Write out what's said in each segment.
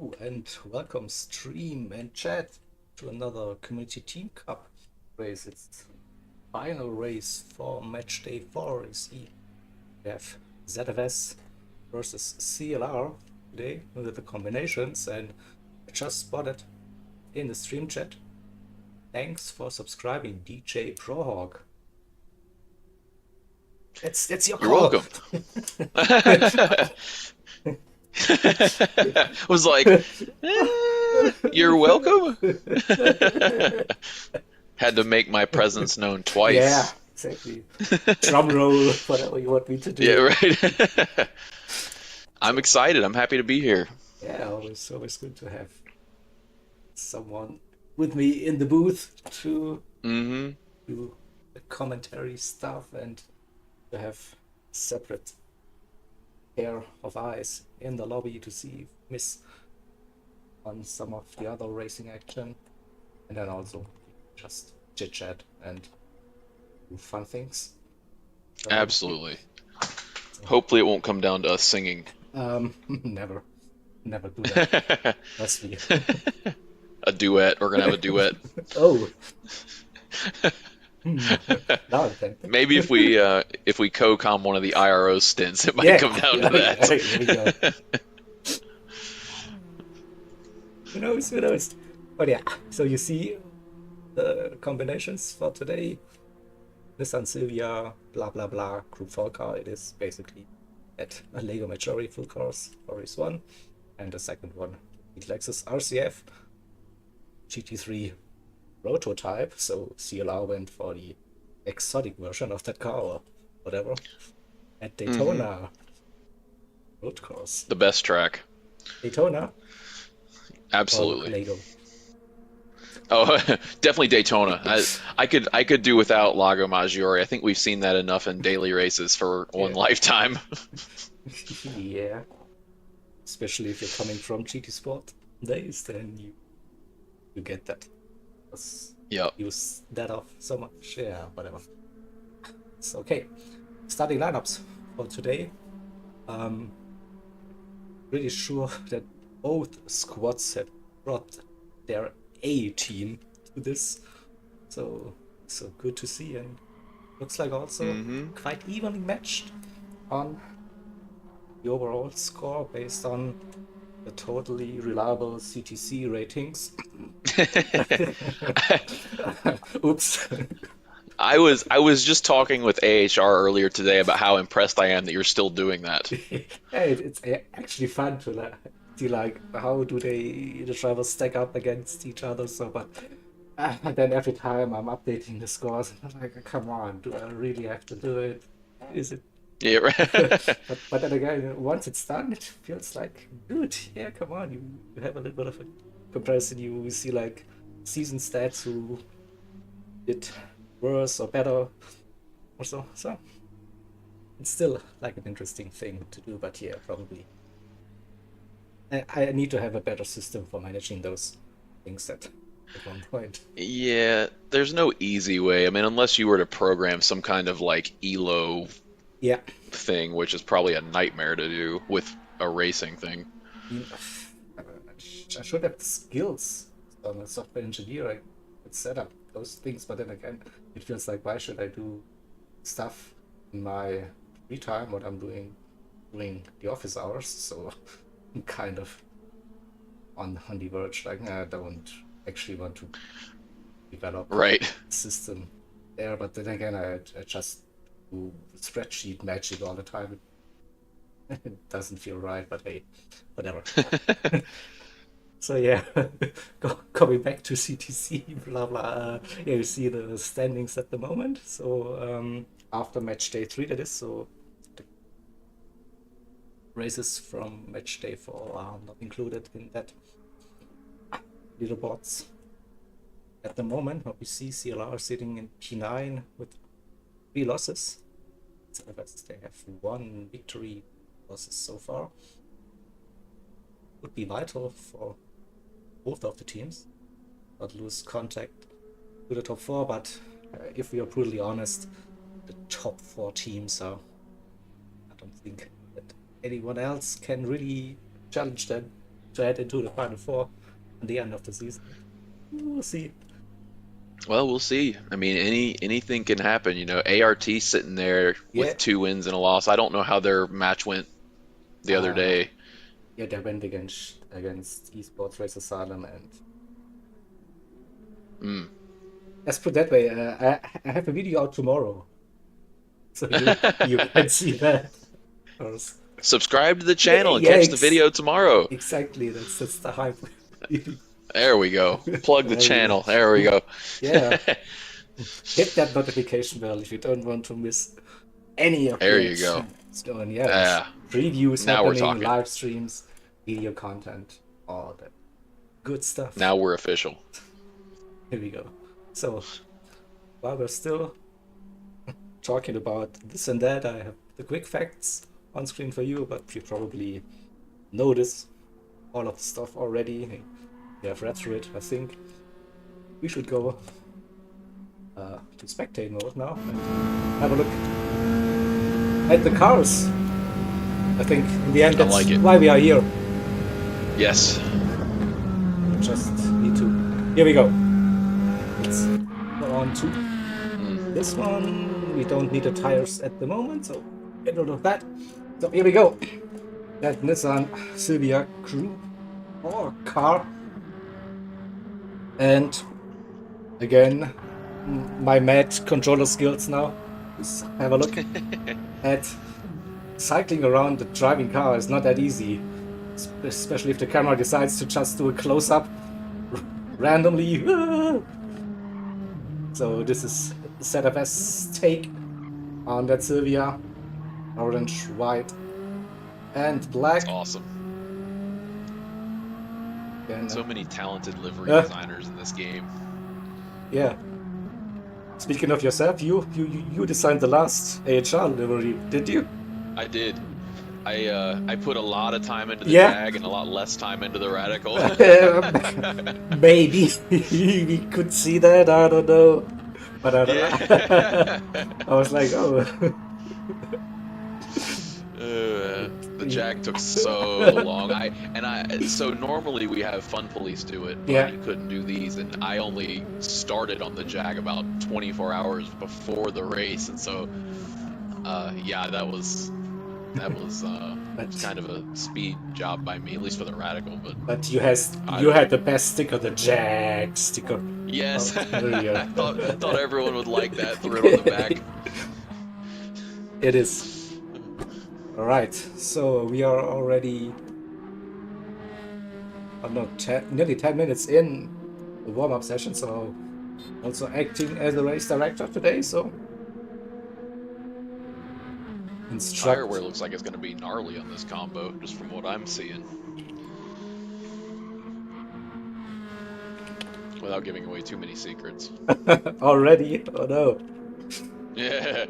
Hello and welcome stream and chat to another Community Team Cup race. It's final race for match day 4. You see, we have ZFS versus CLR today with the combinations, and I just spotted in the stream chat. Thanks for subscribing, DJ Prohawk. That's your You're call. welcome. Was like, you're welcome. Had to make my presence known Yeah, twice. exactly. Drum roll, whatever you want me to Yeah, do. right. I'm So excited. I'm happy to be here. yeah, always good to have someone with me in the booth to hmm do the commentary stuff and to have separate pair of eyes in the lobby to see if miss on some of the other racing action, and then also just chit chat and do fun things. So, Absolutely. so Hopefully, it won't come down to us singing. never, never do that. Trust me. A duet. We're gonna have a duet. Oh, now I'm tempted. Maybe if we co-com one of the IRO stints, it might Yeah, come down to yeah, that. here we go. Who knows? Who knows? But yeah, so you see the combinations for today. Nissan Silvia, blah blah blah, Group 4 car. It is basically at a Lego Majority full course for race 1, and the second one, Lexus RCF GT3 prototype. So CLR went for the exotic version of that car or whatever at hmm Daytona road course. The best track. Daytona or Absolutely. Lego. Oh, definitely Daytona. I could do without Lago Maggiore. I think we've seen that enough in daily races for one Yeah. lifetime. Yeah. Especially if you're coming from GT Sport days, then you get that. Because Yep. use that off so much. Yeah, whatever. It's okay. Starting lineups for today. Um, Pretty sure that both squads have brought their A team to this. So good to see, and looks like also hmm quite evenly matched on the overall score based on the totally reliable CTC ratings. Oops. I was just talking with AHR earlier today about how impressed I am that you're still doing that. Yeah, it's actually fun to see like how do the drivers stack up against each other. So, but then every time I'm updating the scores, I'm like, come on, do I really have to do it? Is it? Yeah, right. But then again, once it's done, it feels like, dude, yeah, come on, you have a little bit of a comparison. You see like season stats who did worse or better or so. So it's still like an interesting thing to do. But yeah, probably I need to have a better system for managing those things at one point. Yeah, there's no easy way. I mean, unless you were to program some kind of like ELO Yeah, thing, which is probably a nightmare to do with a racing thing. I mean, I should have the skills on a software engineer. I could set up those things, but then again, it feels like why should I do stuff in my free time what I'm doing the office hours? So I'm kind of on the verge. Like I don't actually want to develop Right. a system there, but then again, I just do spreadsheet magic all the time. It doesn't feel right, but hey, whatever. So yeah, coming back to CTC, blah blah. Yeah, you see the standings at the moment. So after match day 3, that is. So the races from match day 4 are not included in that leaderboards at the moment. What we see, CLR sitting in P9 with 3 losses. ZFS, they have 1 victory, losses so far. Would be vital for both of the teams, not lose contact to the top 4. But if we are brutally honest, the top 4 teams are, I don't think that anyone else can really challenge them to head into the Final Four at the end of the season. We'll see. Well, we'll see. I mean, anything can happen. ART sitting there Yeah, with 2 wins and a loss. I don't know how their match went the other uh, day. yeah, they went against Esports Race Asylum, and Mm. let's put it that way. I have a video out tomorrow, so you can see that. Subscribe to the channel and Yeah, catch the video tomorrow. exactly. That's the hype. There we go. Plug the There we go. channel. There we go. Yeah, hit that notification bell if you don't want to miss any of There the you go. action. So, and yeah, Yeah. previews Now we're happening, talking. live streams, video content, all that good stuff. Now we're official. Here we go. So, while we're still talking about this and that, I have the quick facts on screen for you, but you probably notice all of the stuff already. You have read through it, I think. We should go to spectate mode now and have a look at the cars. I think in the end I that's like it. why we are here. Yes. We just need to. Here we go. Let's go on to this one. We don't need the tires at the moment, so get rid of that. So here we go. That Nissan Silvia Crew or car. And again, my mad controller skills now. Let's have a look at cycling around the driving car is not that easy, especially if the camera decides to just do a close-up randomly. So this is ZFS take on that Silvia, orange, white, and black. That's awesome. And, So many talented livery designers in this game. yeah. Speaking of yourself, you designed the last AHR livery, did you? I did. I put a lot of time into the Yeah. Jag and a lot less time into the Radical. Maybe we could see that. I don't know, but I, Yeah. I was like, oh, The Jag took so long. So normally we have Fun Police do it, but Yeah. you couldn't do these, and I only started on the Jag about 24 hours before the race, and so yeah, that was kind of a speed job by me, at least for the Radical. But you had the best sticker, the Jag sticker. yes, Oh, there you go. I thought everyone would like that. Threw it on the back. It is. All right, so we are already, nearly 10 minutes in the warm-up session. So also acting as a race director today. So Tire wear looks like it's going to be gnarly on this combo, just from what I'm seeing. Without giving away too many secrets. already. Oh no. Yeah.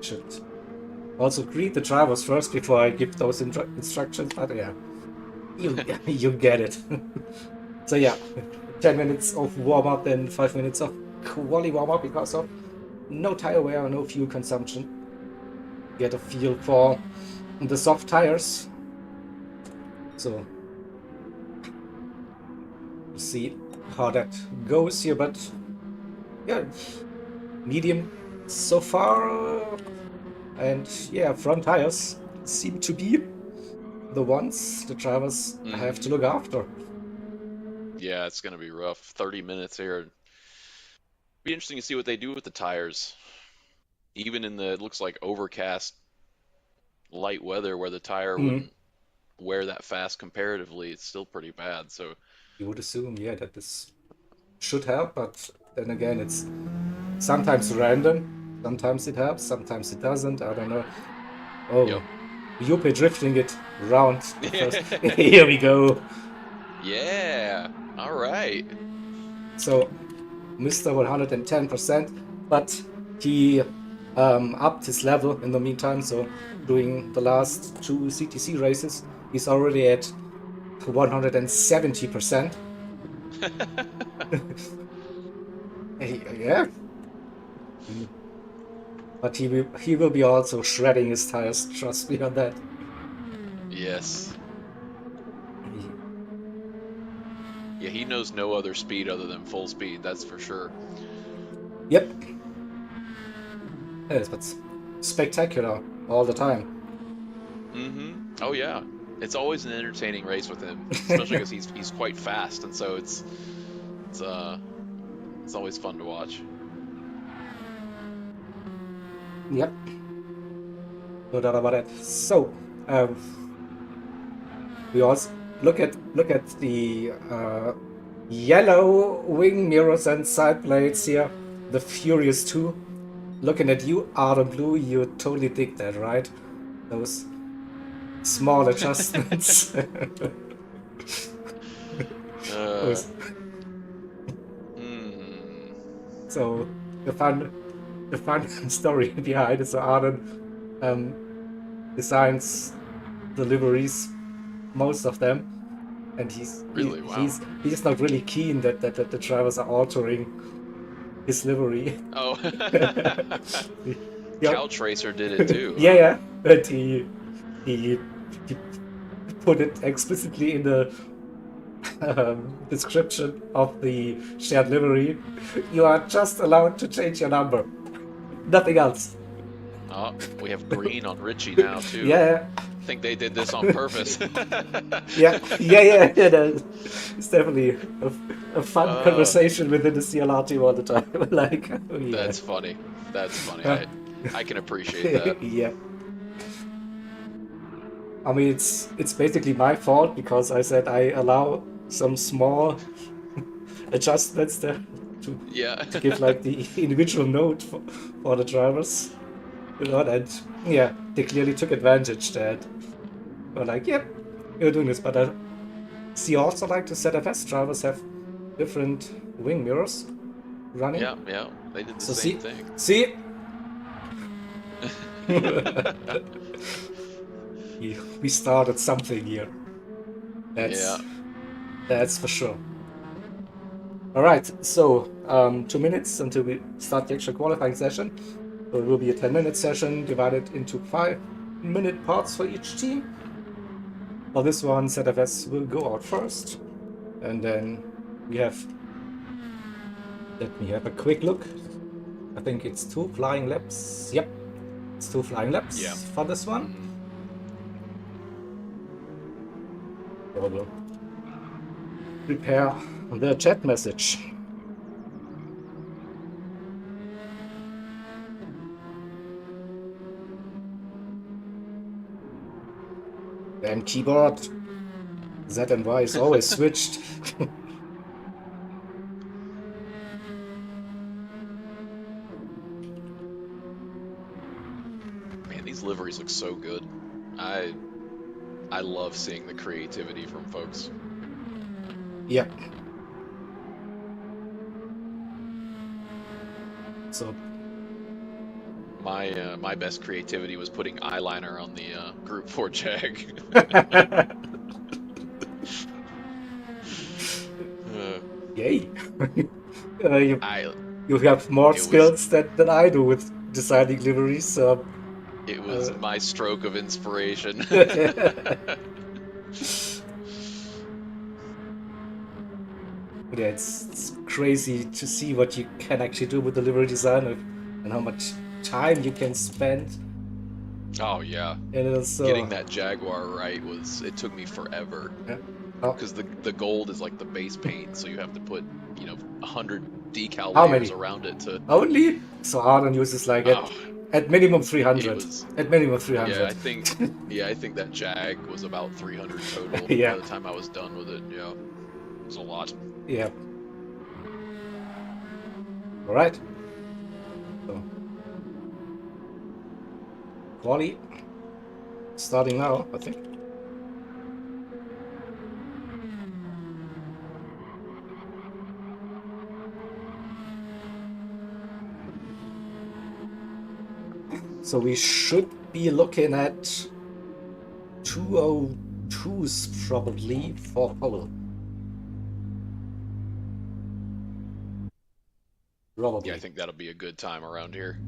Should also greet the drivers first before I give those instructions. But yeah, you get it. So yeah, 10 minutes of warm up and 5 minutes of quali warm up because of no tire wear, no fuel consumption. Get a feel for the soft tires. So we'll see how that goes here, but yeah, medium so far. And yeah, front tires seem to be the ones the drivers have to look after. Yeah, it's going to be rough. 30 minutes here. Be interesting to see what they do with the tires. Even in the, it looks like overcast, light weather where the tire wouldn't wear that fast comparatively, it's still pretty bad. So you would assume, yeah, that this should help, but then again, it's sometimes random. Sometimes it helps, sometimes it doesn't. I don't know. Oh, Yep. Yuppie drifting it around. Here we go. yeah, all right. So, Mr. 110%, but he upped his level in the meantime. So, doing the last 2 CTC races, he's already at 170%. Yeah. But he will be also shredding his tires. Trust me on that. Yes. He- Yeah, he knows no other speed other than full speed, that's for sure. Yep. Yes, but spectacular all the time. Mm-hmm. Oh yeah. It's always an entertaining race with him, especially because he's quite fast, and so it's uh it's always fun to watch. Yep. No doubt about it. So, um, we also look at the yellow wing mirrors and side plates here. The Furious 2. Looking at you, Adam Blue, you totally dig that, right? Those small adjustments. Uh, Those- hmm. so the fun story behind it. So Arden um, designs the liveries, most of them, and Really? Wow. he's not really keen that the drivers are altering his livery. Oh, Yeah, Couch Racer did it too, yeah, huh? yeah. But he he put it explicitly in the description of the shared livery. You are just allowed to change your number, nothing else. Oh, we have green on Richie now too. Yeah, Think they did this on purpose. yeah. It's definitely a fun uh, conversation within the CLR team all the time. Like, oh yeah. that's funny. That's funny. Uh, I can appreciate that. yeah. I mean, it's basically my fault because I said I allow some small adjustments there to Yeah. to give like the individual note for the drivers. And yeah, they clearly took advantage that we're like, yep, you're doing this. But I see also like the ZFS drivers have different wing mirrors running. Yeah, yeah. They did the So same thing. see, we started something here. Yeah. That's that's for sure. All right, so 2 minutes until we start the actual qualifying session. So it will be a 10-minute session divided into 5-minute parts for each team. For this one, ZFS will go out first, and then we have. Let me have a quick look. I think it's 2 flying laps. Yep, it's 2 flying laps Yeah. for this one. Mhm. So we'll prepare the chat message. Damn keyboard. Z and Y is always switched. Man, these liveries look so good. I I love seeing the creativity from folks. Yep. So My best creativity was putting eyeliner on the Group 4 Jag. uh, yay. You I you have more it was skills than I do with designing liveries. So it was uh, my stroke of inspiration. yeah, it's crazy to see what you can actually do with the livery design and how much time you can spend. Oh yeah. And also, Getting that Jaguar right was it took me forever yeah. Oh, because the gold is like the base paint, so you have to put 100 decal how layers many? around it to. Only? So Arden uses like Oh, at minimum it 300. was. At minimum Yeah, 300. I think that Jag was about 300 total by Yeah, the time I was done with it. Yeah, it was a lot. yeah. All right. So, quali starting now, I think. So we should be looking at 202s probably for pole. Yeah, I Probably. think that'll be a good time around here.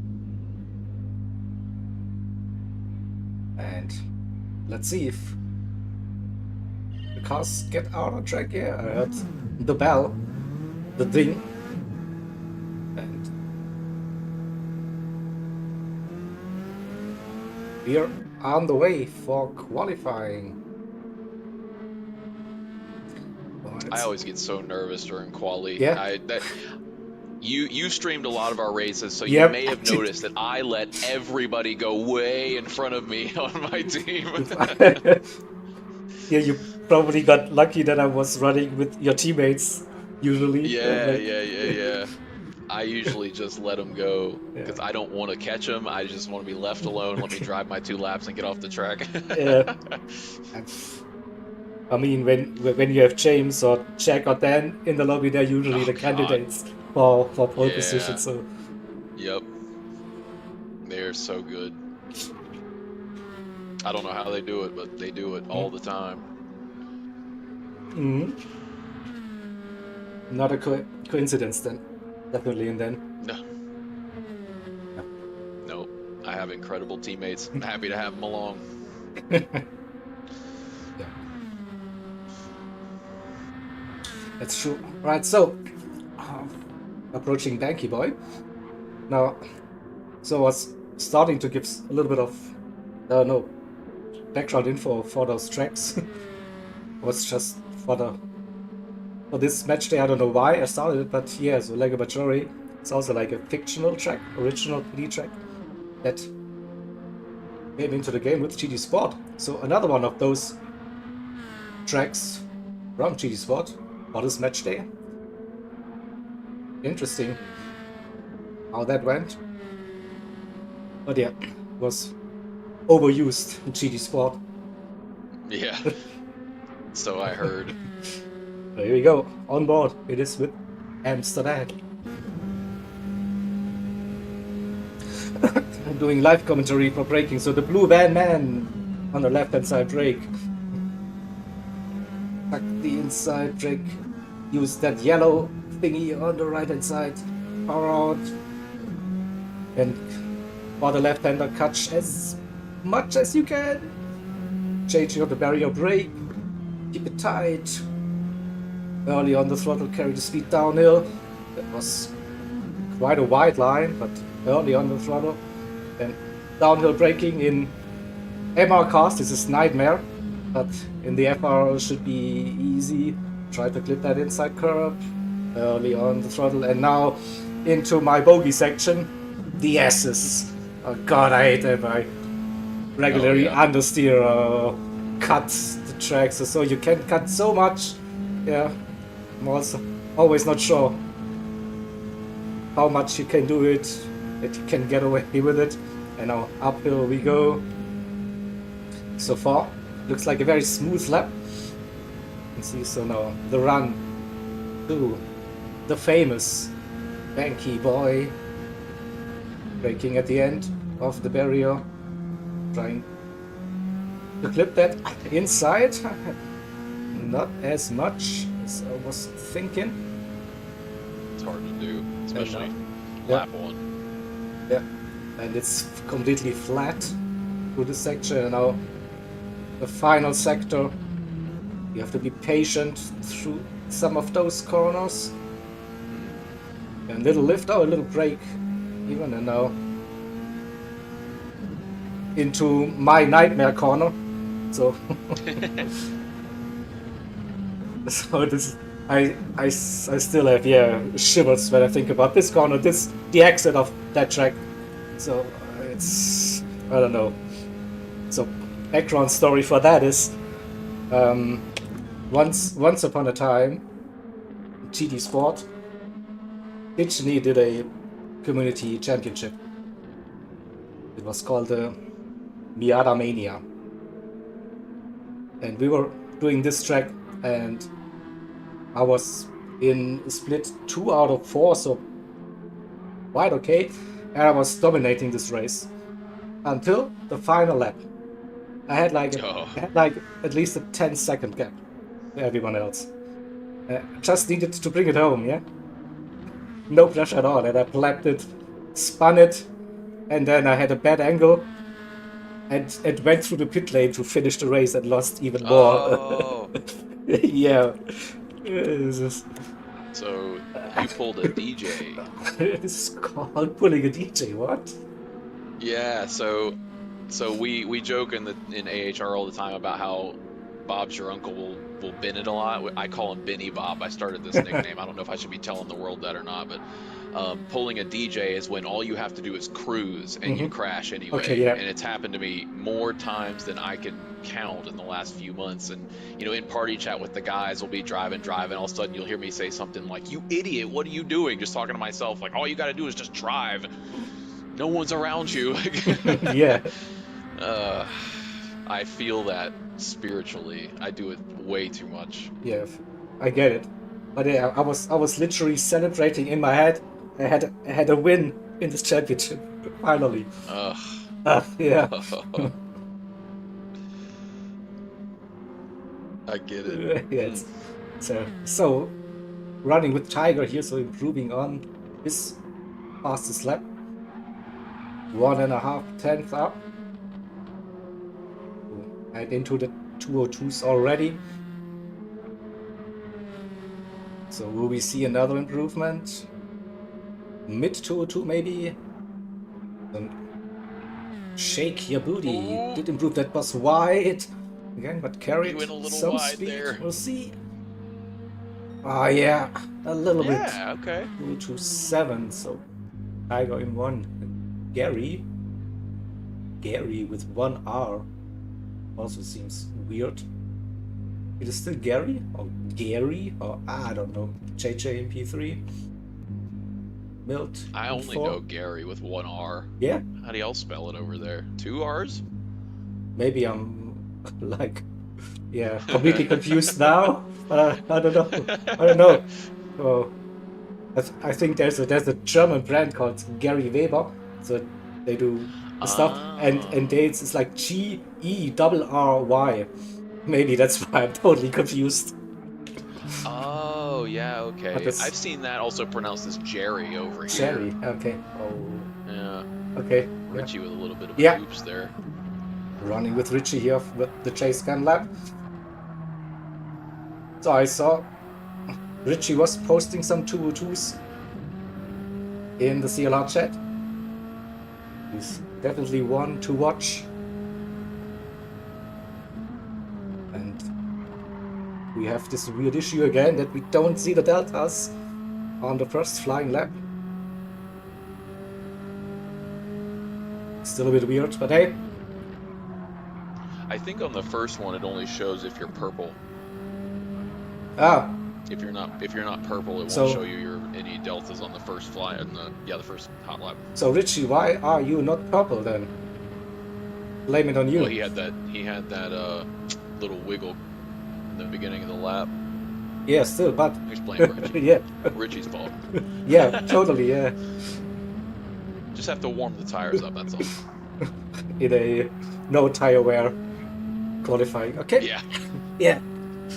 And let's see if the cars get out on track. Yeah, I heard the bell, the ding. And we're on the way for qualifying. I always get so nervous during quali. Yeah. You streamed a lot of our races, so you Yep. may have noticed that I let everybody go way in front of me on my team. Yeah, you probably got lucky that I was running with your teammates usually. Yeah. I usually just let them go because Yeah. I don't want to catch them. I just want to be left alone. Let me drive my 2 laps and get off the track. Yeah. I mean, when you have James or Jack or Dan in the lobby, they're usually Oh, the God. candidates for pole Yeah. position. So Yep. They're so good. I don't know how they do it, but they do it all the time. Not a coincidence then. Definitely. And then No, I have incredible teammates. I'm happy to have them along. That's true. Right, so approaching Banky Boy. Now, so I was starting to give a little bit of background info for those tracks. It was just for this match day. I don't know why I started it, but yeah, so Lego Majori, it's also like a fictional track, original PD track that came into the game with GT Sport. So another one of those tracks from GT Sport for this match day. Interesting how that went. But yeah, it was overused in GT Sport. Yeah. So I heard. So here we go, on board. It is with Amsterdam. I'm doing live commentary for braking. So the blue van man on the left hand side brake. Tuck the inside brake. Use that yellow thingy on the right hand side. Power out. And for the left hander, catch as much as you can. Changing on the barrier brake. Keep it tight. Early on the throttle, carry the speed downhill. That was quite a wide line, but early on the throttle. Then downhill braking in MR cars, this is nightmare, but in the FR it should be easy. Try to clip that inside curb. Early on the throttle, and now into my bogey section. The S's. Oh god, I hate them. I regularly understeer, cut the tracks, so you can cut so much. Yeah. I'm also always not sure how much you can do it, that you can get away with it. And now uphill we go. So far, looks like a very smooth lap. You can see, so now the run to the famous Banky Boy. Braking at the end of the barrier. Trying to clip that inside. Not as much as I was thinking. It's hard to do, especially lap 1. Yeah, and it's completely flat through the section. And now the final sector, you have to be patient through some of those corners. And little lift, a little brake even, and now into my nightmare corner. So so this, I still have shivers when I think about this corner, the exit of that track. So it's, I don't know. So background story for that is, once upon a time, GT Sport originally did a community championship. It was called the Miata Mania, and we were doing this track, and I was in split 2 out of 4, so quite okay, and I was dominating this race until the final lap. I had like at least a 10-second gap to everyone else. Just needed to bring it home, yeah? No pressure at all, and I flapped it, spun it, and then I had a bad angle, and went through the pit lane to finish the race and lost even more. Oh, Yeah. This is, so you pulled a DJ. this is called pulling a DJ. What? Yeah, so we joke in AHR all the time about how Bob's your uncle will bin it a lot. I call him Binny Bob. I started this nickname. I don't know if I should be telling the world that or not, but pulling a DJ is when all you have to do is cruise and you crash Okay, anyway. yeah. And it's happened to me more times than I can count in the last few months. And in party chat with the guys, we'll be driving. All of a sudden you'll hear me say something like, "You idiot, what are you doing?" Just talking to myself, like all you got to do is just drive. No one's around you. Yeah. uh, I feel that spiritually. I do it way too much. Yeah, I get it. But yeah, I was literally celebrating in my head. I had a win in this championship finally. Ugh. Yeah. I get it. Yes. So running with Tiger here, so improving on his fastest lap. 1.5 tenths up. And into the 202s already. So will we see another improvement? Mid 202 maybe? Shake your booty. Ooh. Did improve, that was wide. Again, but carried You went a little some wide speed. there. We'll see. Ah, yeah, a little bit. Yeah, okay. 227, so Tiger in one. Gary with one R also seems weird. It is still Gary or Gary or I don't know. JJMP3. Milt. I only MD4. know Gary with one R. Yeah. How do y'all spell it over there? 2 R's? Maybe I'm like, yeah, completely confused now. But I don't know. I don't know. Oh, I think there's a German brand called Gary Weber. So they do stuff, and it's like GERRY. Maybe that's why I'm totally confused. Oh, yeah, okay. I've seen that also pronounced as Jerry over here. Jerry, okay. Oh, Yeah. okay. Richie with a little bit of Yeah. oops there. Running with Richie here with the chase cam lap. So I saw Richie was posting some 202s in the CLR chat. He's definitely one to watch. And we have this weird issue again that we don't see the deltas on the first flying lap. Still a bit weird, but hey. I think on the first one it only shows if you're purple. Ah, If you're not purple, it won't So- show you any deltas on the first fly and the first hot lap. so Richie, why are you not purple then? Blame it on you. Well, he had that little wiggle in the beginning of the lap. Yeah, still, but Explain Richie. yeah, Richie's fault. yeah, totally, yeah. Just have to warm the tires up, that's all. In a no tire wear qualifying. Okay. Yeah. Yeah.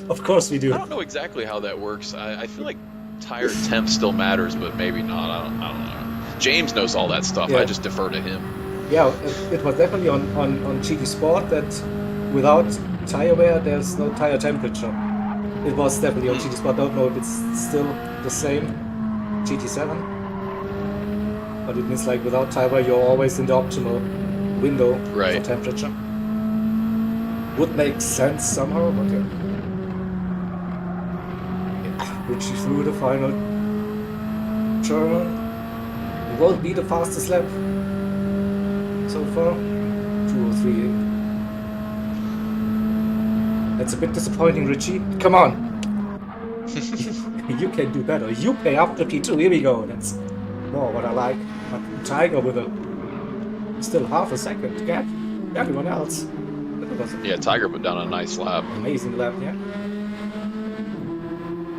Of course we do. I don't know exactly how that works. I feel like tire temp still matters, but maybe not. I don't know. James knows all that stuff. Yeah. I just defer to him. Yeah, it was definitely on GT Sport that without tire wear there's no tire temperature. It was definitely on GT Sport. I don't know if it's still the same GT7. But it means like without tire wear you're always in the optimal window Right. for temperature. Would make sense somehow, but yeah. Richie through the final turn. It won't be the fastest lap so far. 203. That's a bit disappointing, Richie. Come on. You can do better. You pay up the P2. Here we go. That's more what I like. But Tiger with a still half a second gap. Everyone else. That was Yeah, Tiger put down a nice lap. an amazing lap, yeah.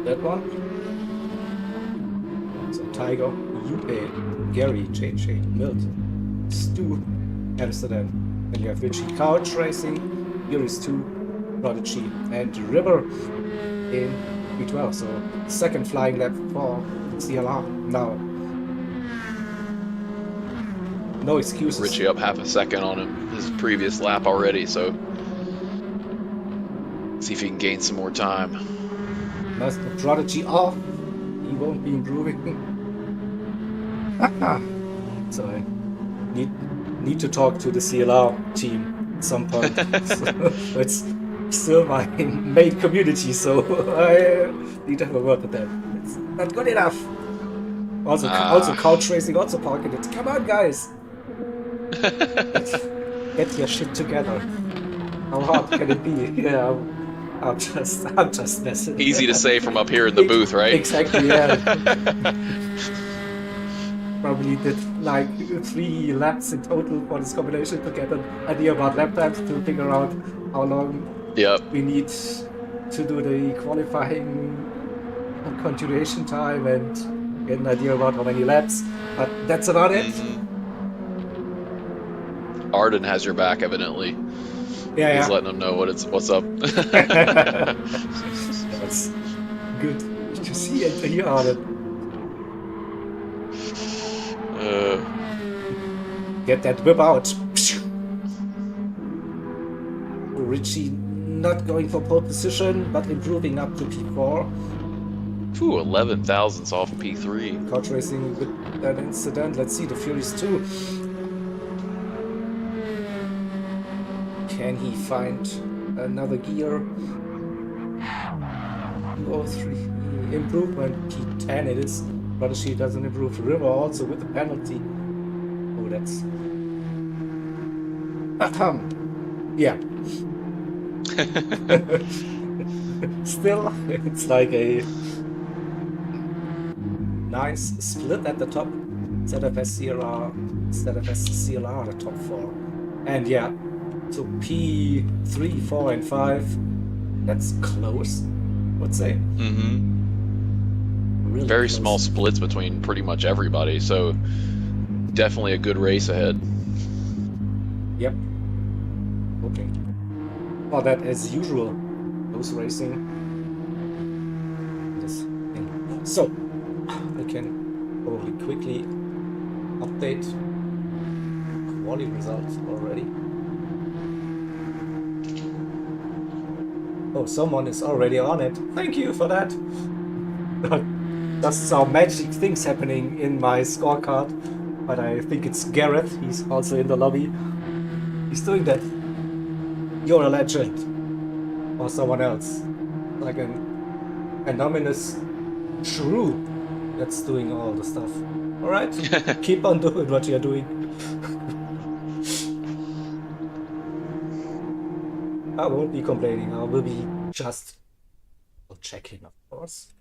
That one. So Tiger, Yupe, Gary, JJ, Milt, Stu, Amsterdam. Then you have Richie Couch Racing, here is 2, Prodigy, and River in B12. So second flying lap for CLR now. No excuses. Richie up half a second on his previous lap already, so see if he can gain some more time. Nice prodigy off. He won't be improving. So I need to talk to the CLR team at some point. So it's still my main community, so I need to have a word with them. It's not good enough. Also couch racing, also parking it. Come on, guys. Get your shit together. How hard can it be? Yeah, I'm just messing. Easy to say from up here in the booth, right? Exactly, yeah. Probably did like 3 laps in total for this combination to get an idea about lap times to figure out how long we need to do the qualifying continuation time and get an idea about how many laps. But that's about it. Arden has your back, evidently. Yeah, He's letting them know what's up. That's good to see and hear, Arden. Get that whip out. Richie not going for pole position, but improving up to P4. Ooh, 11 thousandths off P3. Couch racing with that incident. Let's see the Furies 2. Can he find another gear? 203 improvement. P10 it is. Prodigy doesn't improve. River also with the penalty. Oh, that's... yeah. Still, it's like a nice split at the top. ZFS CLR, the top 4. And yeah, so P3, 4, and 5, that's close, I would say. Really very close. small splits between pretty much everybody, so definitely a good race ahead. Yep. Okay. For that, as usual, those racing. This thing. So, I can probably quickly update quality results already. Oh, someone is already on it. Thank you for that. Just saw magic things happening in my scorecard, but I think it's Gareth. He's also in the lobby. He's doing that. You're a legend. Or someone else. Like an anonymous shrew that's doing all the stuff. Alright? Keep on doing what you're doing. I won't be complaining. I will be just checking, of course.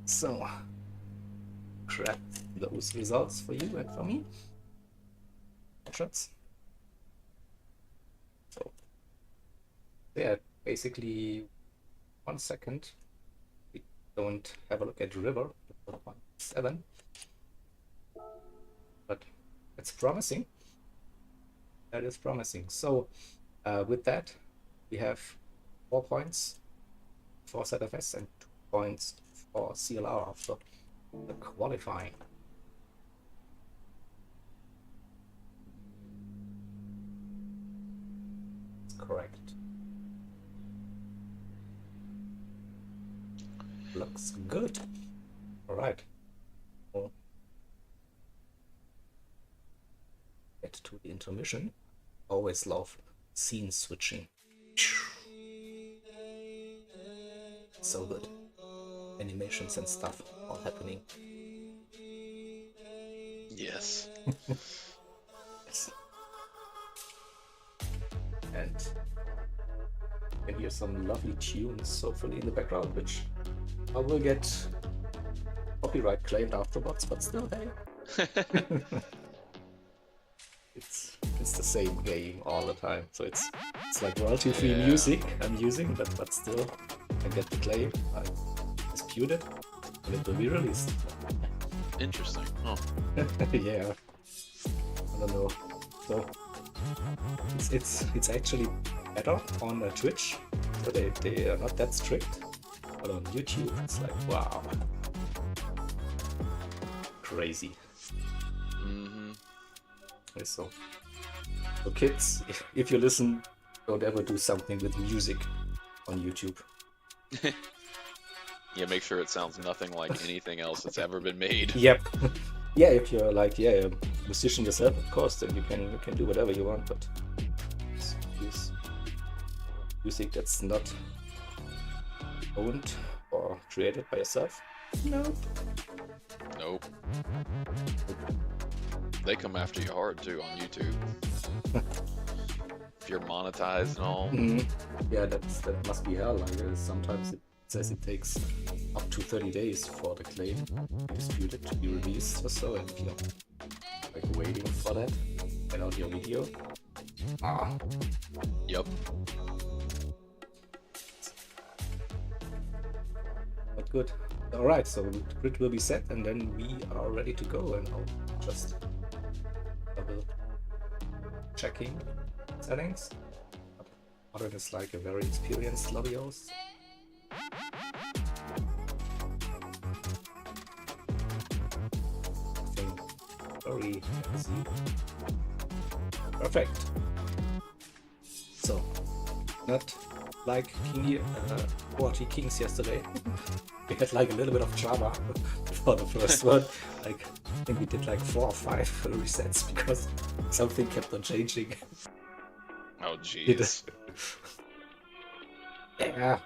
So, grab those results for you and for me. Shots. So, yeah, basically 1 second. We don't have a look at River, 1.7. But it's promising. That is promising. So, with that, we have 4 points for ZFS and 2 points for CLR after the qualifying. That's correct. Looks good. All right. We'll get to the intermission. Always love scene switching. So good. Animations and stuff all happening. Yes. Yes. And you can hear some lovely tunes hopefully in the background, which I will get copyright claimed afterwards, but still, hey. It's the same game all the time, so it's like royalty-free music I'm using, but still I get the claim. I dispute it, and it will be released. Interesting. Oh. Yeah. I don't know. So it's actually better on Twitch, so they are not that strict. But on YouTube, it's like wow. crazy. Mm-hmm. So kids, if you listen, don't ever do something with music on YouTube. Yeah, make sure it sounds nothing like anything else that's ever been made. Yep. Yeah, if you're like a musician yourself, of course, then you can do whatever you want, but use music that's not owned or created by yourself. Nope. Nope. They come after you hard too on YouTube. If you're monetized and all. Yeah, that must be hell. Like sometimes it says it takes up to 30 days for the claim to be disputed to be released or so, and you're like waiting for that. Get out your video. Yep. But good. Alright, so the grid will be set and then we are ready to go, and I'll just double checking settings. Other is like a very experienced lobby host. Very easy. Perfect. So, not like King 40 Kings yesterday. We had like a little bit of drama for the first one. Like, I think we did like 4 or 5 resets because something kept on changing. Oh jeez. Yeah.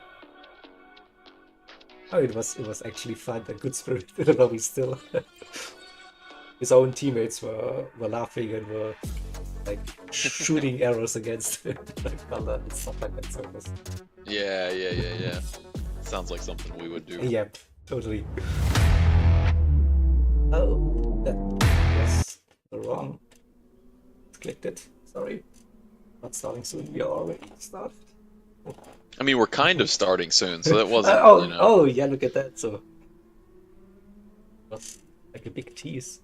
Oh, it was actually fun. A good spirit in the lobby still. His own teammates were laughing and were like shooting arrows against him, like and stuff like that. So it was... Yeah. Sounds like something we would do. Yeah, totally. Oh, that was wrong. Clicked it. Sorry. Not starting soon. We are already started. I mean, we're kind of starting soon, so that wasn't. Oh, yeah. Look at that. So, that's like a big tease.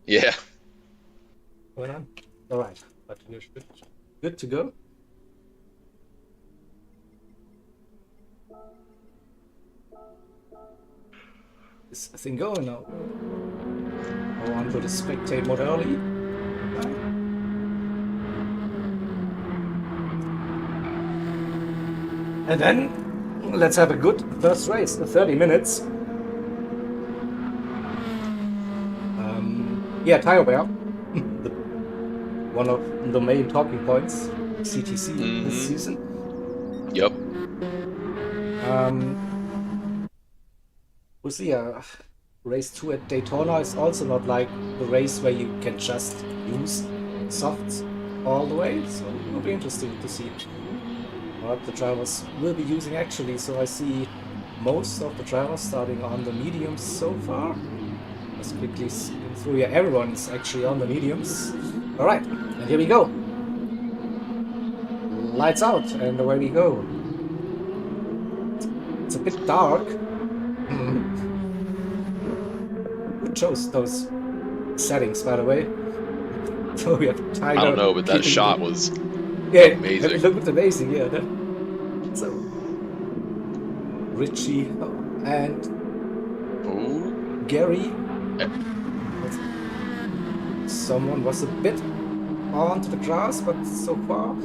Yeah. Going on. All right, but we're good to go. Is this thing going now? Go on to the spectate mode early. And then let's have a good first race, 30 minutes. Yeah, tire wear. One of the main talking points, CTC this season. Yep. We'll see. Race 2 at Daytona is also not like the race where you can just use softs all the way, so it will be interesting to see what the drivers will be using actually. So I see most of the drivers starting on the mediums so far. Let's quickly skim through. Yeah, everyone's actually on the mediums. Alright, and here we go. Lights out, and away we go. It's a bit dark. Who chose those settings, by the way? So we have Tiger. I don't know, but that shot was amazing. It looked amazing, yeah. So Richie and Gary. Someone was a bit onto the grass, but so far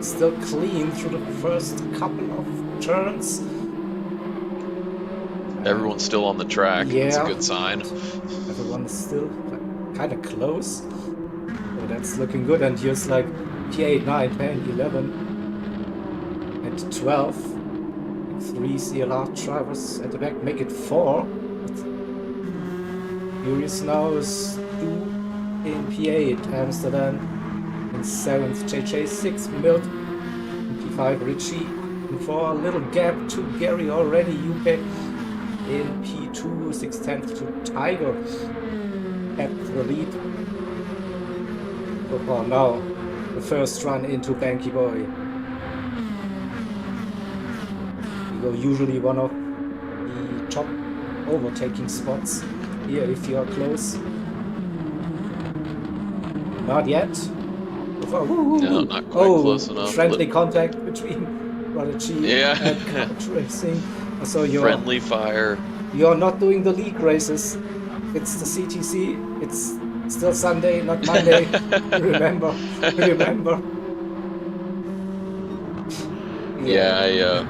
still clean through the first couple of turns. Everyone's still on the track. Yeah, that's a good sign. Everyone is still kind of close. So that's looking good. And here's like P8, 9, 10, 11, and 12. 3 CLR drivers at the back, make it 4. Furious now is 2 in P8, Amsterdam in 7th, JJ 6, Milt in P5, Richie in 4, little gap to Gary already, UK in P2, 6/10 to Tiger at the lead. So far now, the first run into Banky Boy. You go usually one of the top overtaking spots here if you are close. Not yet. No, not quite close enough. Friendly contact between Prodigy and Couch Racing. So your friendly fire. You're not doing the league races. It's the CTC. It's still Sunday, not Monday. Remember. Yeah,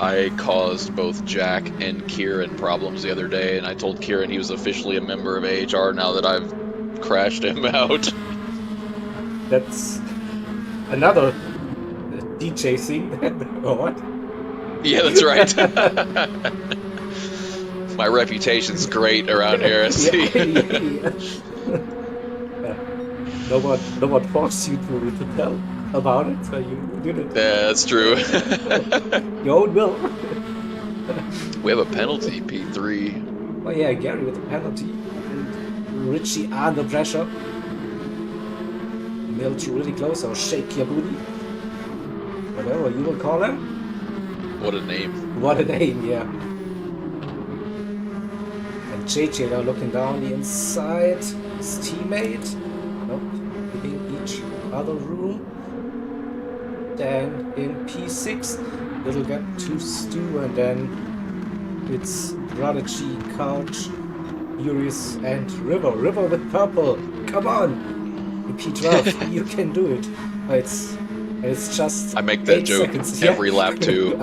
I caused both Jack and Kieran problems the other day, and I told Kieran he was officially a member of AHR now that I've crashed him out. That's another DJ thing. Or what? Yeah, that's right. My reputation's great around here, I see. No one forced you to tell about it, so you did it. Yeah, that's true. Your own will. We have a penalty, P3. Oh yeah, Gary with a penalty. And Richie under pressure. Milt really close, or shake your booty. Whatever you will call him. What a name. What a name, yeah. And JJ now looking down the inside. His teammate. Nope. Giving each other room. Then in P6, little gap to Stu, and then it's Prodigy, Couch, Furious, and River. River with purple. Come on! In P12, you can do it. It's just. I make that joke seconds. every lap too.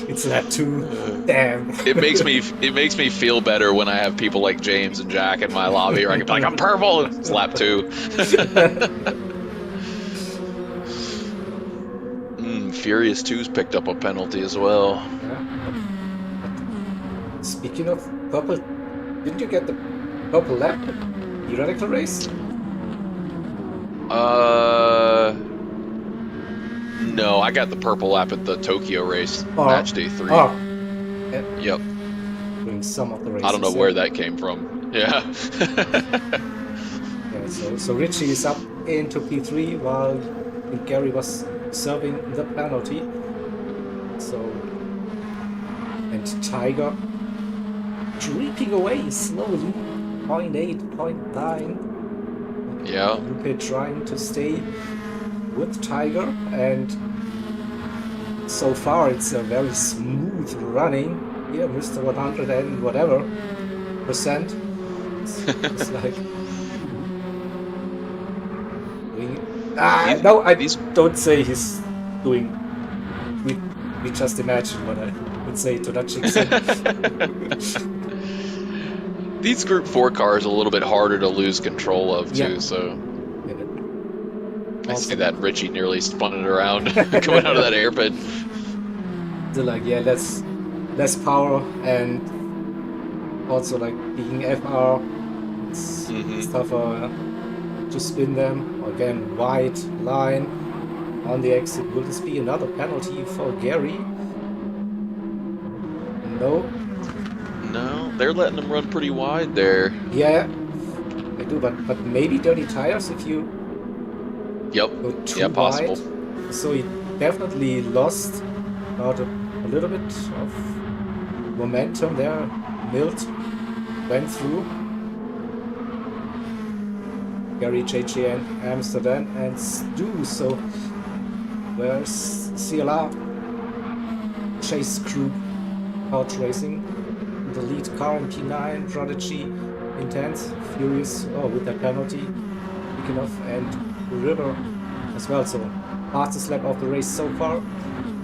It's lap 2. Damn. It makes me feel better when I have people like James and Jack in my lobby, or I can be like, I'm purple. It's lap 2. Furious 2's picked up a penalty as well. Yeah. Speaking of purple, didn't you get the purple lap? Theoretical race? No, I got the purple lap at the Tokyo race, match day 3. Oh. Yeah. Yep. Doing some of the races. I don't know where that came from. Yeah. Yeah, so Richie is up into P3 while Gary was serving the penalty. So, and Tiger creeping away slowly, 0.8, 0.9. Yeah. Lupe trying to stay with Tiger, and so far it's a very smooth running. Here, Mr. 100 and whatever %. It's like. No, I don't say he's doing. We just imagine what I would say to that chick. These Group 4 cars are a little bit harder to lose control of too, so. I see that Richie nearly spun it around coming out of that airpin. So like, yeah, less power, and also like being FR, it's tougher to spin them. Again, wide line on the exit. Will this be another penalty for Gary? No. No, they're letting them run pretty wide there. Yeah, they do, but maybe dirty tires if you go too wide. Possible. So he definitely lost out a little bit of momentum there. Milt went through. Gary, JJ, and Amsterdam, and Stu. So where's CLR? Chase Group Couch Racing. The lead car in P9, Prodigy, Intense, Furious, with that penalty, picking off, and River as well. So fastest lap of the race so far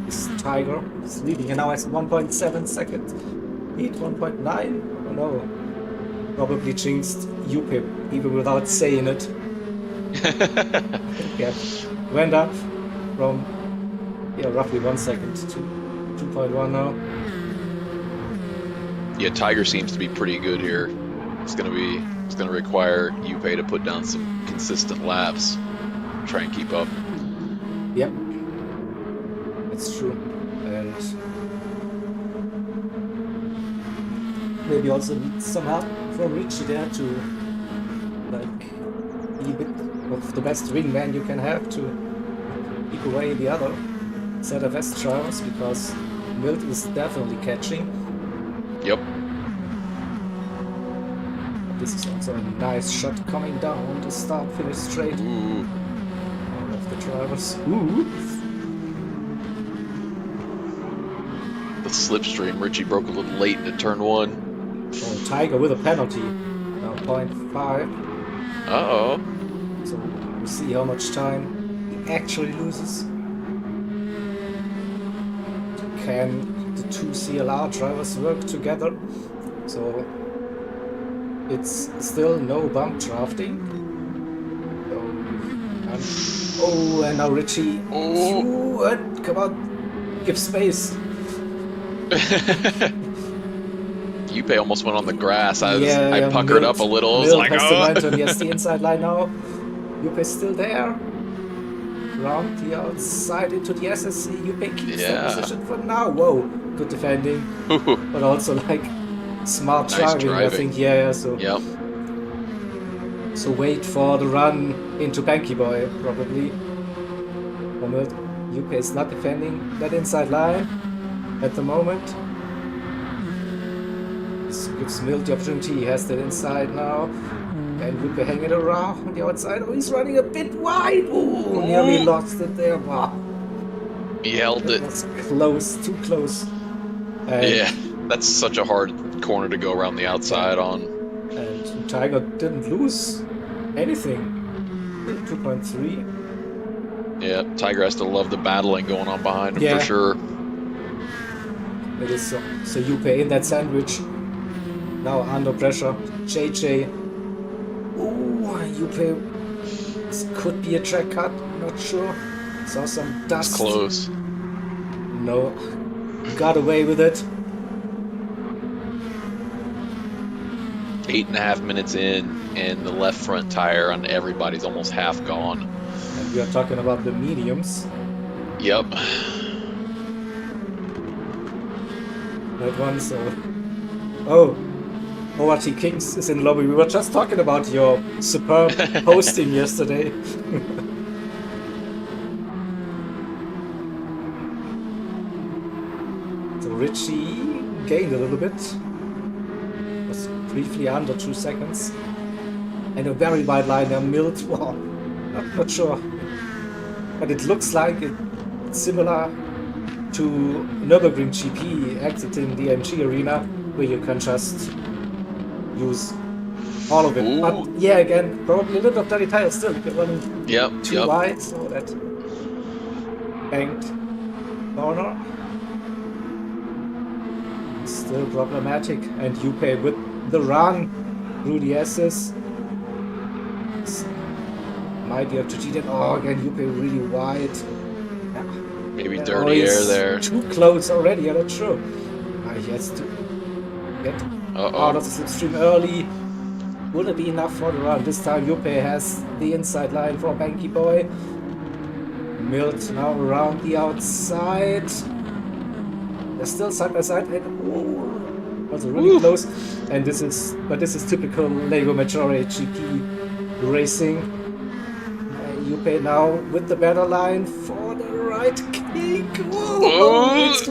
is Tiger. He's leading, and now has 1.7 seconds. Lead 1.9. Oh no. Probably jinxed UPIP even without saying it. Yeah. Went up from roughly 1 second to 2.1 now. Yeah, Tiger seems to be pretty good here. It's gonna require Yupe to put down some consistent laps, try and keep up. Yep, that's true, and maybe also need some help from Richie there to like be a bit of the best wingman you can have to keep away the other ZFS drivers, because Milt is definitely catching. Yep. This is also a nice shot coming down to start, finish straight. Ooh. All of the drivers. Ooh. The slipstream. Richie broke a little late into turn 1. Oh, Tiger with a penalty. Now 0.5. Uh-oh. So we'll see how much time he actually loses. Can the two CLR drivers work together? So it's still no bump drafting. Oh, and now Richie. Oh. Come on, give space. Yupe almost went on the grass. I puckered Milt, up a little. I was Milt like, has oh. the momentum. Yes, the inside line now. Yupe's still there. Round the outside into the SSC. Yupe keeps that position for now. Whoa, good defending. But also like smart driving, I think. Yeah, so. Yep. So wait for the run into Banky Boy, probably. Yupe is not defending that inside line at the moment. This gives Milt the opportunity. He has that inside now. And Yupe hanging around on the outside. Oh, he's running a bit wide. Oh, nearly lost it there. Wow. He held it. Was close, too close. And yeah, that's such a hard corner to go around the outside on. And Tiger didn't lose anything. 2.3. Yeah, Tiger has to love the battling going on behind him for sure. It is so Yupe in that sandwich. Now under pressure. JJ. Ooh, Yupe. This could be a track cut. Not sure. Saw some dust. It's close. No. Got away with it. 8.5 minutes in, and the left front tire on everybody's almost half gone. And we are talking about the mediums. Yep. That one, so. Oh. ORT Kings is in lobby. We were just talking about your superb hosting yesterday. So Richie gained a little bit. Was briefly under 2 seconds. And a very wide line there. Milt, wow, not sure. But it looks like it's similar to Nürburgring GP exiting the AMG arena, where you can just use all of it. Ooh. But yeah, again, probably a little bit of dirty tires still. You're running too wide, so that banked corner. Still problematic. And Yupe with the run through the S's. Might have to cheat it. Oh, again, Yupe really wide. Maybe dirty air there. Too close already, I'm not sure. He has to get out of the slipstream early. Will it be enough for the run? This time Yupe has the inside line for Banky Boy. Milt now around the outside. They're still side by side. And also really close. And this is typical Lego Maggiore GP racing. Yupe now with the better line for the right kick. Whoa, it's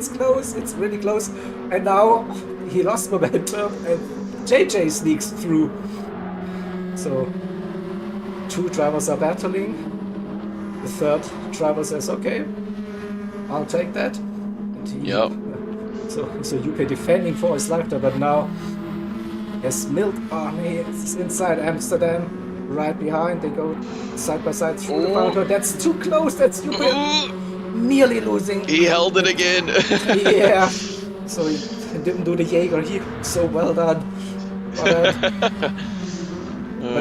close, it's really close. And now he lost momentum and JJ sneaks through. So 2 drivers are battling. The third driver says, okay, I'll take that. And So Yupe defending for his life there, but now yes, Milt is inside Amsterdam. Right behind, they go side by side through the powder. That's too close. That's Yupe nearly losing. He held it again. Yeah. So he didn't do the Jaeger here. So well done. But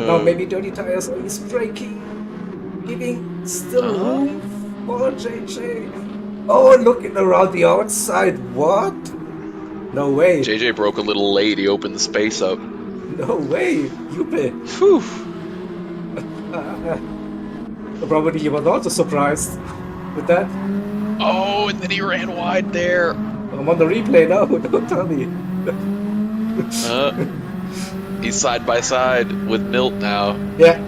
now maybe dirty tires. Oh, he's braking, giving still room for JJ. Oh, looking around the outside. What? No way. JJ broke a little late. He opened the space up. No way. Yupe. Whew. Probably he was also surprised with that. Oh, and then he ran wide there. I'm on the replay now, don't tell me. He's side by side with Milt now. Yeah.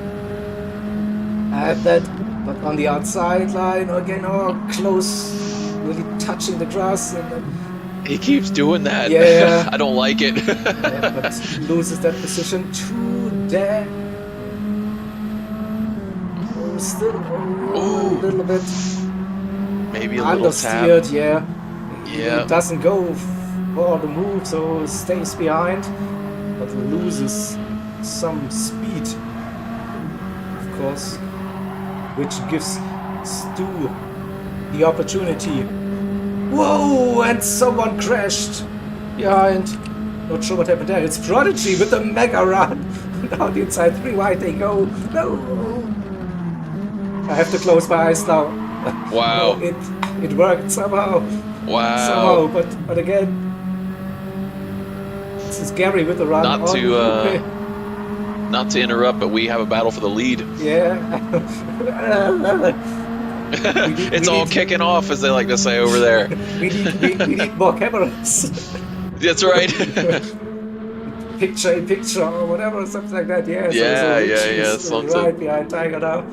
And that, but on the outside line again, close, really touching the grass. And he keeps doing that. Yeah. I don't like it. But loses that position too damn. Still a little bit maybe a little tap. yeah. Yeah. doesn't go for the move, so stays behind, but loses some speed, of course, which gives Stu the opportunity. Whoa! And someone crashed behind. Not sure what happened there. It's Prodigy with a mega run. Down the inside 3 wide they go. No! I have to close my eyes now. Wow. No, it worked somehow. Wow. Somehow, but again, this is Gary with the run. Not to interrupt, but we have a battle for the lead. Yeah. It's all kicking off, as they like to say over there. we need more cameras. That's right. Picture in picture or whatever, something like that. Yeah. Yeah. So right behind Tiger now.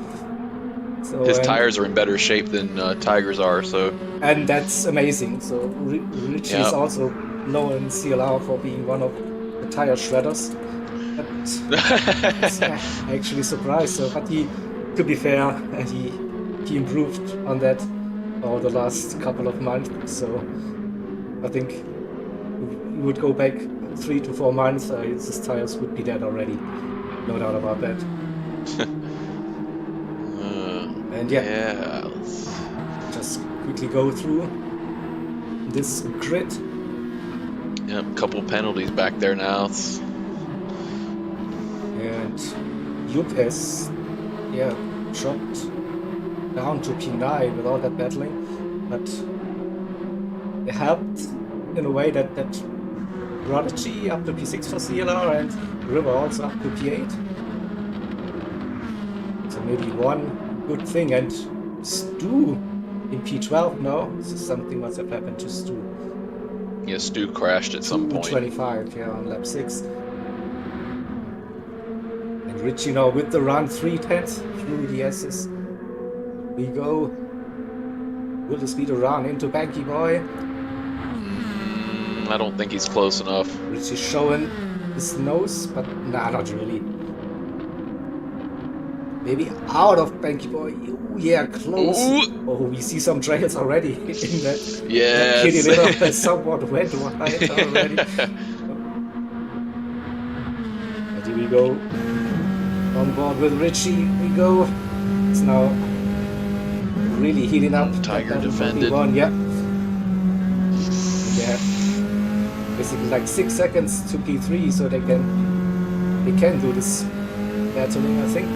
So, his tires are in better shape than Tiger's are, so. And that's amazing. So Richie is also known in CLR for being one of the tire shredders. But I'm actually surprised. So, but to be fair, he improved on that over the last couple of months. So I think he would go back 3 to 4 months. His tires would be dead already. No doubt about that. And yeah, just quickly go through this grid. Yeah, a couple penalties back there now. And Yup has, dropped down to P9 without that battling, but it helped in a way that Prodigy up to P6 for CLR and River also up to P8. So maybe one good thing. And Stu in P12 now. This is something must have happened to Stu. Yeah, Stu crashed at some point. 25, on lap 6. And Richie now with the run 3/10 through the S's. We go. Will this be the run into Banky Boy? I don't think he's close enough. Richie showing his nose, but nah, not really. Maybe out of Banky Boy. Ooh, yeah, close. Ooh. Oh, we see some trails already in that. Yes. Kitty Little has somewhat wet wide already. And here we go. On board with Richie, we go. It's now really heating up. Tiger That defended. Yeah. Basically like 6 seconds to P3, so they can do this battling, I think.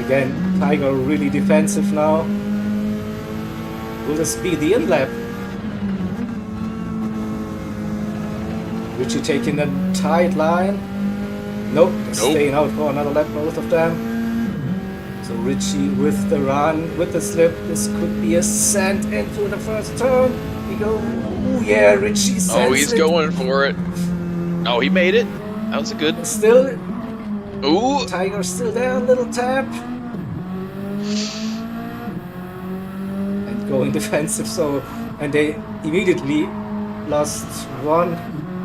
Again, Tiger really defensive now. Will this be the in-lap? Richie taking a tight line. Nope, staying out for another lap, both of them. So Richie with the run, with the slip. This could be a send into the first turn. We go. Ooh, yeah, Richie sends Oh, he's going for it. Oh, he made it. That was a good. Still. Ooh. Tiger's still there, a little tap. And going defensive, so. And they immediately lost 1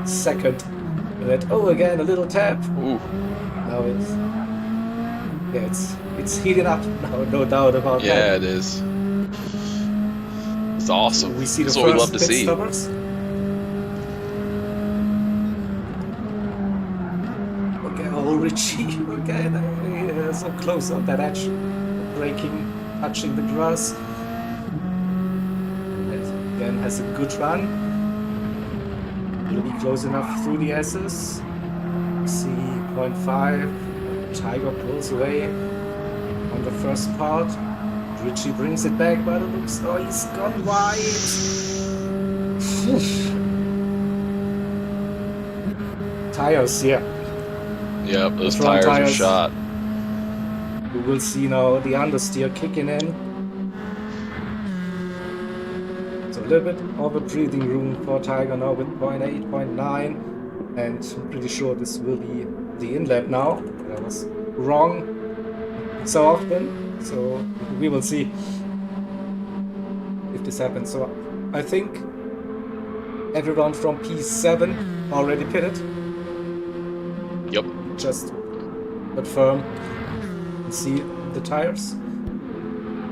second. And that, again, a little tap. Ooh. Now it's heating up now, no doubt about that. Yeah, it is. It's awesome. We see the That's what we first love to see. stoppers. Okay, Richie again. So close on that edge, braking, touching the grass. And again has a good run. Will be close enough through the S's. See 0.5. Tiger pulls away on the first part. Richie brings it back by the looks. Oh, he's gone wide. Tires, yeah. Yep, those Front tires are shot. We will see now the understeer kicking in. So a little bit of a breathing room for Tiger now with 0.8, 0.9. And I'm pretty sure this will be the in-lap now. I was wrong so often. So we will see if this happens. So I think everyone from P7 already pitted. Yep. Just confirm and see the tires.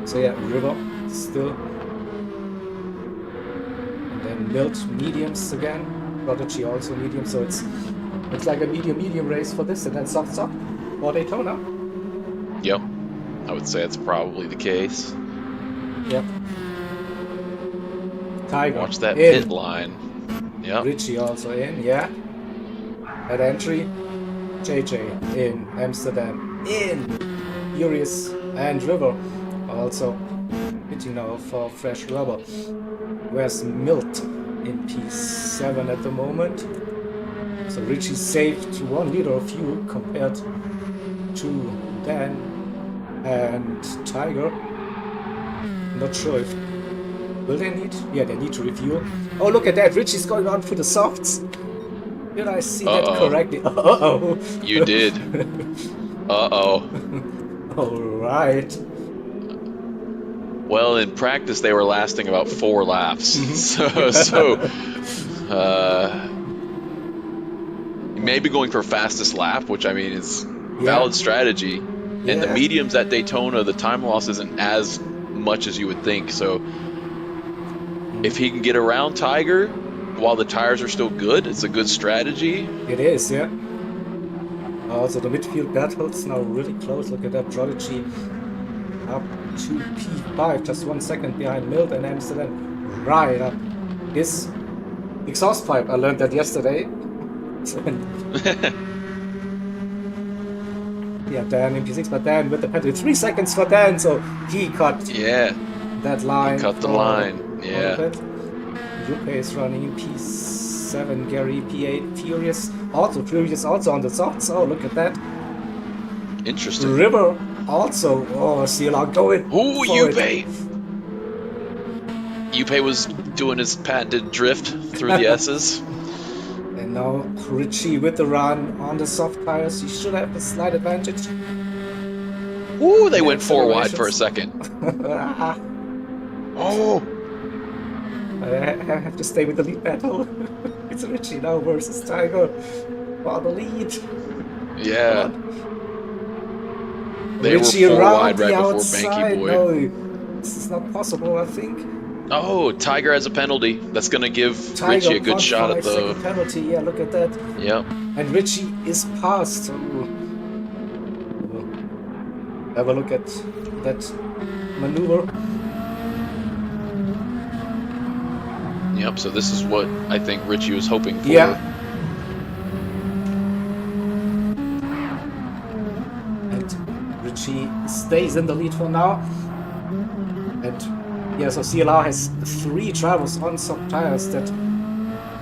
So yeah, River still then Milt mediums again, Prodigy also medium, so it's like a medium race for this, and then soft for Daytona. Yep, I would say that's probably the case. Yep. Tiger. Watch that in. pit line. Yep. Richie also in, yeah. At entry, JJ in. Amsterdam in. Furious and River also hitting now for fresh rubber. Where's Milt in P7 at the moment? So Richie saved 1 liter of fuel compared to Dan and Tiger. Not sure if will they need? Yeah, they need to refuel. Oh, look at that! Richie's going on for the softs. Did I see that correctly? Uh-oh. You did. Uh-oh. All right. Well, in practice, they were lasting about 4 laps. So maybe going for fastest lap, which I mean is valid strategy. And the mediums at Daytona, the time loss isn't as much as you would think. So if he can get around Tiger while the tires are still good, it's a good strategy. It is, yeah. Also, the midfield battle's now really close. Look at that, Prodigy up to P5, just 1 second behind Milt and Amsterdam right up. His exhaust pipe, I learned that yesterday. Yeah, Dan in P6, but Dan with the penalty. 3 seconds for Dan, so he cut that line. He cut the line, yeah. UK is running in P7, Gary P8, Furious also on the softs. Oh, look at that. Interesting. River also. Oh, CLR going. Ooh, Yupe. Yupe was doing his patented drift through the S's. And now Richie with the run on the soft tires. He should have a slight advantage. Ooh, they went 4 wide for a second. Oh. I have to stay with the lead battle. It's Richie now versus Tiger for the lead. Yeah. They Richie were 4 around wide the right before outside. Banky Boy. No, this is not possible, I think. Oh, Tiger has a penalty. That's going to give Richie a good shot at the penalty. Yeah, look at that. Yep. And Richie is passed. Have a look at that maneuver. Yep, so this is what I think Richie was hoping for. Yeah. And Richie stays in the lead for now. And yeah, so CLR has 3 drivers on soft tires that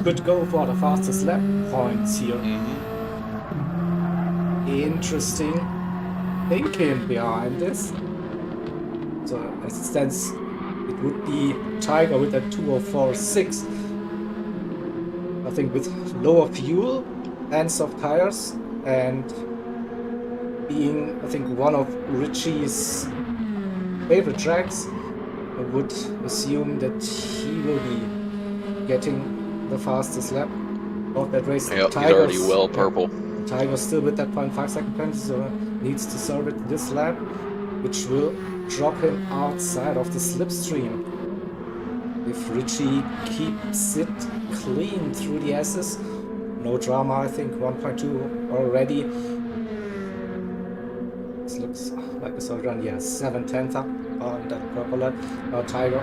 could go for the fastest lap points here. Interesting thinking behind this. So as it stands, it would be Tiger with a 2:04.6. I think with lower fuel and soft tires, and being I think one of Richie's favorite tracks, I would assume that he will be getting the fastest lap of that race. Yep, he's already well purple. Tiger's still with that 0.5 second penalty, so needs to serve it this lap, which will drop him outside of the slipstream. If Richie keeps it clean through the S's, no drama, I think 1.2 already. This looks like a solid run, yeah, 7/10 up on that purple lap. Now Tiger,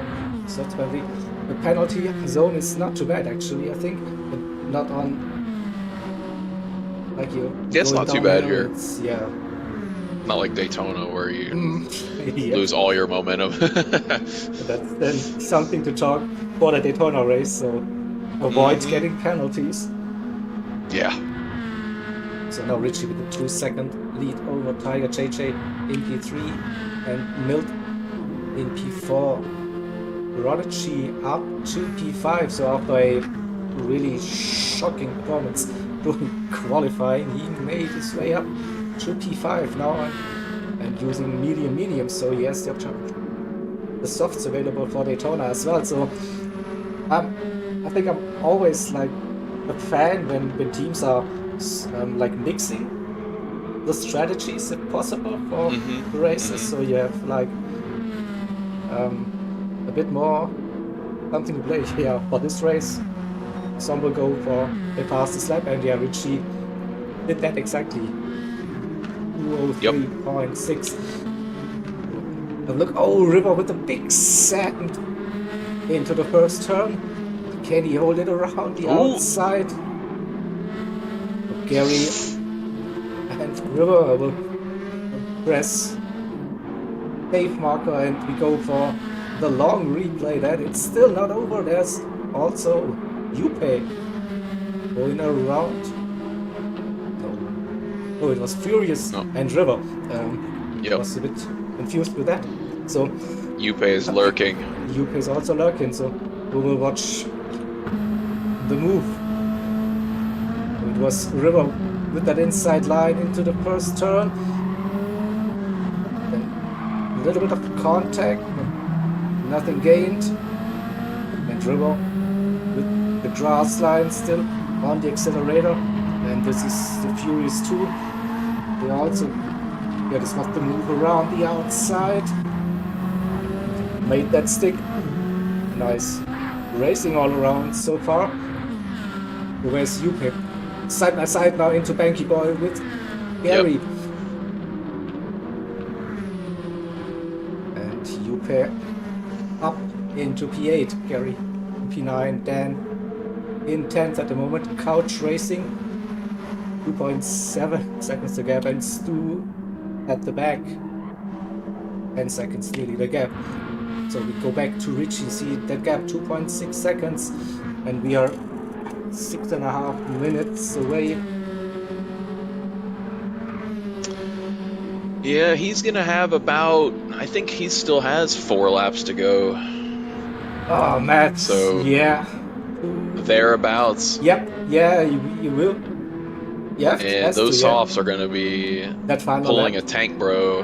so the penalty zone is not too bad actually, I think, but not on like you. Yeah, it's not too bad here. It's, yeah. Not like Daytona where you lose all your momentum. That's then something to talk for the Daytona race, so avoid getting penalties. Yeah. So now Richie with a 2-second lead over Tiger, JJ in P3 and Milt in P4. Prodigy up to P5, so after a really shocking performance during qualifying, he made his way up to P5 now and using medium, so he has the option. The softs available for Daytona as well, so I think I'm always like a fan when teams are like mixing the strategies if possible for the races, so you have like a bit more something to play here for this race. Some will go for the fastest lap, and yeah, Richie did that exactly. 203.6. And look, oh, River with a big sand into the first turn. Can he hold it around the outside? Gary and River will press save marker, and we go for the long replay. That it's still not over. There's also Yupe going around. Oh, it was Furious and River. Was a bit confused with that. So Yupe is lurking. Yupe is also lurking. So we will watch the move. It was River with that inside line into the first turn. A little bit of contact, nothing gained. And River with the grass line still on the accelerator. And this is the Furious 2. They also, this was the move around the outside. Made that stick. Nice racing all around so far. Where's Yupe? Side by side now into Banky Boy with Gary. Yep. And Yupe up into P8. Gary P9. Dan in 10th at the moment. Couch racing. 2.7 seconds the gap, and Stu at the back. 10 seconds nearly the gap. So we go back to Richie, see that gap 2.6 seconds, and we are 6.5 minutes away. Yeah, he's gonna have about, I think he still has 4 laps to go. Oh, Matt. So yeah, thereabouts. Yep. Yeah, you will. Yeah, and those softs are going to be pulling a tank, bro.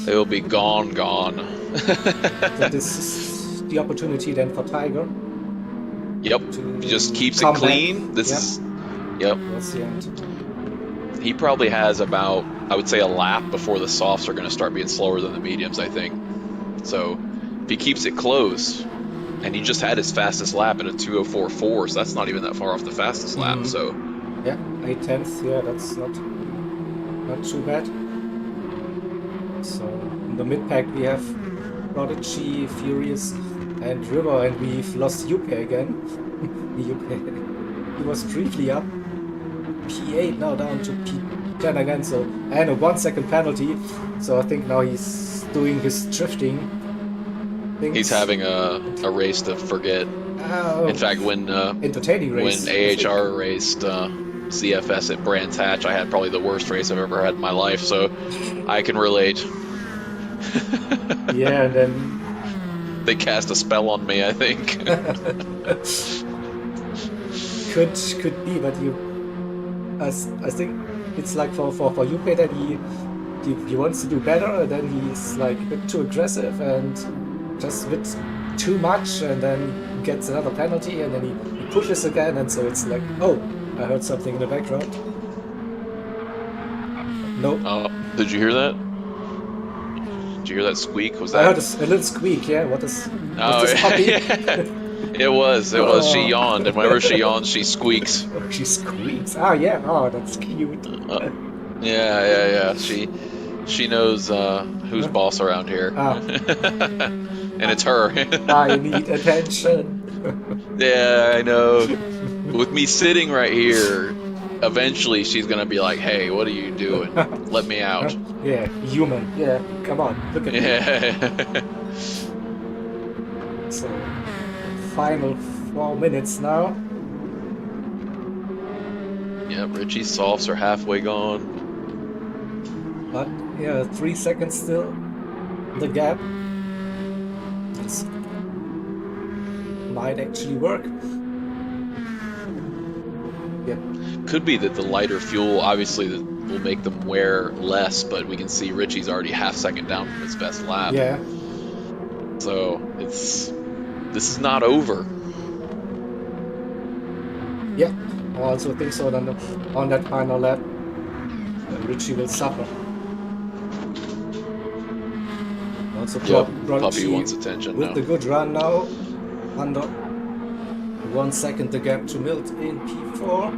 They will be gone. So this is the opportunity then for Tiger. Yep, he just keeps it clean. This is, yep. That's the end. He probably has about, I would say, a lap before the softs are going to start being slower than the mediums, I think. So if he keeps it close, and he just had his fastest lap in a 2:04.4, so that's not even that far off the fastest lap. So. Yeah, 8/10. Yeah, that's not too bad. So in the mid pack we have Prodigy, Furious, and River, and we've lost Yupe again. Yupe, he was briefly up P8, now down to P10 again. So and a 1 second penalty. So I think now he's doing his drifting things. He's having a race to forget. Oh, in fact, when entertaining race. When AHR raced ZFS at Brands Hatch, I had probably the worst race I've ever had in my life, so I can relate. Yeah, and then they cast a spell on me, I think. could be, but I think it's like for Yupe that he wants to do better, and then he's like a bit too aggressive and just a bit too much, and then gets another penalty, and then he pushes again, and so it's like, oh, I heard something in the background. Nope. Did you hear that? Did you hear that squeak? Was that? I heard a little squeak. Yeah. What is? Oh, this puppy? It was. She yawned, and whenever she yawns, she squeaks. Oh, she squeaks. Ah, yeah. Oh, that's cute. Yeah. She knows who's boss around here. And it's her. I need attention. Yeah, I know. With me sitting right here, eventually she's gonna be like, "Hey, what are you doing? Let me out." Yeah, human. Yeah, come on, look at me. So, final 4 minutes now. Yeah, Richie's softs are halfway gone. But yeah, 3 seconds still. The gap. This might actually work. Yep. Could be that the lighter fuel, obviously, that will make them wear less, but we can see Richie's already half second down from his best lap. Yeah. So this is not over. Yeah, I also think so. On that final lap, Richie will suffer. Also, Yep, Puppy wants attention with now. the good run now. under 1 second the gap to Milt in P4.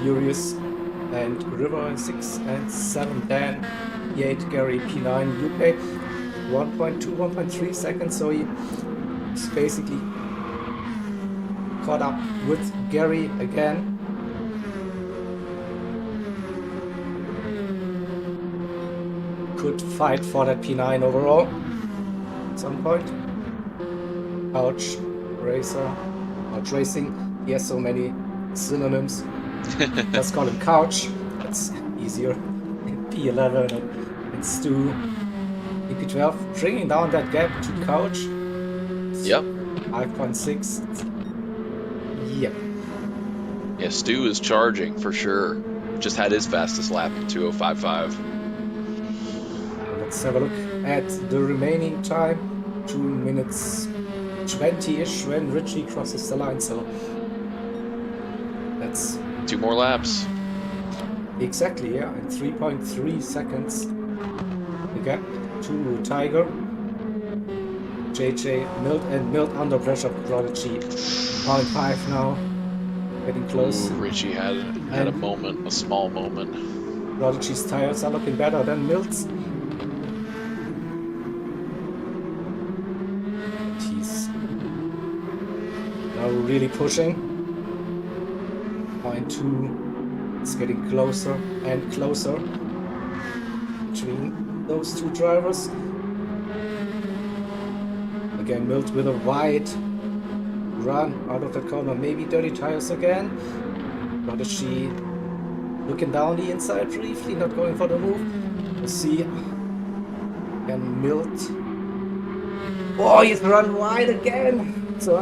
Furious and River in 6 and 7, Dan P8, Gary P9, UK 1.2, 1.3 seconds, so he's basically caught up with Gary again. Could fight for that P9 overall at some point. Couch Racer, Couch Racing, he has so many synonyms. Let's call him Couch, that's easier. P11 and Stu, EP12, bringing down that gap to Couch. Yep. 5.6. Yep. Yeah, Stu is charging for sure. Just had his fastest lap in 2:05.5. Let's have a look at the remaining time. 2 minutes 20-ish when Richie crosses the line, so that's 2 more laps. exactly, yeah, and 3.3 seconds the gap to Tiger. JJ, Milt, and Milt under pressure. Prodigy 0.5 now, getting close. Ooh, Richie had a moment, a small moment. Prodigy's tires are looking better than Milt's. He's now really pushing. 0.2, it's getting closer and closer between those two drivers. Again, Milt with a wide run out of the corner, maybe dirty tires again. Prodigy looking down the inside briefly, not going for the move. We'll see. And Milt. Oh, he's run wide again. So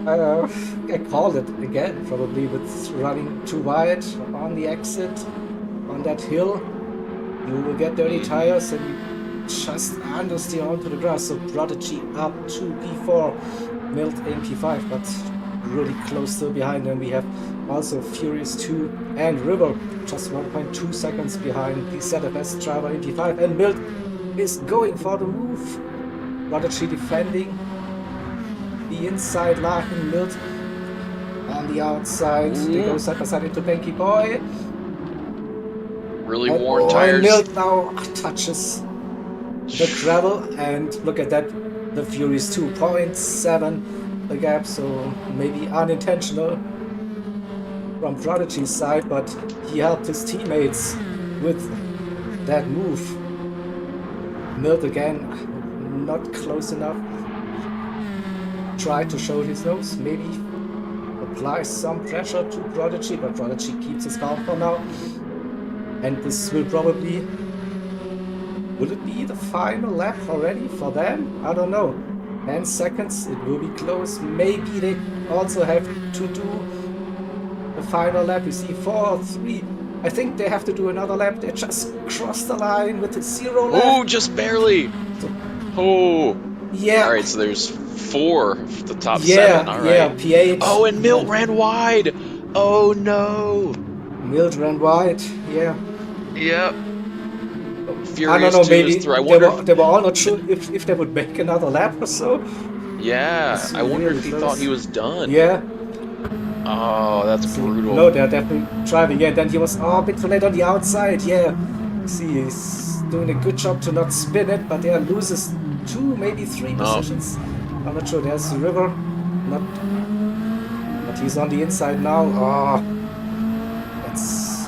I called it again, probably with running too wide on the exit on that hill. You will get dirty tires and you just understeer onto the grass. So Prodigy up to P4, Milt in P5, but really close still behind them. We have also Furious 2 and River just 1.2 seconds behind the ZFS driver in P5, and Milt is going for the move. Prodigy defending the inside line, Milt on the outside. They go side by side into Banky Boy. Really worn tires. And Milt now touches the gravel, and look at that, the Furious 2.7 the gap, so maybe unintentional from Prodigy's side, but he helped his teammates with that move. Milt again, not close enough. Tried to show his nose, maybe apply some pressure to Prodigy, but Prodigy keeps his calm for now. And this will probably... will it be the final lap already for them? I don't know. 10 seconds, it will be close. Maybe they also have to do the final lap. You see 4, 3. I think they have to do another lap. They just crossed the line with a 0 lap. Oh, just barely. So, oh. yeah. All right, so there's 4 of the top 7. All right. Yeah, P8. Oh, and Milt ran wide. Oh, no. Milt ran wide, yeah. Yep. Furious I don't know, maybe they were all not sure if they would make another lap or so. Yeah, I wonder really if he close. thought he was done. Yeah. Oh, that's brutal. No, they're definitely driving. Yeah, then he was a bit too late on the outside. Yeah. See, he's doing a good job to not spin it, but yeah, loses 2, maybe 3 positions. I'm not sure. There's the River. But he's on the inside now. Oh, that's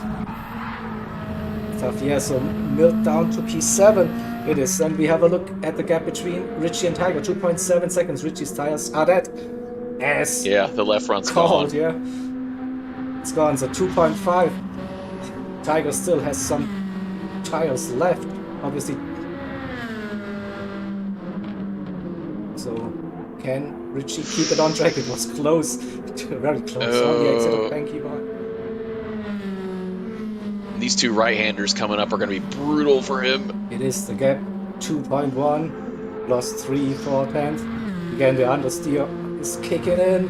tough. Yeah, so Milt down to P7 it is. And we have a look at the gap between Richie and Tiger. 2.7 seconds. Richie's tires are dead. As yeah, the left front's called, gone. yeah. It's gone, so 2.5. Tiger still has some tires left, obviously. So, can Richie keep it on track? It was close, very close on the exit of Banky Boy. These 2 right-handers coming up are going to be brutal for him. It is the gap, 2.1, lost 3, 4 tenths. Again, the understeer is kicking in.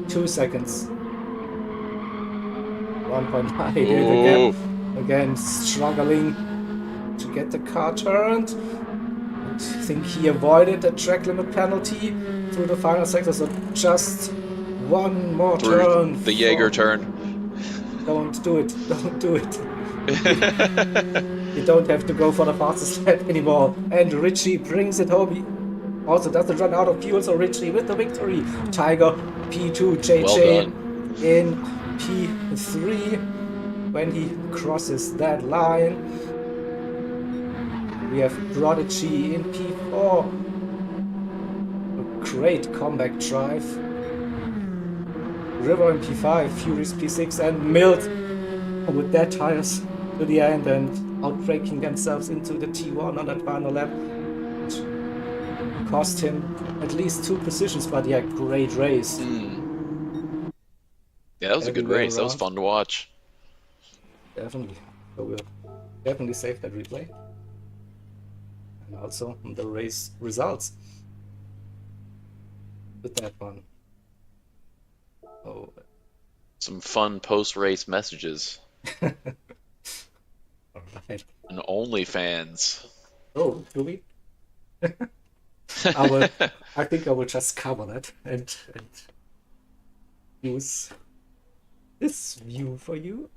2 seconds. 1.9 again. Again, struggling to get the car turned. think he avoided the track limit penalty through the final sector, so just one more turn. The Jaeger turn. Don't do it. Don't do it. You don't have to go for the fastest lap anymore. And Richie brings it home. He also doesn't run out of fuel, so Richie with the victory. Tiger P2, JJ in P3 when he crosses that line. We have Prodigy in P4. A great comeback drive. River in P5, Furious P6, and Milt with their tires to the end and outbraking themselves into the T1 on that final lap. Which cost him at least 2 positions, but yeah, great race. Yeah, that was a good race. That was fun to watch. Definitely. So we'll definitely save that replay. And also the race results with that one. Oh. Some fun post-race messages. Alright. And OnlyFans. Oh, do we? I think I will just cover that and use this view for you.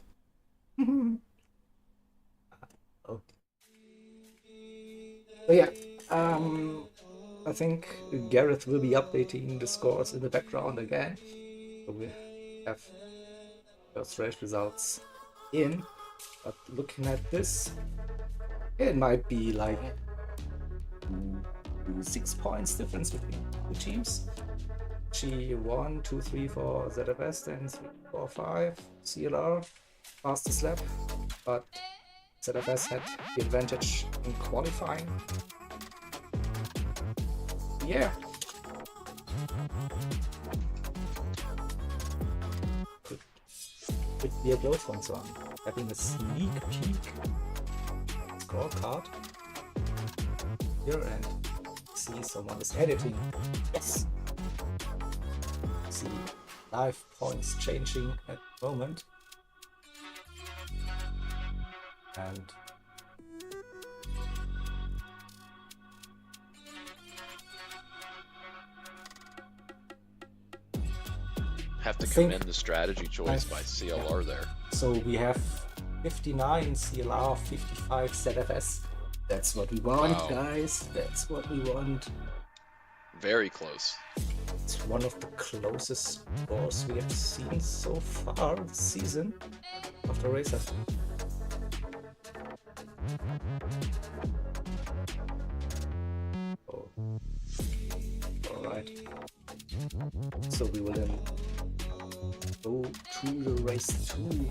Oh. So yeah, I think Gareth will be updating the scores in the background again. So we have first race results in, but looking at this, it might be like 6 points difference between the teams. G1, 2, 3, 4 ZFS, then 3, 4, 5 CLR, fastest lap, but ZFS had the advantage in qualifying. Yeah. Could be a close one, so I'm having a sneak peek scorecard here and see someone is editing. Yes. See live points changing at the moment. And have to commend the strategy choice by CLR there. So we have 59 CLR, 55 ZFS. That's what we want, guys. That's what we want. Very close. It's one of the closest scores we have seen so far this season of the racer. Oh. Alright. So we will then go to the race 2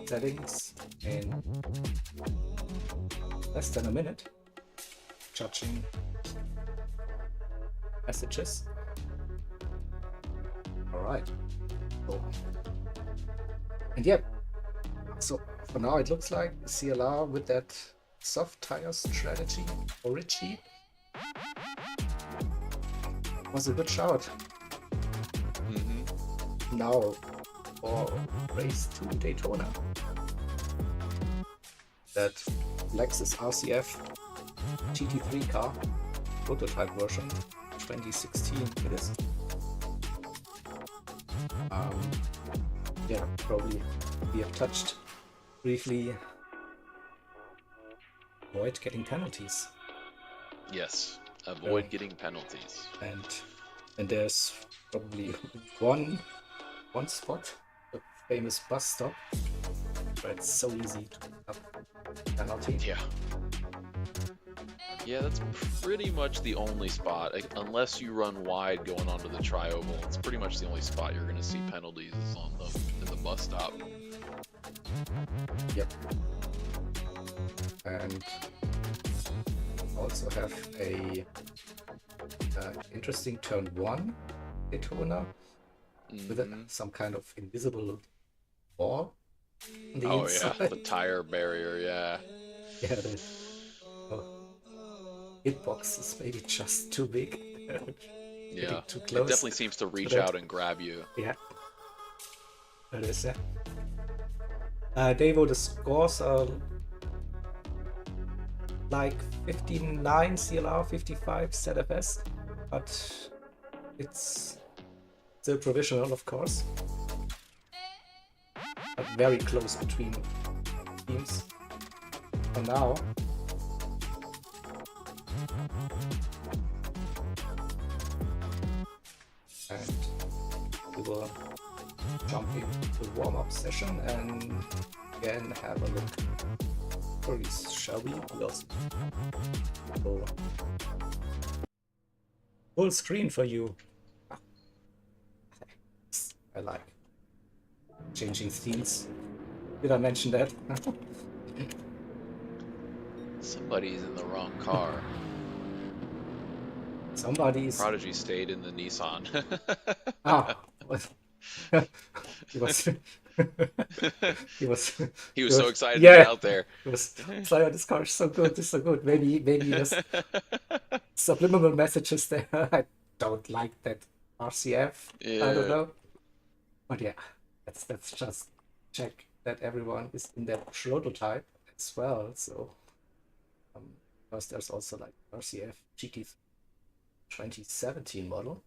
settings in less than a minute, judging messages. Alright. Oh. And yeah, so for now it looks like CLR with that soft tire strategy for Richie was a good shout. Now for race 2 Daytona, that Lexus RCF GT3 car prototype version 2016 it is. Yeah, probably we have touched briefly avoid getting penalties. Yes, avoid getting penalties. And there's probably one spot, the famous bus stop, where it's so easy to pick up penalty. Yeah, that's pretty much the only spot, unless you run wide going onto the tri-oval. It's pretty much the only spot you're going to see penalties is on in the bus stop. Yep. And also have a interesting turn 1 Daytona with some kind of invisible wall on the inside. Yeah, the tire barrier, yeah. Yeah, the hitbox is maybe just too big. Yeah, too close. It definitely seems to reach out and grab you. Yeah, that is, yeah. Davo, the scores are like 59 CLR, 55 ZFS, but it's still provisional, of course, but very close between teams for now. And we will jump into the warm-up session and again have a look. Please, shall we? Yes. So, full screen for you. I like changing scenes. Did I mention that? Somebody's in the wrong car. Somebody's. Prodigy stayed in the Nissan. Ah, he was. he was so excited to be out there. It was like, this car is so good, this is so good. Maybe there's subliminal messages there. I don't like that RCF. Yeah. I don't know. But yeah, let's just check that everyone is in their prototype as well. So because there's also like RCF GT 2017 model.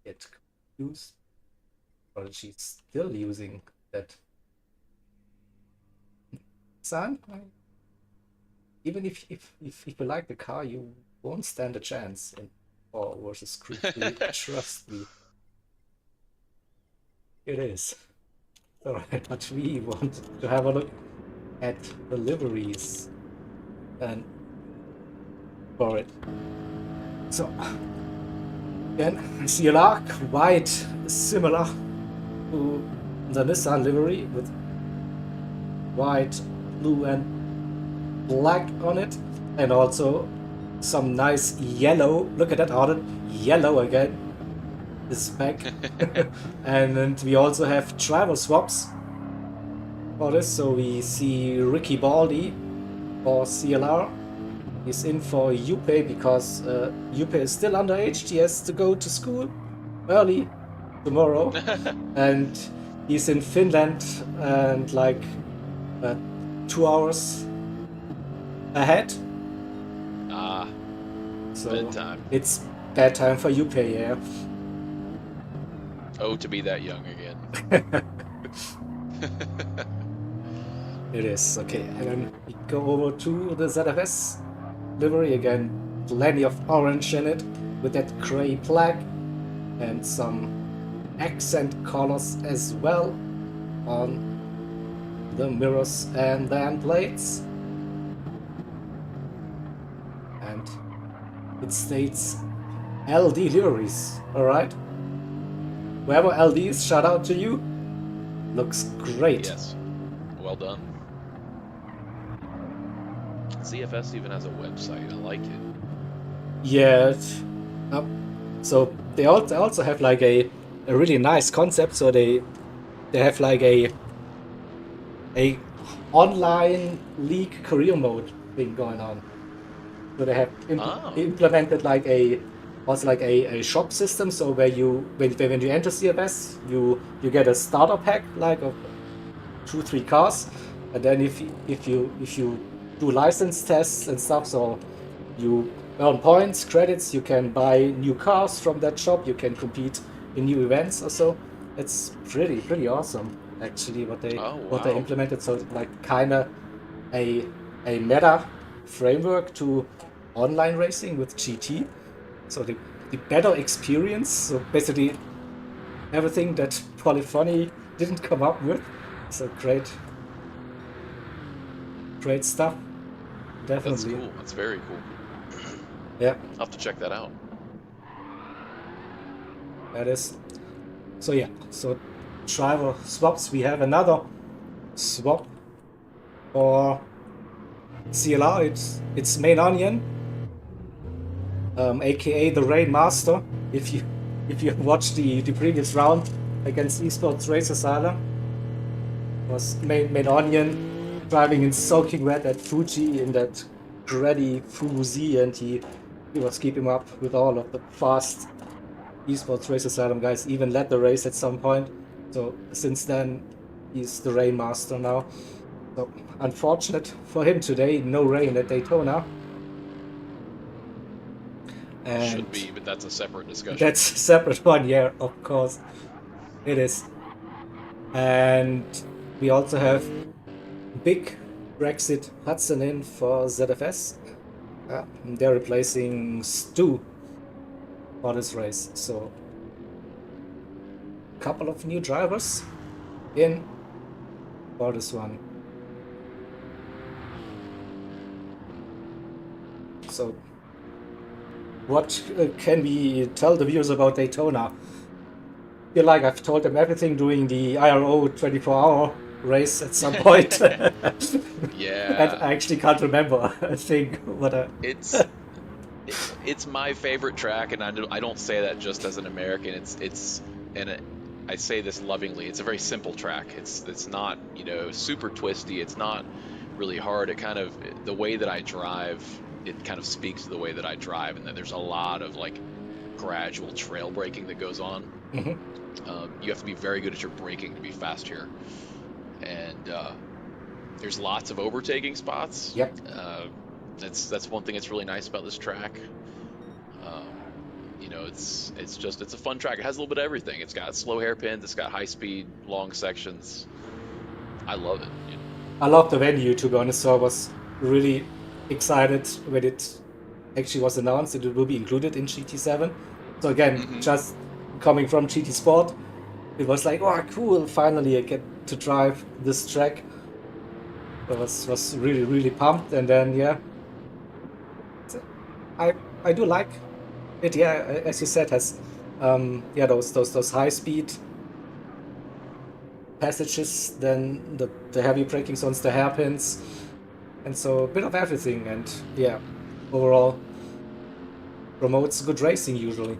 It used, or she's still using that. Son, even if you like the car, you won't stand a chance in 4 versus Crew 3. Trust me. It is. Alright, but we want to have a look at the liveries and for it. So again, CLR quite similar to the Nissan livery with white, blue and black on it, and also some nice yellow. Look at that, Arden. Yellow again is back. And we also have driver swaps for this. So we see Ricky Baldi for CLR. He's in for Juppe because Juppe is still underage. He has to go to school early tomorrow. And he's in Finland and like 2 hours ahead. So bedtime. It's bedtime for Juppe, yeah. Oh, to be that young again. It is, okay. And then we go over to the ZFS livery again. Plenty of orange in it with that gray plaque and some accent colors as well on the mirrors and the end plates. And it states LD liveries, alright? Whoever LD is, shout out to you. Looks great. Yes. Well done. ZFS even has a website. I like it. Yeah. So they also have like a really nice concept. So they have like a online league career mode thing going on. So they have implemented like a shop system. So where when you enter CFS, you get a starter pack like of 2-3 cars, and then if you do license tests and stuff, so you earn points, credits, you can buy new cars from that shop, you can compete in new events or so. It's pretty awesome actually what they implemented. So like kinda a meta framework to online racing with GT. So the better experience. So basically everything that Polyphony didn't come up with. So great stuff. Definitely. That's cool. That's very cool. Yeah. I'll have to check that out. That is. So yeah. So driver swaps. We have another swap for CLR. It's Main Onion, aka the Rain Master. If you watched the previous round against Esports Race Asylum, was Main Onion driving in soaking wet at Fuji in that gritty Fuzi, and he was keeping up with all of the fast Esports Race Asylum guys, even led the race at some point. So since then he's the Rain Master now. So unfortunate for him today, no rain at Daytona. And Should be, but that's a separate discussion. that's a separate one, yeah, of course. It is. And we also have big Brexit Hudson in for ZFS. They're replacing Stu for this race. So, a couple of new drivers in for this one. So, what can we tell the viewers about Daytona? I feel like I've told them everything during the IRO 24-hour race at some point. Yeah. And I actually can't remember a thing. It's my favorite track, and I don't say that just as an American. I say this lovingly. It's a very simple track. It's not, you know, super twisty. It's not really hard. The way that I drive, it kind of speaks to the way that I drive, and that there's a lot of like gradual trail braking that goes on. Mhm. You have to be very good at your braking to be fast here, and there's lots of overtaking spots. Yep. That's one thing that's really nice about this track. You know, it's a fun track. It has a little bit of everything. It's got slow hairpins. It's got high speed, long sections. I love it. You know? I love the venue, to be honest. So I was really excited when it actually was announced that it will be included in GT7. So again, just coming from GT Sport, it was like, oh, cool! Finally, I get to drive this track. I was really, really pumped. And then, yeah, I do like it. Yeah, as you said, has those high speed passages, then the heavy braking zones, the hairpins, and so a bit of everything. And yeah, overall promotes good racing usually.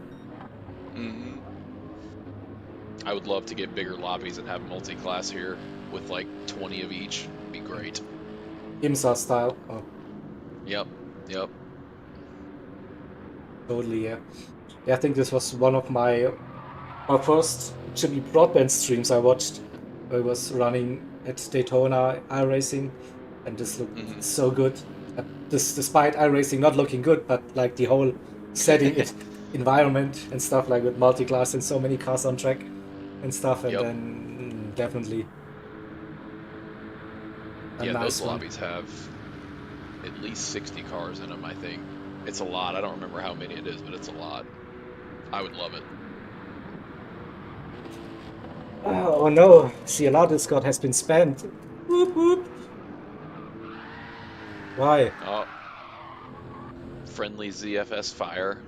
I would love to get bigger lobbies and have multi-class here with like 20 of each. It'd be great. IMSA style. Oh. Yep. Totally, yeah. I think this was one of my first Jimmy broadband streams I watched. I was running at Daytona iRacing, and this looked so good. Despite iRacing not looking good, but like the whole setting, environment and stuff, like with multi-class and so many cars on track and stuff, and then definitely. Yeah, nice those lobbies have at least 60 cars in them, I think. It's a lot. I don't remember how many it is, but it's a lot. I would love it. Oh no, CLR Discord has been spammed. Whoop whoop. Why? Oh. Friendly ZFS fire.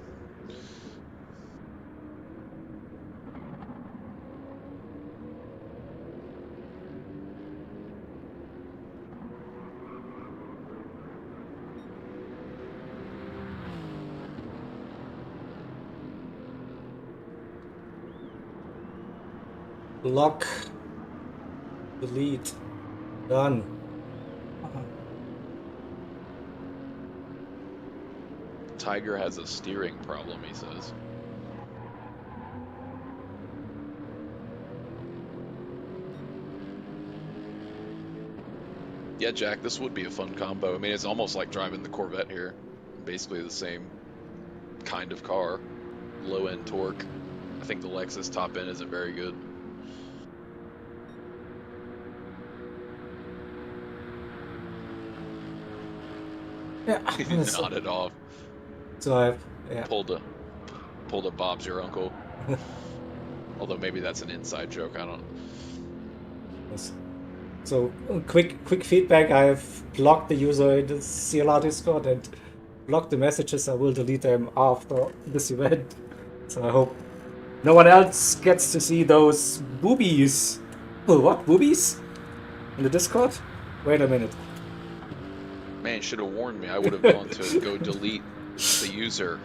Lock. Delete. Done. Tiger has a steering problem, he says. Yeah, Jack, this would be a fun combo. I mean, it's almost like driving the Corvette here. Basically the same kind of car. Low-end torque. I think the Lexus top end isn't very good. Yeah. Nodded off. So I've pulled a Bob's your uncle. Although maybe that's an inside joke. I don't. Yes. So quick feedback. I've blocked the user in the CLR Discord and blocked the messages. I will delete them after this event. So I hope no one else gets to see those boobies. Oh, what boobies? In the Discord? Wait a minute. Man, should have warned me. I would have gone to go delete the user.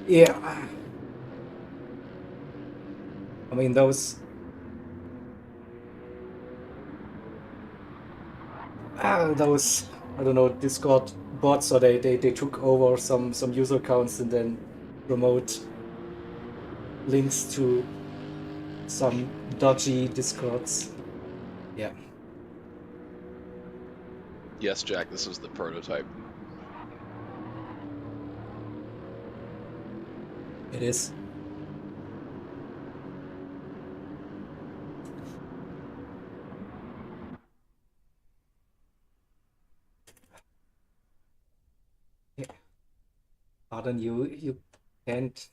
Yeah. I mean, those I don't know, Discord bought, so they took over some user accounts and then promote links to some dodgy discords. Yeah. Yes, Jack, this was the prototype. It is. Yeah. Pardon, you can't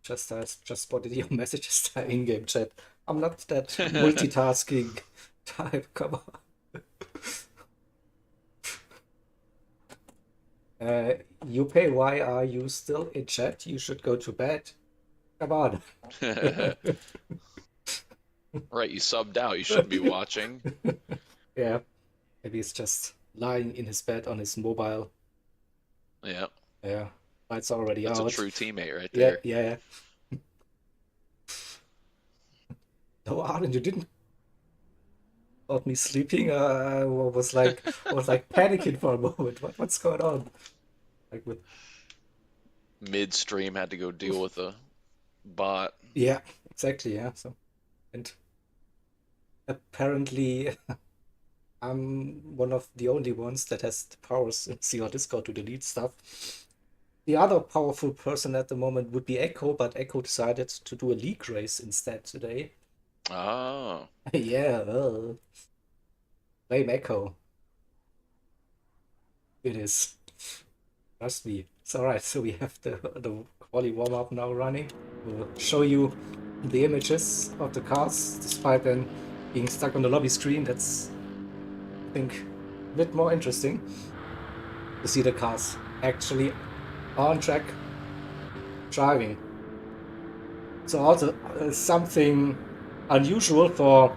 just spotted your messages in-game chat. I'm not that multitasking type, come on. Yuppie, why are you still in chat? You should go to bed. Come on. Right, you subbed out. You shouldn't be watching. Yeah. Maybe he's just lying in his bed on his mobile. Yeah, Yeah. Lights already that's a out. true teammate right Yeah, there. yeah. No, Arden, you didn't got me sleeping. I was like panicking for a moment. What's going on? Like with Midstream had to go deal with a bot. yeah, exactly, yeah. So and apparently I'm one of the only ones that has the powers in CR Discord to delete stuff. The other powerful person at the moment would be Echo, but Echo decided to do a league race instead today. Oh, Yeah, blame Echo. It is. Trust me. It's alright, so we have the quali warm-up now running. We'll show you the images of the cars, despite them being stuck on the lobby screen. That's, I think, a bit more interesting to see the cars actually on track driving. So also something unusual for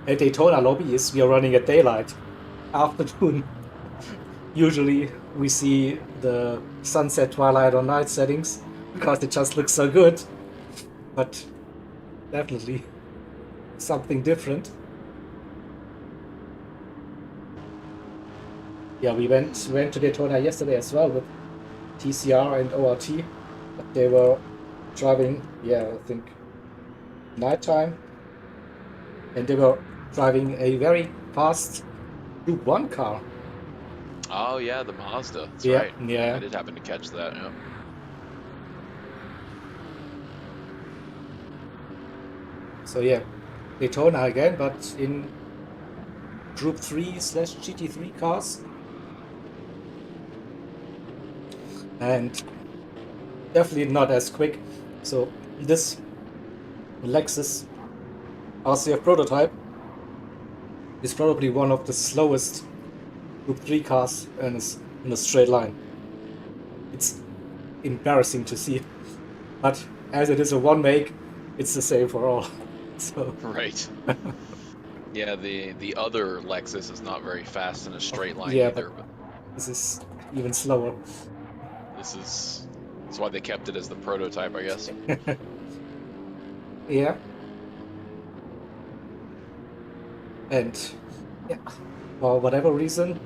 a Daytona lobby is we are running at daylight afternoon. Usually we see the sunset, twilight, or night settings because it just looks so good. But definitely something different. Yeah, we went to Daytona yesterday as well with TCR and ORT. But they were driving, yeah, I think nighttime. And they were driving a very fast Group 1 car. oh yeah, the Mazda. That's Yeah, right. yeah. I did happen to catch that. Yeah. So yeah, Daytona again, but in Group 3/GT3 cars. And definitely not as quick. So this Lexus RCF prototype is probably one of the slowest Group 3 cars in a straight line. It's embarrassing to see, but as it is a one make, it's the same for all. So Right. Yeah, the other Lexus is not very fast in a straight line yeah, either, but but this is even slower. that's why they kept it as the prototype, I guess. Yeah. And yeah, for whatever reason,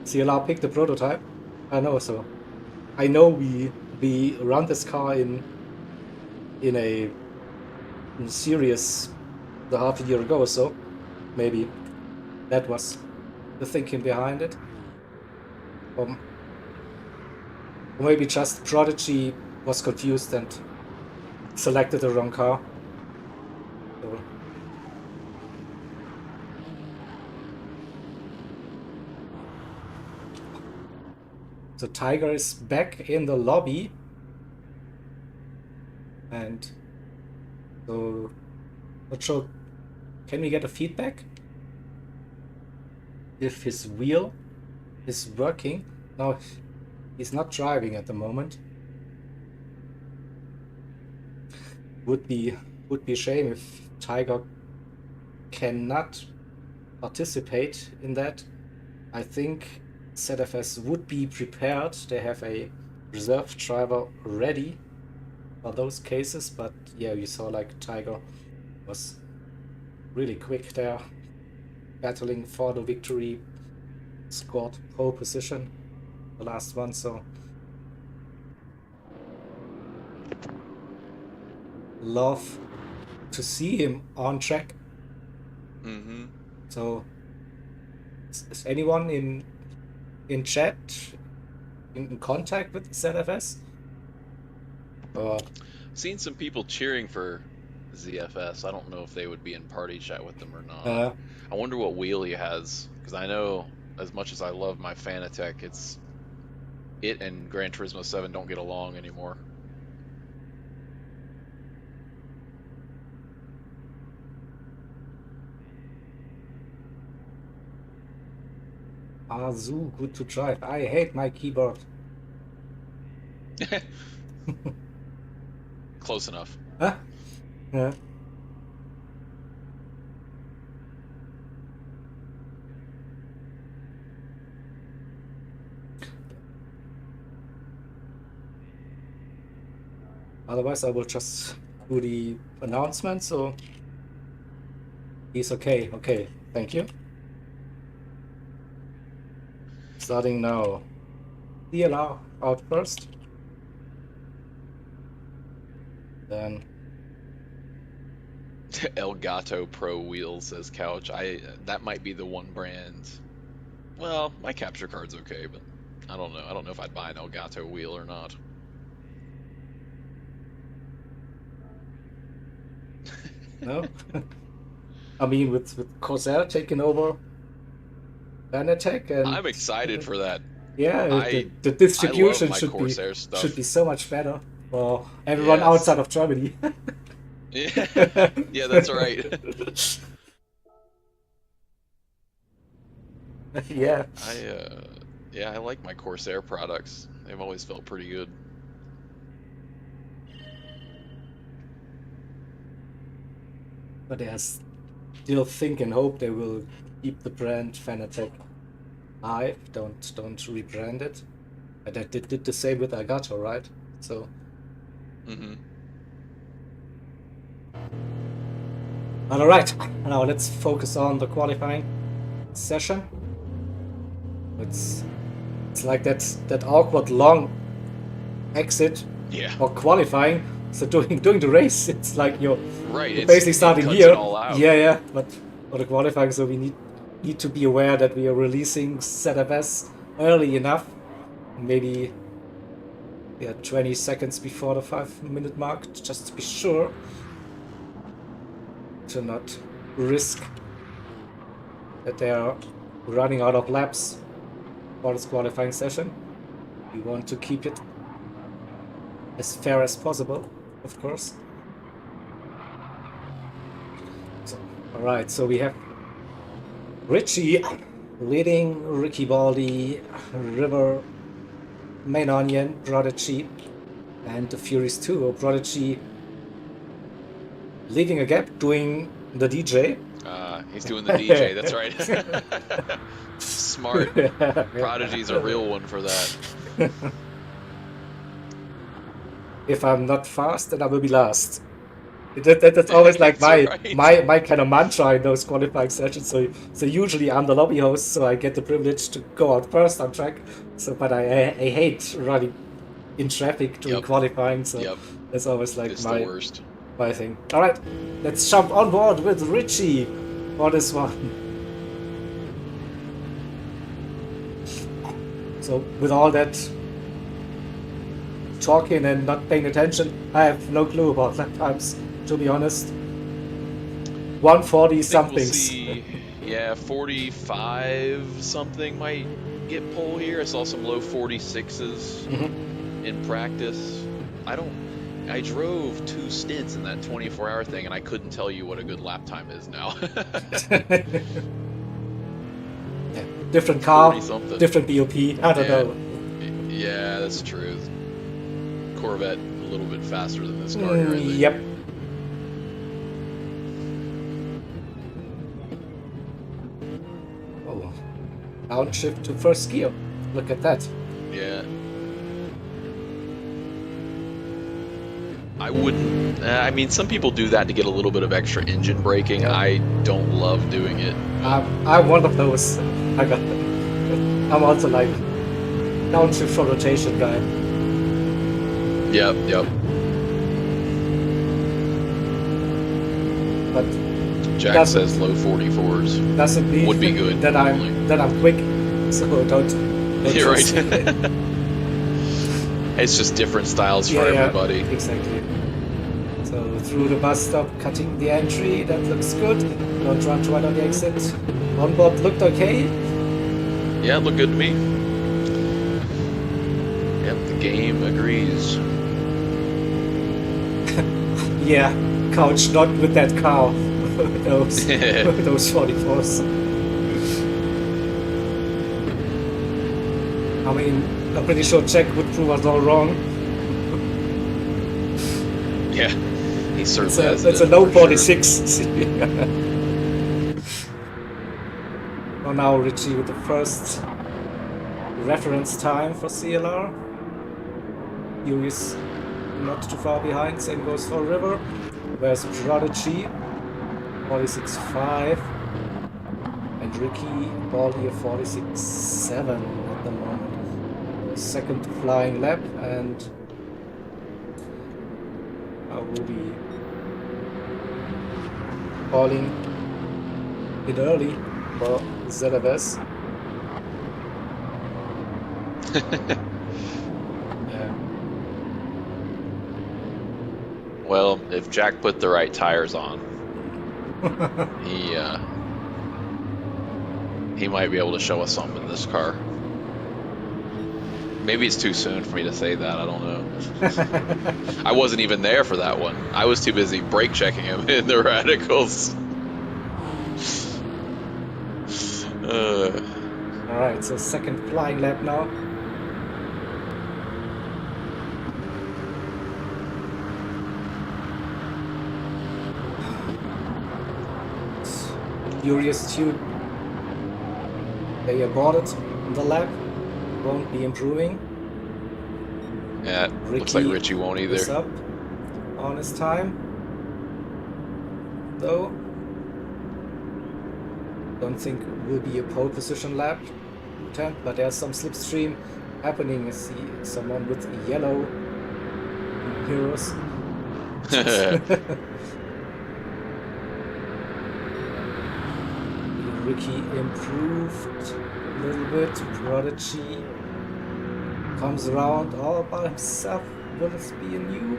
CLR picked the prototype. I know, so I know we run this car in a series the half a year ago or so. Maybe that was the thinking behind it. Or maybe just Prodigy was confused and selected the wrong car. So Tiger is back in the lobby. And so, not sure, can we get a feedback? If his wheel is working. No, he's not driving at the moment. Would be a shame if Tiger cannot participate in that. I think ZFS would be prepared. They have a reserve driver ready for those cases, but yeah, you saw like Tiger was really quick there, battling for the victory scored pole position, the last one, so love to see him on track. Mm-hmm. So is anyone in chat in contact with ZFS? Or Seen some people cheering for ZFS. I don't know if they would be in party chat with them or not. uh, I wonder what wheel he has, because I know as much as I love my Fanatec, it and Gran Turismo 7 don't get along anymore. Azu, good to drive. I hate my keyboard. Close enough. Huh? Yeah. Otherwise, I will just do the announcement. So he's okay. Okay, thank you. Starting now. CLR out first. Then Elgato Pro wheels, says Couch. That might be the one brand. Well, my capture card's okay, but I don't know. I don't know if I'd buy an Elgato wheel or not. no. I mean, with Corsair taking over Fanatec, and I'm excited for that. yeah, I the distribution love my should Corsair stuff. should be so much better for everyone Yes. outside of Germany. Yeah, that's right. Yeah. I like my Corsair products. They've always felt pretty good. But I still think and hope they will keep the brand Fanatec alive. Don't rebrand it. And they did the same with Elgato, right? So Mm-hmm. all right, now let's focus on the qualifying session. It's like that awkward long exit Yeah. or qualifying. So doing the race, it's like you're Right. basically starting cuts here. it all out. Yeah. But for the qualifying, so we need to be aware that we are releasing ZFS early enough, maybe 20 seconds before the 5-minute mark, just to be sure to not risk that they are running out of laps for this qualifying session. We want to keep it as fair as possible, of course. So, alright, so we have Richie leading, Ricky Baldi, River, Main Onion, Prodigy, and the Furies 2. Prodigy leaving a gap, doing the DJ. He's doing the DJ, that's right. Smart. Prodigy's a real one for that. If I'm not fast, then I will be last. That's always like my kind of mantra in those qualifying sessions. So usually I'm the lobby host, so I get the privilege to go out first on track. So, but I hate running in traffic during qualifying. So that's always like the worst. My thing. All right, let's jump on board with Richie for this one. So with all that talking and not paying attention, I have no clue about lap times, to be honest. 140 somethings. We'll see, 45 something might get pole here. I saw some low 46s in practice. I drove 2 stints in that 24-hour thing, and I couldn't tell you what a good lap time is now. Different car, different BOP. I don't know. Yeah, that's true. Corvette a little bit faster than this car here, I think. Yep. Oh, downshift to first gear. Look at that. Yeah. I wouldn't. I mean, some people do that to get a little bit of extra engine braking. I don't love doing it. I'm one of those. I got I'm also like downshift for rotation guy. Yep. But Jack says low 44s. Doesn't mean would be good. that I'm quick. So don't You're trust right. me. It's just different styles for everybody. Yeah, exactly. So through the bus stop, cutting the entry, that looks good. Don't run right on the exit. Onboard looked okay. Yeah, it looked good to me. Yep, the game agrees. Yeah, couch not with that car. those 44s. I mean, I'm pretty sure Jack would prove us all wrong. Yeah, he certainly has. It's a low 46. Well, now Richie with the first reference time for CLR. Yuri's not too far behind, same goes for River. Where's Prodigy? 46.5. And Ricky Baldy 46.7 at the moment. Second flying lap, and I will be calling it early for ZFS. Yeah. Well, if Jack put the right tires on, he might be able to show us something in this car. Maybe it's too soon for me to say that. I don't know. I wasn't even there for that one. I was too busy brake checking him in the radicals. Alright, so second flying lap now. Furious tune. They aborted the lap. Won't be improving. Yeah, looks like Richie won't either. Is up on his time, though. Don't think will be a pole position lap attempt, but there's some slipstream happening. I see someone with yellow heroes. Ricky improved a little bit. Prodigy comes around all by himself. Will this be a new?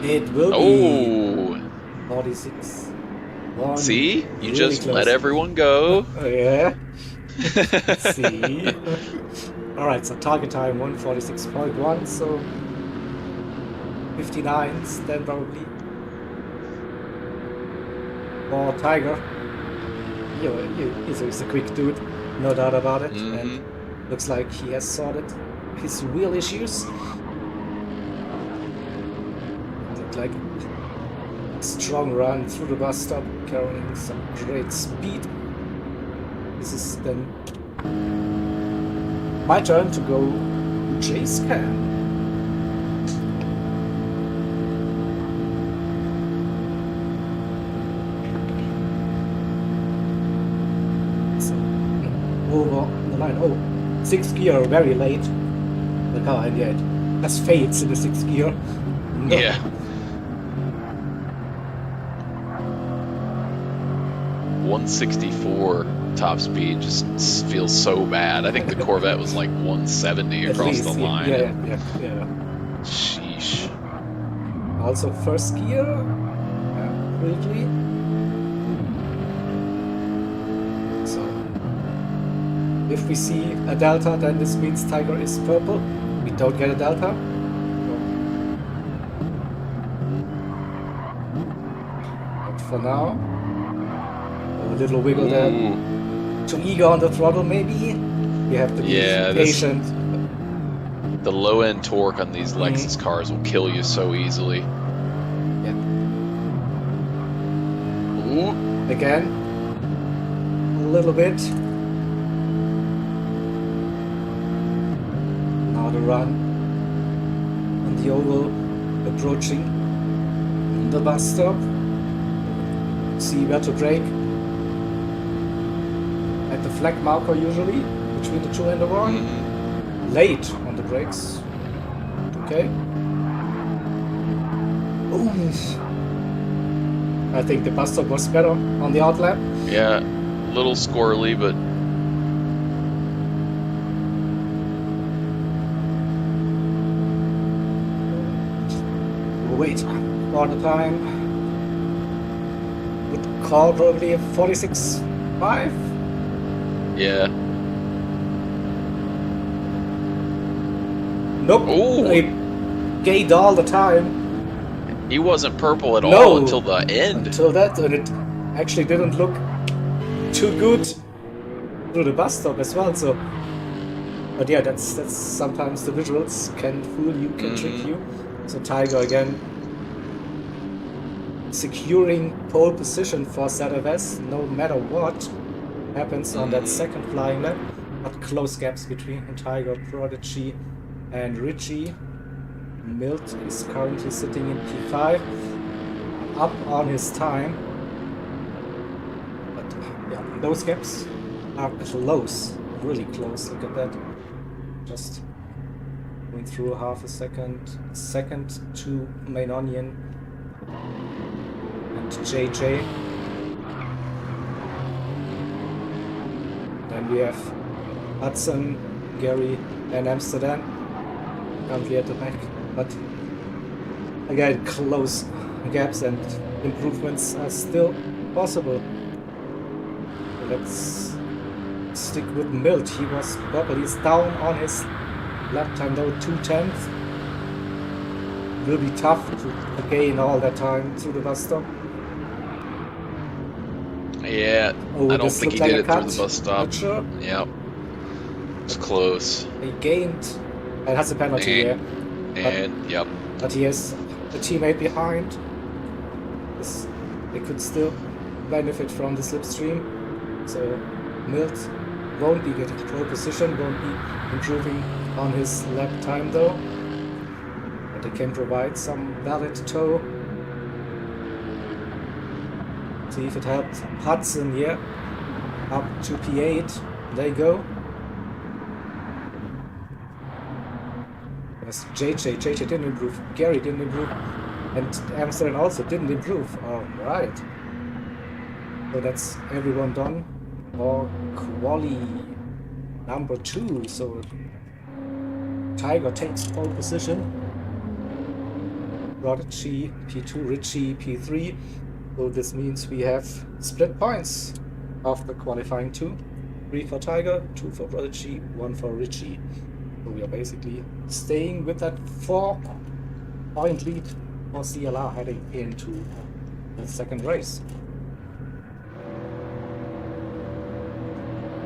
It will be 46. One. See? You really just close. let everyone go. Yeah. See? Alright, so target time 146.1, so 59s then probably. For Tiger. He's a quick dude, no doubt about it. Mm-hmm. And looks like he has sorted his real issues. Looked like a strong run through the bus stop, carrying some great speed. This is then my turn to go chase cam. So over the line. Oh, 6th gear very late. The car and yet has fades in the 6th gear. No. Yeah. .164 top speed just feels so bad. I think the Corvette was like 170 across the line. Yeah. Sheesh. Also first gear, briefly. So, if we see a delta, then this means Tiger is purple. We don't get a delta. But for now, a little wiggle there. Too eager on the throttle, maybe. You have to be patient. The low end torque on these Lexus cars will kill you so easily. Yeah. Ooh. Again, a little bit. Now the run on the oval, approaching the bus stop. See where to brake. at the flag marker usually, between the 2 and the 1. Late on the brakes. Okay. Ooh. I think the bus stop was better on the outlap. Yeah, a little squirrely, but wait for the time. Would call probably a 46.5. yeah. Nope. Ooh. He gained all the time. He wasn't purple at No, all until the end. Until that, and it actually didn't look too good through the bus stop as well. So, but yeah, that's sometimes the visuals can fool you, can trick you. So Tiger again securing pole position for ZFS no matter what happens on that second flying lap. But close gaps between Tiger, Prodigy, and Richie. Milt is currently sitting in P5, up on his time. But yeah, those gaps are close, really close. Look at that. Just going through half a second to Main Onion and JJ. Then we have Hudson, Gary, and Amsterdam currently at the back. But again, close gaps and improvements are still possible. Let's stick with Milt. He was purple. He's down on his lap time though, 2/10. Will be tough to gain all that time through the bus stop. Yeah, Oh, I don't this think he looked did like a it through the cut. bus stop. Not sure. Yep. It's close. He gained. It has a penalty here. And yep. But he has a teammate behind. They could still benefit from the slipstream. So Milt won't be getting pole position, won't be improving on his lap time though. But they can provide some valid tow. See if it helped Hudson here. Up to P8. There you go. There's JJ didn't improve. Gary didn't improve. And Amsterdam also didn't improve. Alright. So that's everyone done. Or quali number 2. So Tiger takes pole position. Prodigy P2, Richie P3. So this means we have split points after qualifying 2. 3 for Tiger, 2 for Prodigy, 1 for Richie. So we are basically staying with that 4-point lead for CLR heading into the second race.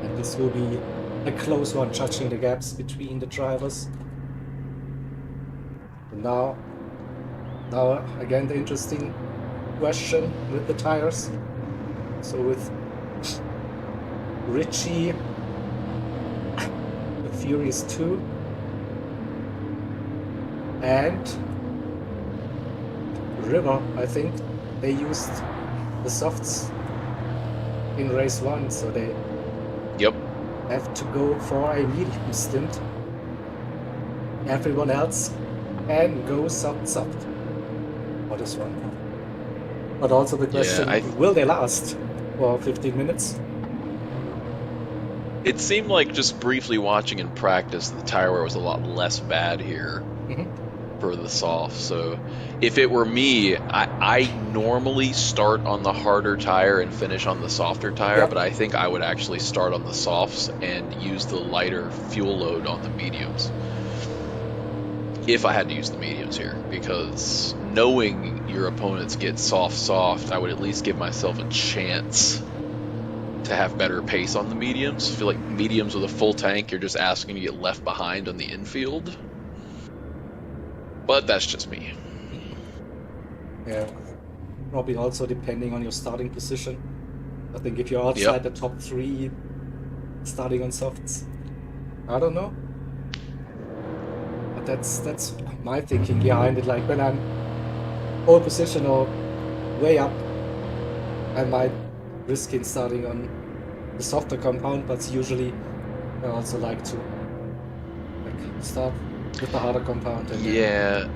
And this will be a close one, judging the gaps between the drivers. And now again the interesting question with the tires. So with Richie, the Furious 2, and River, I think they used the softs in race 1, so they have to go for a medium stint. Everyone else can go soft for this one. But also the question, will they last for 15 minutes? It seemed like just briefly watching in practice, the tire wear was a lot less bad here for the soft. So if it were me, I normally start on the harder tire and finish on the softer tire, but I think I would actually start on the softs and use the lighter fuel load on the mediums. If I had to use the mediums here, because knowing your opponents get soft, I would at least give myself a chance to have better pace on the mediums. I feel like mediums with a full tank, you're just asking to get left behind on the infield. But that's just me. Yeah, probably also depending on your starting position. I think if you're outside the top 3, starting on softs, I don't know. But that's my thinking behind it. Like when I'm pole position or way up, I might risk in starting on the softer compound, but usually I also like to start with the harder compound and then Yeah,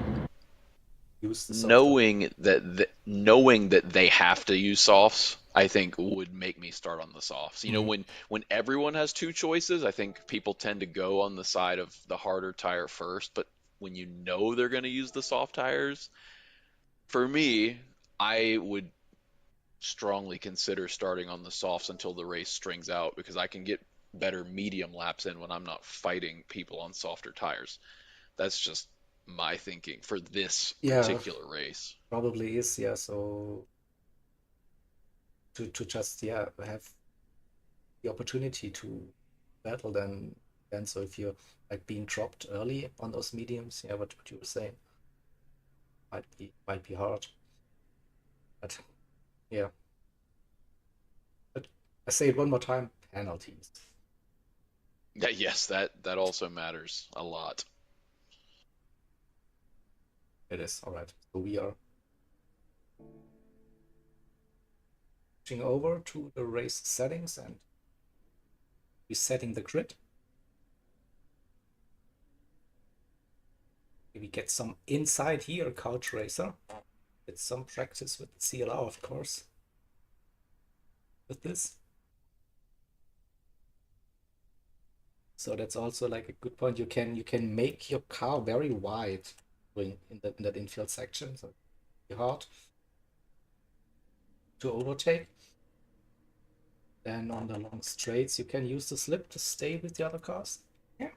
use the softer. knowing that they have to use softs, I think would make me start on the softs. You know, Mm. when everyone has two choices, I think people tend to go on the side of the harder tire first, but when you know they're going to use the soft tires, for me, I would strongly consider starting on the softs until the race strings out because I can get better medium laps in when I'm not fighting people on softer tires. That's just my thinking for this Yeah, particular race. probably is, yeah. So to just have the opportunity to battle then so if you're like being dropped early on those mediums, yeah, what you were saying might be hard. But yeah. But I say it one more time, penalties. Yeah, yes, that also matters a lot. It is all right. So we are switching over to the race settings and resetting the grid. We get some insight here, Couch Racer. Get some practice with the CLR, of course, with this. So that's also like a good point. You can make your car very wide in that infield section. So it's hard to overtake. Then on the long straights, you can use the slip to stay with the other cars. Yeah.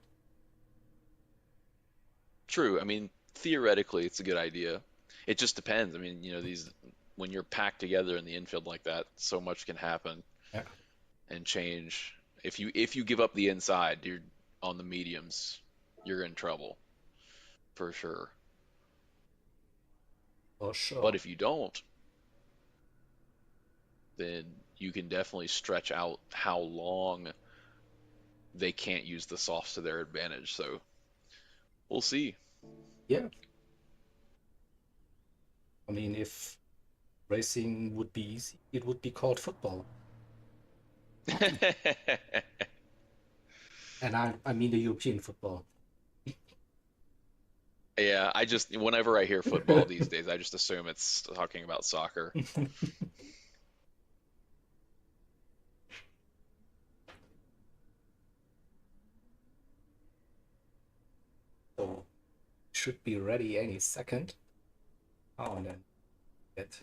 True. I mean, theoretically, it's a good idea. It just depends. I mean, you know, these when you're packed together in the infield like that, so much can happen Yeah. and change. If you give up the inside, you're on the mediums, you're in trouble for sure. For But sure. if you don't, then you can definitely stretch out how long they can't use the softs to their advantage. So we'll see. Yeah. I mean, if racing would be easy, it would be called football. And I mean the European football. Yeah, I just whenever I hear football these days, I just assume it's talking about soccer. So should be ready any second. Oh, and then get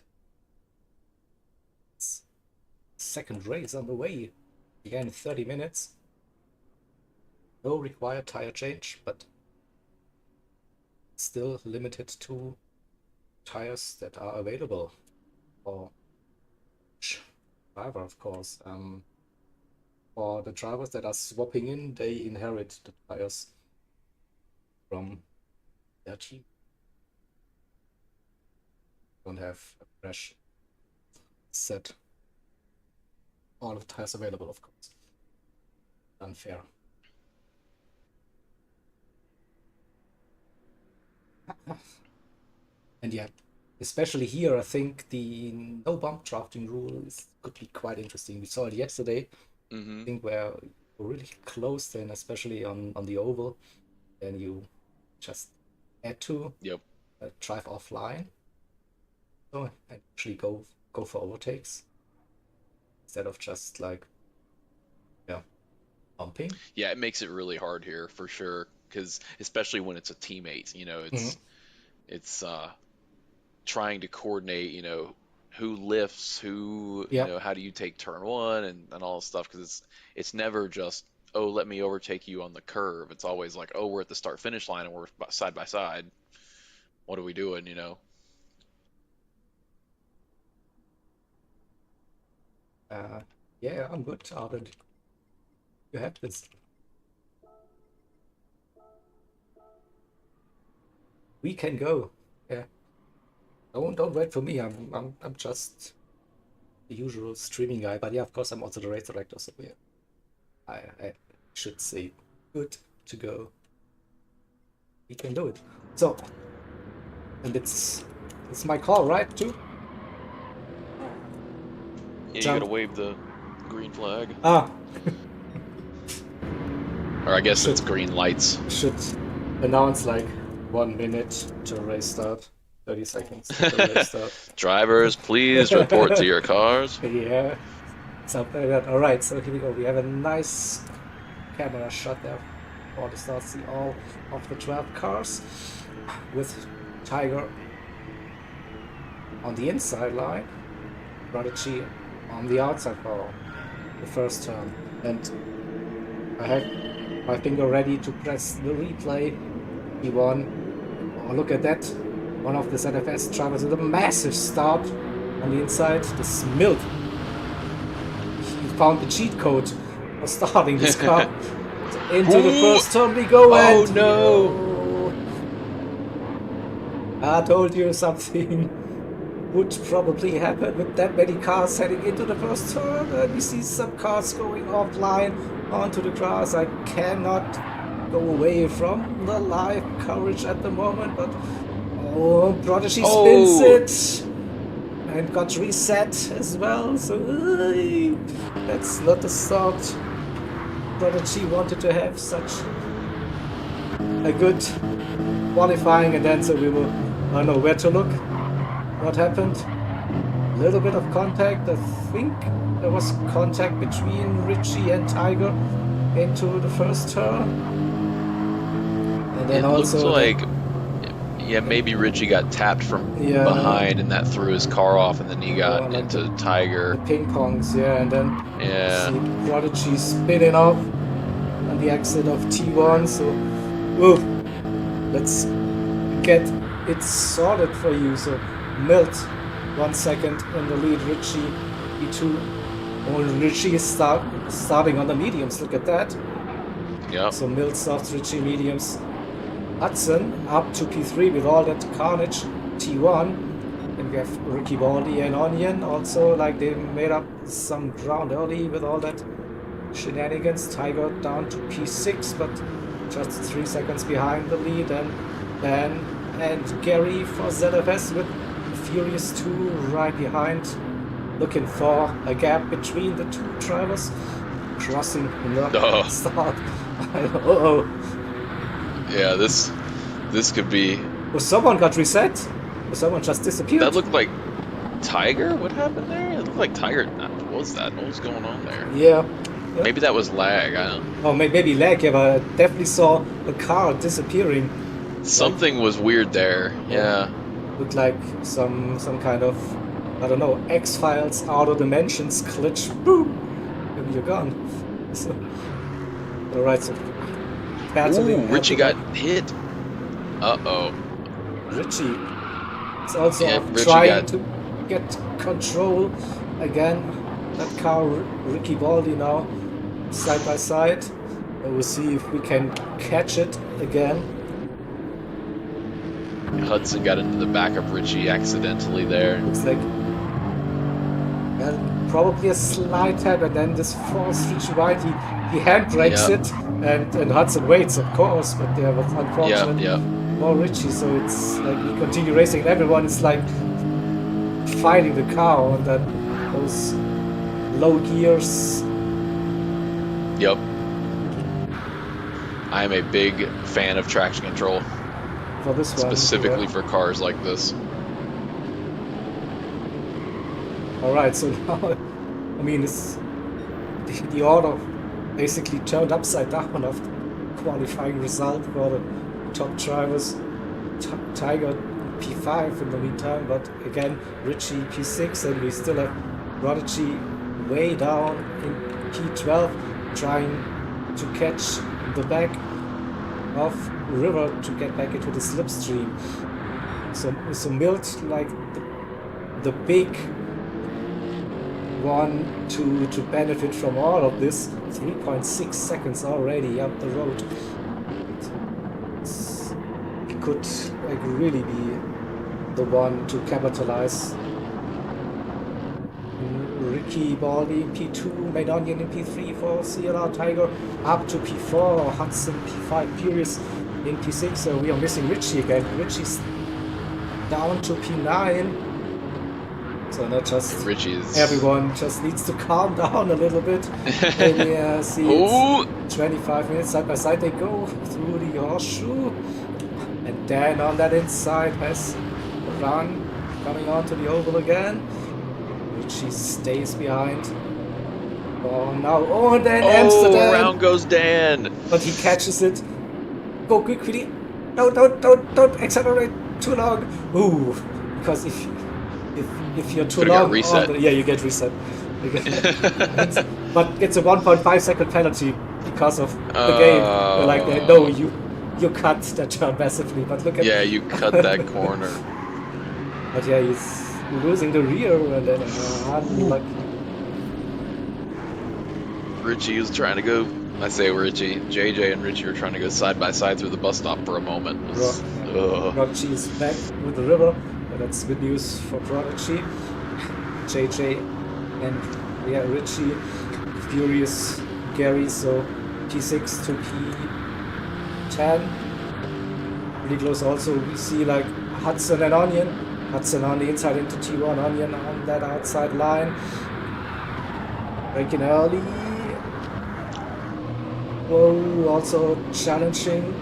second race on the way. Again, 30 minutes. No required tire change, but still limited to tires that are available for each driver, of course. For the drivers that are swapping in, they inherit the tires from their team. Don't have a fresh set. All of the tires available, of course. Unfair. And yeah, especially here, I think the no bump drafting rule could be quite interesting. We saw it yesterday. I Hmm. think we're really close then, especially on the oval. Then you just add to Yep. drive offline. So and actually go for overtakes instead of just like yeah bumping. Yeah, it makes it really hard here for sure, because especially when it's a teammate, you know, Mhm. it's trying to coordinate, you know, who lifts, who, you Yeah, know, how do you take turn one and all this stuff, because it's never just, oh, let me overtake you on the curve. It's always like, oh, we're at the start finish line and we're side by side. What are we doing, you know? uh, yeah, I'm good. How did you have this? We can go. Yeah, don't wait for me. I'm just the usual streaming guy. But yeah, of course, I'm also the race director, so yeah, I should say good to go. We can do it. So, and it's my call, right? To Yeah, you gotta jump. wave the Green flag. Ah, Or I guess should it's green lights. should announce like 1 minute to race start, 30 seconds to race start. Drivers, please report to your cars. Yeah, something like that. All right, so here we go. We have a nice camera shot there. For the start, see all of the 12 cars with Tiger on the inside line, Prodigy on the outside for the first turn, and I had my finger ready to press the replay. P1. Oh, look at that! One of the ZFS drivers with a massive start on the inside. This Milk. He found the cheat code for starting this car. Into the first turn we go. Oh and no! I told you something would probably happen with that many cars heading into the first turn, and we see some cars going offline onto the grass. I cannot go away from the live coverage at the moment, but oh, Prodigy spins it and got reset as well, so that's not the start Prodigy wanted to have. Such a good qualifying, and then so we will know where to look. What happened? A little bit of contact. I think there was contact between Richie and Tiger into the first turn. And then It also looks like, yeah, maybe Richie got tapped from behind and that threw his car off, and then he got like into the Tiger. ping pongs, yeah, and then Yeah. see Prodigy spinning off on the exit of T1. So, ooh, let's get it sorted for you. So, Milt 1 second in the lead, Richie P2. Oh, Richie is starting on the mediums. Look at that. Yeah. So Milt starts, Richie mediums. Hudson up to P3 with all that carnage, T1. And we have Ricky Baldy and Onion also, like they made up some ground early with all that shenanigans. Tiger down to P6, but just 3 seconds behind the lead. And Ben and Gary for ZFS with Furious 2 right behind, looking for a gap between the two drivers, crossing the start. Uh-oh. Yeah, this could be. Well, someone got reset. Well, someone just disappeared. That looked like Tiger. What happened there? It looked like Tiger. What was that? What was going on there? Yeah. Maybe that was lag. I don't know. Oh, maybe lag. Yeah, but I definitely saw a car disappearing. Something was weird there. Yeah. Looked like some kind of, I don't know, X-Files outer dimensions glitch. Boom! Maybe you're gone. So, alright, so Ooh, Richie got hit. Uh-oh. Richie is also trying to get control again. That car, Ricky Baldy now, side by side. And we'll see if we can catch it again. Hudson got into the back of Richie accidentally there. Looks like probably a slight tap, and then this force Richie right. He handbrakes it, and Hudson waits, of course, but there was unfortunately more Richie, so it's like we continue racing, and everyone is like fighting the car on those low gears. Yep. I am a big fan of traction control. For this one, specifically for cars like this. Alright, so now, I mean, it's the order basically turned upside down of the qualifying result for the top drivers. Tiger P5 in the meantime, but again, Richie P6, and we still have Prodigy way down in P12, trying to catch the back of River to get back into the slipstream. So Milt, like the big one to benefit from all of this. 3.6 seconds already up the road. It could like really be the one to capitalize. Ricky Baldy in P2, Main Onion in P3 for CLR Tiger, up to P4, Hudson P5, Furious in P6, so we are missing Richie again. Richie's down to P9. So not just Richie's. everyone just needs to calm down a little bit. Maybe see Oh, it's 25 minutes side by side they go through the horseshoe. And then on that inside has Run coming onto the oval again. Richie stays behind. Oh no, oh and then Amsterdam. around goes Dan. But he catches it. Go quickly. No, don't accelerate too long. Ooh, because if you're too Could've got long, reset. yeah, you get reset. But it's a 1.5 second penalty because of the game. They're like, no, you cut that turn massively. But look at Yeah, you cut that corner. But yeah, he's losing the rear and then unlucky. Richie was trying to go. I say Richie, JJ and Richie were trying to go side by side through the bus stop for a moment. Prodigy is back with the river. That's good news for Prodigy. JJ and yeah, Richie, Furious, Gary, so P6 to P10. Really close also, we see like Hudson and Onion. Hudson on the inside into T1, Onion on that outside line. Breaking early. Whoa, also challenging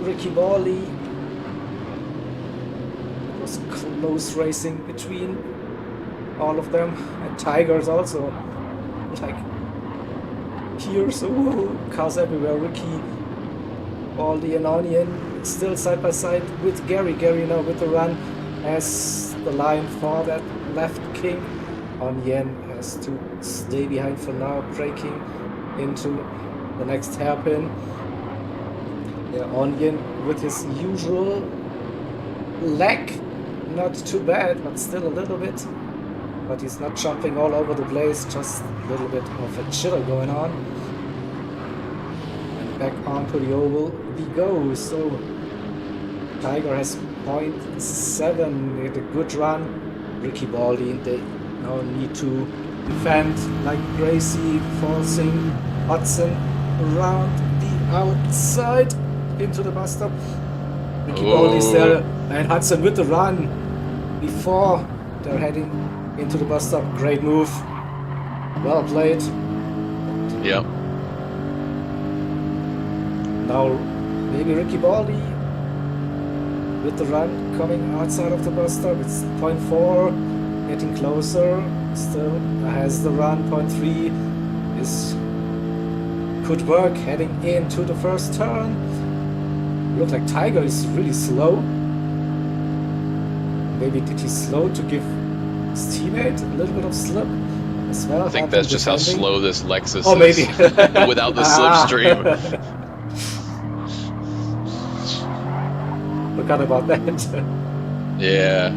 Ricky Bally. It was close racing between all of them. And Tigers also like here, so cars everywhere. Ricky Bally and Onion still side by side with Gary. Gary now with the run as the line for that left king. Onion has to stay behind for now, braking into the next hairpin. Yeah, Onion with his usual lag, not too bad, but still a little bit. But he's not jumping all over the place, just a little bit of a chill going on. And back onto the oval we go. So Tiger has 0.7, had a good run. Ricky Bally, they now need to defend like Gracie, forcing Hudson around the outside into the bus stop. Ricky Baldy's there and Hudson with the run before they're heading into the bus stop. Great move. Well played. Yep. Now maybe Ricky Baldy with the run coming outside of the bus stop. It's 0.4, getting closer. Still has the run. 0.3 is could work heading into the first turn. Looked like Tiger is really slow. Maybe did he slow to give his teammate a little bit of slip as well? I think that's just how slow this Lexus is. Maybe. Without the slipstream. Forgot about that. Yeah.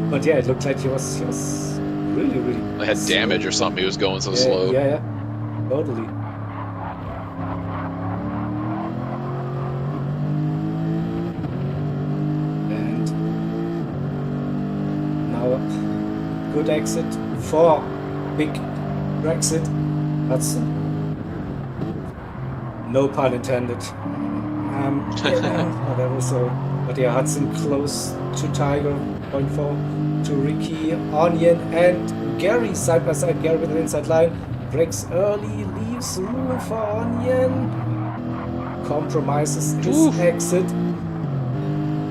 But yeah, it looked like he was really I had slow. Damage or something, he was going so slow. Yeah, totally. And now good exit for big Brexit. Hudson. No pun intended. Whatever, so. But yeah, Hudson close to Tiger, 0.4 to Ricky, Onion and Gary side by side. Gary with an inside line, breaks early, leaves room for Onion, compromises his exit,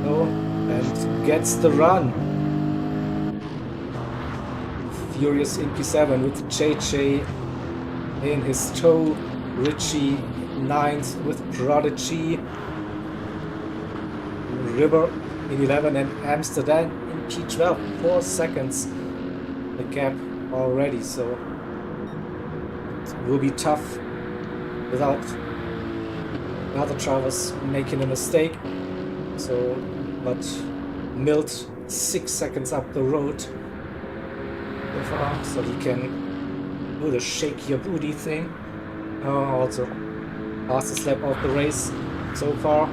and gets the run. Furious in P7 with JJ in his tow, Richie 9th with Prodigy, River in 11 and Amsterdam in P12. 4 seconds the gap already, so it will be tough without the other drivers making a mistake. So, but Milt 6 seconds up the road so far, so he can do the shake your booty thing. Also fastest lap of the race so far.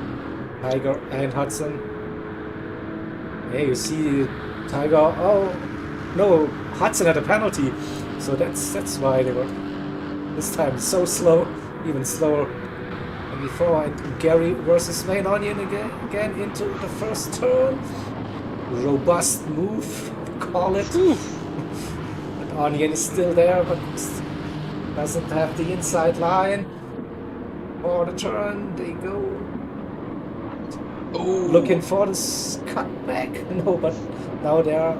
Tiger and Hudson. Hey, you see Tiger. Oh no, Hudson had a penalty, so that's why they were this time so slow, even slower than before. And Gary versus Main Onion again into the first turn. Robust move, call it. But Onion is still there, but doesn't have the inside line. For the turn, they go. Oh, Looking for this cutback. No, but now there are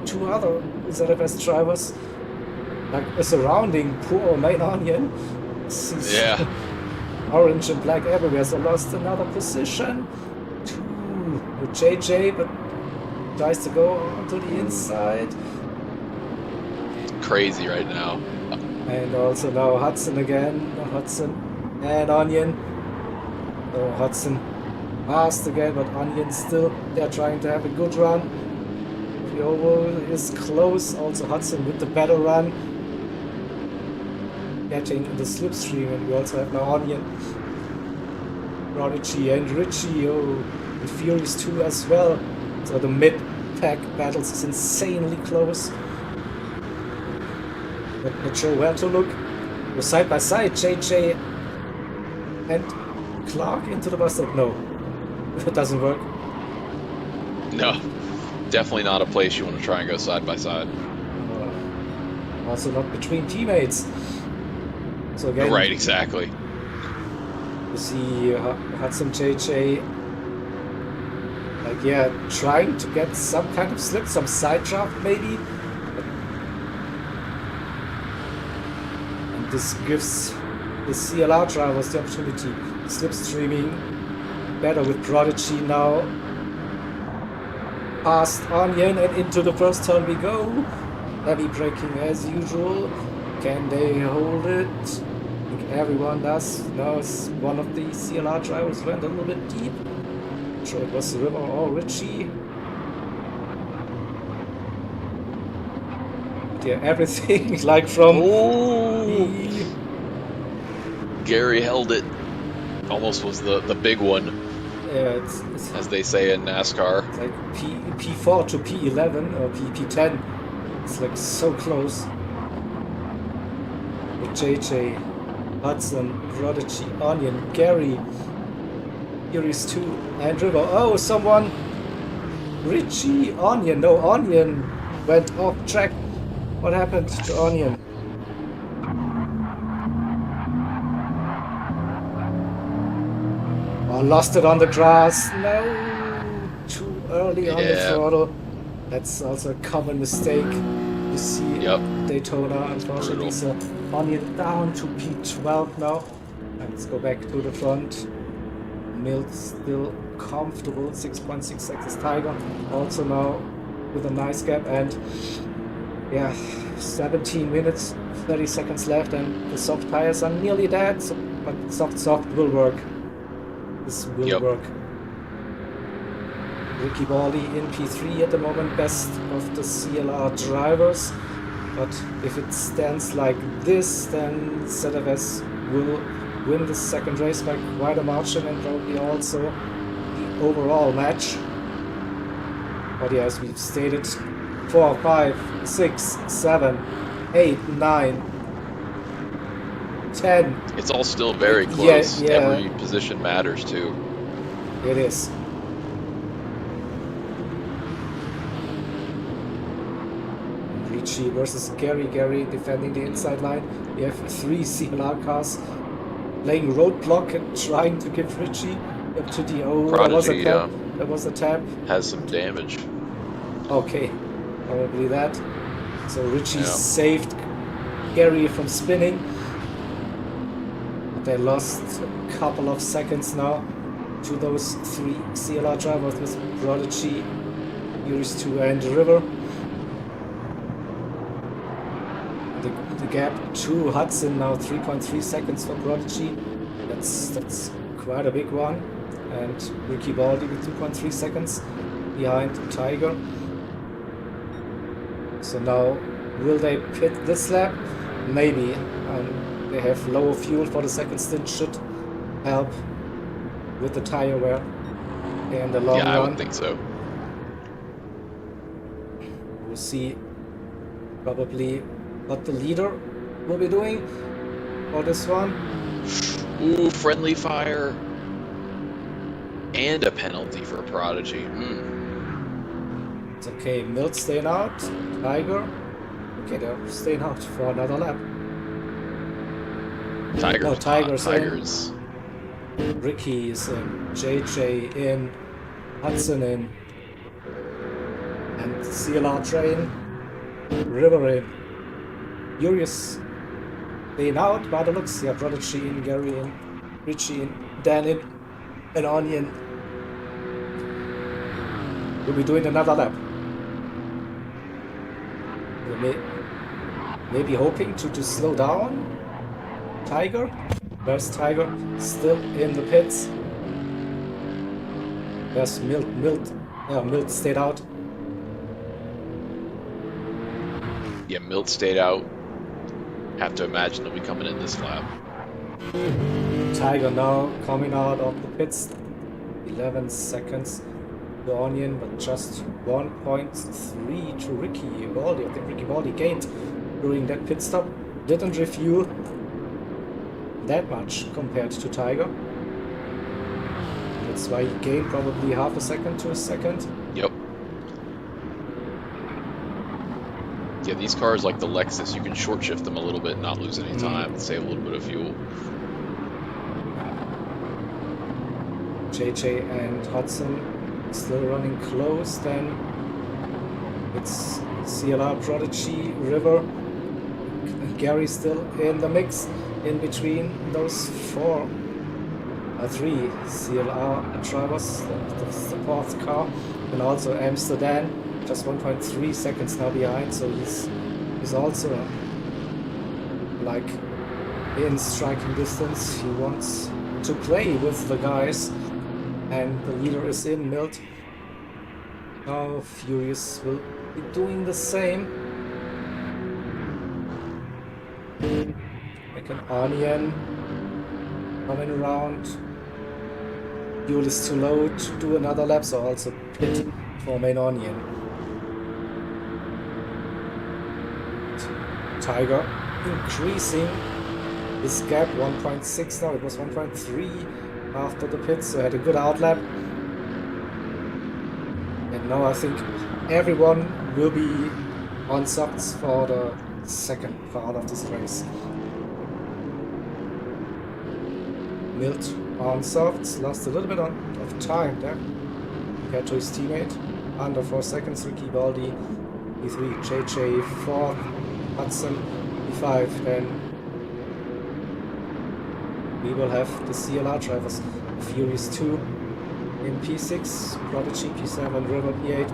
two other ZFS drivers like surrounding poor main Onion. yeah. Orange and black everywhere, so lost another position to JJ, but tries to go onto the inside. Crazy right now. And also now Hudson again. Hudson and Onion. Oh, Hudson fast again, but Onion still, they're trying to have a good run. The oval is close. Also Hudson with the better run. Getting in the slipstream, and we also have now Onion, Prodigy and Richie, and Furious 2 as well. So the mid-pack battles is insanely close. Not sure where to look. We're side by side, JJ and Clark into the bus stop. No, it doesn't work. No, definitely not a place you want to try and go side by side. Also not between teammates. So again, Right, exactly. you see Hudson JJ, like, yeah, trying to get some kind of slip, some side draft maybe. And this gives the CLR drivers the opportunity. Slipstreaming better with Prodigy now. Past Onion and into the first turn we go. Heavy braking as usual. Can they hold it? I think everyone does. Now one of the CLR drivers went a little bit deep. I'm sure it was River or Richie. But yeah, everything like from Gary held it. Almost was the big one. Yeah, it's as they say in NASCAR. It's like P4 to P11 or P10. It's like so close. With JJ, Hudson, Prodigy, Onion, Gary, Furious 2, and River. Oh, someone! Richie, Onion. No, Onion went off track. What happened to Onion? Oh, lost it on the grass. No, too early on the throttle. That's also a common mistake you see in Daytona, unfortunately. So Onion down to P12 now. And let's go back to the front. Milt still comfortable, 6.6 seconds. Tiger also now with a nice gap, and yeah, 17 minutes, 30 seconds left, and the soft tires are nearly dead. So, but soft will work. This will work. Ricky Baldi in P3 at the moment, best of the CLR drivers. But if it stands like this, then ZFS will win the second race by quite a margin, and probably also the overall match. But yeah, as we've stated, 4, 5, 6, 7, 8, 9, 10. It's all still very close. Yeah. Every position matters too. It is. Richie versus Gary. Gary defending the inside line. We have 3 CLR cars playing roadblock and trying to give Richie up to the Prodigy, there was a tap. Has some damage. Okay, probably that. So Richie saved Gary from spinning. But they lost a couple of seconds now to those 3 CLR drivers with Prodigy, Furious 2 and River. The gap to Hudson now 3.3 seconds for Prodigy. That's quite a big one. And Ricky Baldi with 2.3 seconds behind Tiger. So now, will they pit this lap? Maybe. They have lower fuel for the second stint, should help with the tire wear in the long run. Yeah, I would think so. We'll see probably what the leader will be doing for this one. Ooh, friendly fire. And a penalty for Prodigy. It's okay, Milt staying out. Tiger Okay, they're staying out for another lap. Tiger's No, not. Tiger's in. Tiger's. Ricky is in. JJ in. Hudson in. And CLR train. River in. Furious staying out by the looks. Yeah, Prodigy in, Gary in, Richie in, Dan in, and Onion. We'll be doing another lap. Maybe hoping to slow down. Tiger. Where's Tiger? Still in the pits. There's Milt. Yeah, Milt stayed out. Yeah, Milt stayed out. Have to imagine he'll be coming in this lap. Tiger now coming out of the pits. 11 seconds to Onion, but just 1.3 to Ricky Baldi. I think Ricky Baldi gained during that pit stop. Didn't refuel that much compared to Tiger. That's why he gained probably half a second to a second. Yep. Yeah, these cars like the Lexus, you can short shift them a little bit, not lose any time, and save a little bit of fuel. JJ and Hudson still running close. Then it's CLR, Prodigy, River. Gary still in the mix in between those three CLR drivers, the fourth car, and also Amsterdam, just 1.3 seconds now behind, so he's also like in striking distance. He wants to play with the guys, and the leader is in Milt. Now Furious will be doing the same. Like an Onion coming around. Fuel is too low to do another lap, so also pit for main Onion. Tiger increasing his gap, 1.6 now, it was 1.3 after the pit, so had a good outlap. And now I think everyone will be on softs for the second part of this race. Milt on softs, lost a little bit of time there compared to his teammate. Under 4 seconds, Ricky Baldi, P3, JJ 4, Hudson P5. Then we will have the CLR drivers, Furious 2 in P6, Prodigy P7, River P8,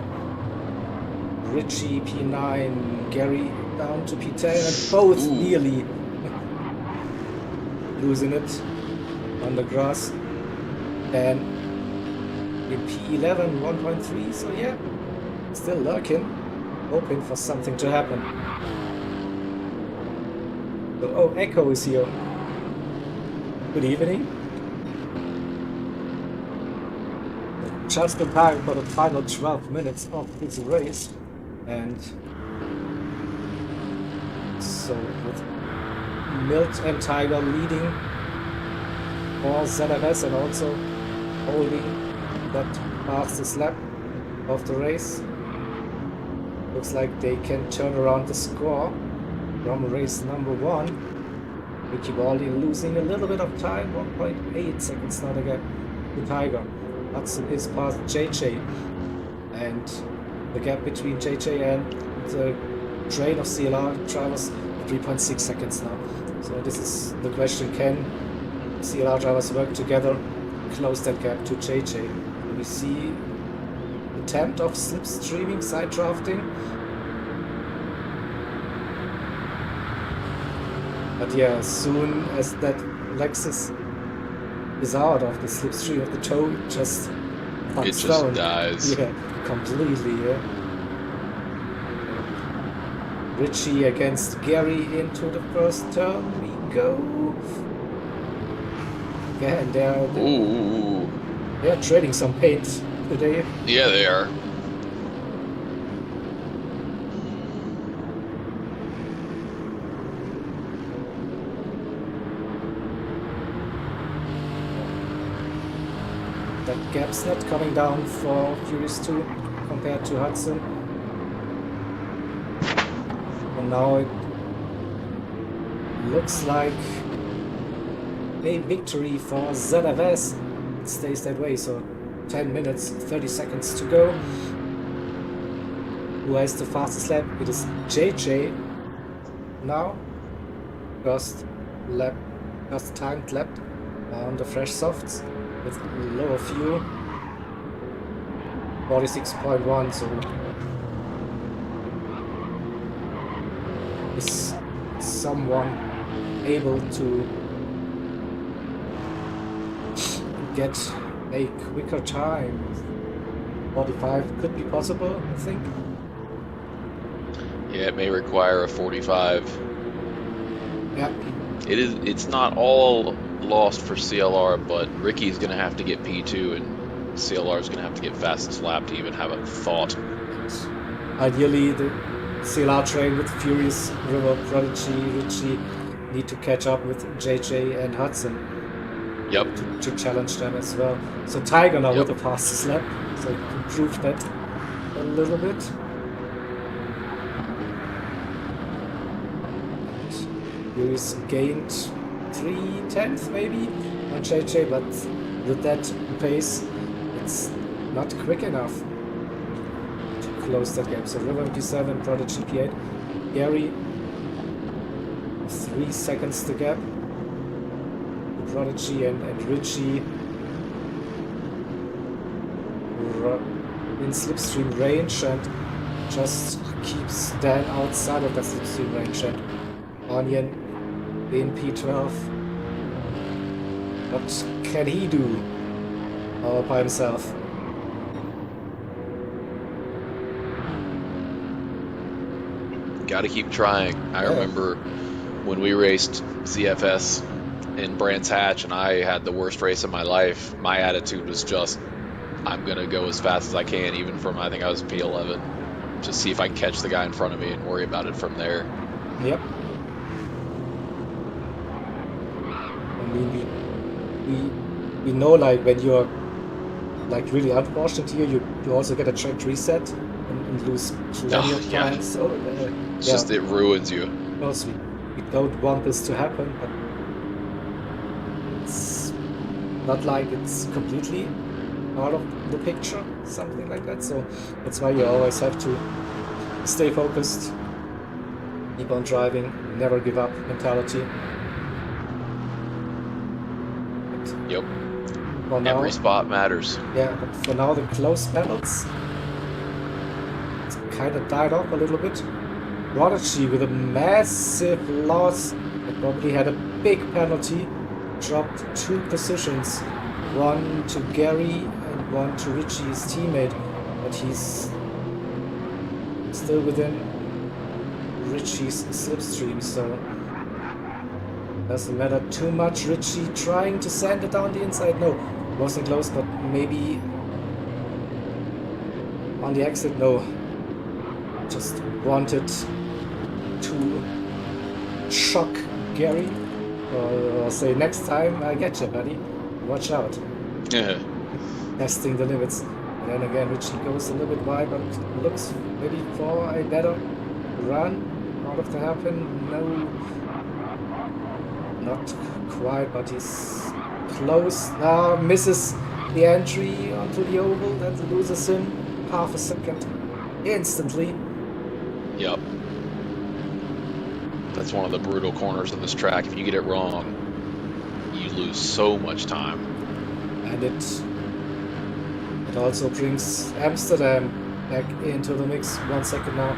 Richie P9, Gary down to P10, and both nearly losing it on the grass. And in P11, 1.3, so yeah, still lurking, hoping for something to happen. So, oh, Echo is here. Good evening. Just in time for the final 12 minutes of this race. And so with Milt and Tiger leading for ZFS and also holding that fastest lap of the race. Looks like they can turn around the score from race number 1. Ricky Baldi losing a little bit of time, 1.8 seconds now to get to Tiger. Hudson is past JJ, and the gap between JJ and the train of CLR drivers, 3.6 seconds now. So this is the question, can CLR drivers work together, close that gap to JJ? We see attempt of slipstreaming, side drafting. But yeah, as soon as that Lexus is out of the slipstream of the toe, it just dies. Yeah, completely, yeah. Richie against Gary into the first turn. We go. Yeah, and they're trading some paint today. Yeah, they are. That gap's not coming down for Furious 2 compared to Hudson. now it looks like a victory for ZFS. It stays that way, so 10 minutes, 30 seconds to go. Who has the fastest lap? It is JJ now. First timed lap on the fresh softs with lower fuel. 46.1, so is someone able to get a quicker time? 45 could be possible, I think. Yeah, it may require a 45. Yeah. It's not all lost for CLR, but Ricky's going to have to get P2 and CLR is going to have to get fastest lap to even have a thought. Ideally, the CLR train with Furious, River, Prodigy, Richie need to catch up with JJ and Hudson. Yep. To challenge them as well. So Tiger now with the fastest lap, so improve that a little bit. Furious gained 3/10 maybe on JJ, but with that pace, it's not quick enough to close that gap. So River P7, Prodigy P8, Gary 3 seconds the gap. Prodigy and Richie in slipstream range and just keeps Dan outside of the slipstream range. And Onion in P12. What can he do all by himself? Gotta keep trying. I remember when we raced ZFS in Brands Hatch and I had the worst race of my life, my attitude was just, I'm gonna go as fast as I can, even from, I think I was P11. Just see if I can catch the guy in front of me and worry about it from there. Yep. I mean, we know, like, when you're like really unfortunate here, you also get a track reset and lose plenty of time. So it's just, it ruins you. Of course, we don't want this to happen, but it's not like it's completely out of the picture, something like that. So that's why you always have to stay focused, keep on driving, never give up mentality. Yep. For now, every spot matters. Yeah, but for now the close battles it's kind of died off a little bit. Prodigy with a massive loss, and probably had a big penalty, dropped 2 positions, one to Gary and one to Richie, his teammate, but he's still within Richie's slipstream, so doesn't matter too much. Richie trying to sand it down the inside. No, wasn't close, but maybe on the exit. No, just wanted to shock Gary or say, next time I get you, buddy, watch out. Yeah. Testing the limits. And then again, Richie goes a little bit wide, but looks maybe for a better run out of the happen. No, not quite, but he's close. Now misses the entry onto the oval. That loses him half a second instantly. Yep. That's one of the brutal corners of this track. If you get it wrong, you lose so much time. And it also brings Amsterdam back into the mix. 1 second now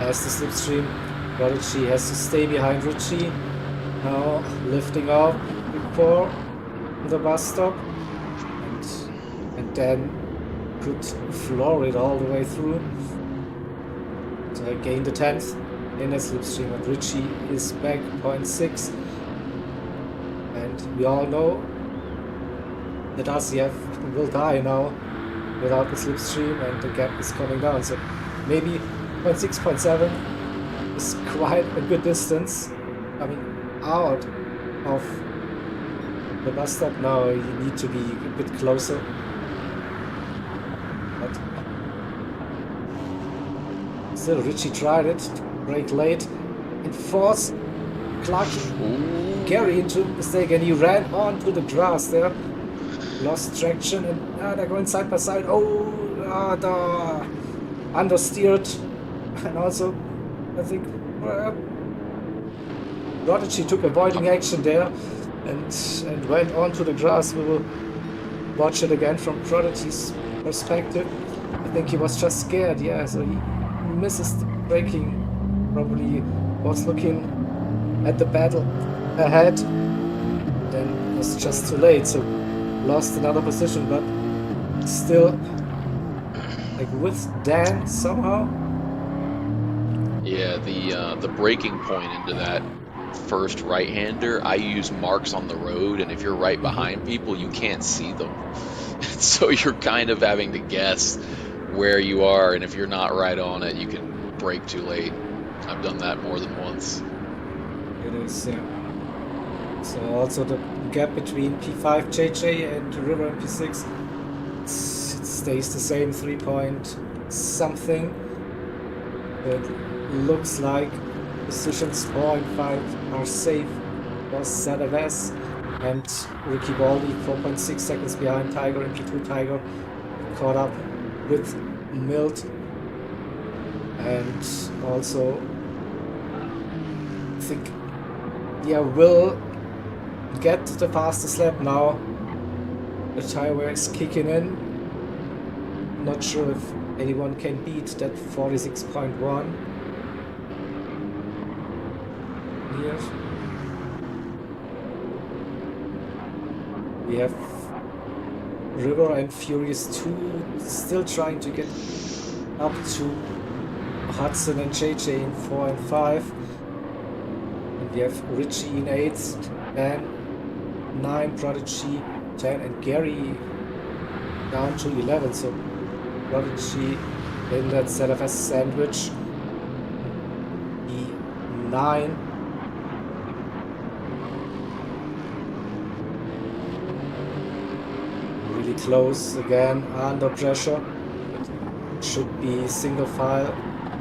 as the slipstream. Prodigy has to stay behind Richie. Now lifting off before the bus stop, and then could floor it all the way through. So I gained the 10th in a slipstream, and Richie is back 0.6. And we all know that RCF will die now without the slipstream, and the gap is coming down. So maybe 0.6, 0.7 is quite a good distance. I mean, out of the bus stop now, you need to be a bit closer. But still, Richie tried it, brake late, and forced Clark Ooh. Gary into a mistake, and he ran onto the grass there, lost traction, and they're going side by side. Oh, the understeered, and also I think Prodigy took avoiding action there, and went onto the grass. We will watch it again from Prodigy's perspective. I think he was just scared, yeah, so he misses the braking, probably was looking at the battle ahead, then was just too late, so lost another position, but still like with Dan somehow. Yeah, the braking point into that first right-hander, I use marks on the road, and if you're right behind people, you can't see them. So you're kind of having to guess where you are, and if you're not right on it, you can brake too late. I've done that more than once. It is, yeah. So also the gap between P5 JJ and River and P6, it stays the same, 3 point something. It looks like positions 4 and 5 are safe for ZFS, and Ricky Baldi 4.6 seconds behind Tiger, and P2 Tiger caught up with Milt, and also I think will get the fastest lap now. The tire wear is kicking in. Not sure if anyone can beat that 46.1 here. We have River and Furious 2 still trying to get up to Hudson and JJ in 4 and 5. And we have Richie in 8th, and 9, Prodigy 10, and Gary down to 11. So Prodigy in that ZFS sandwich. E9. Really close again, under pressure. It should be single file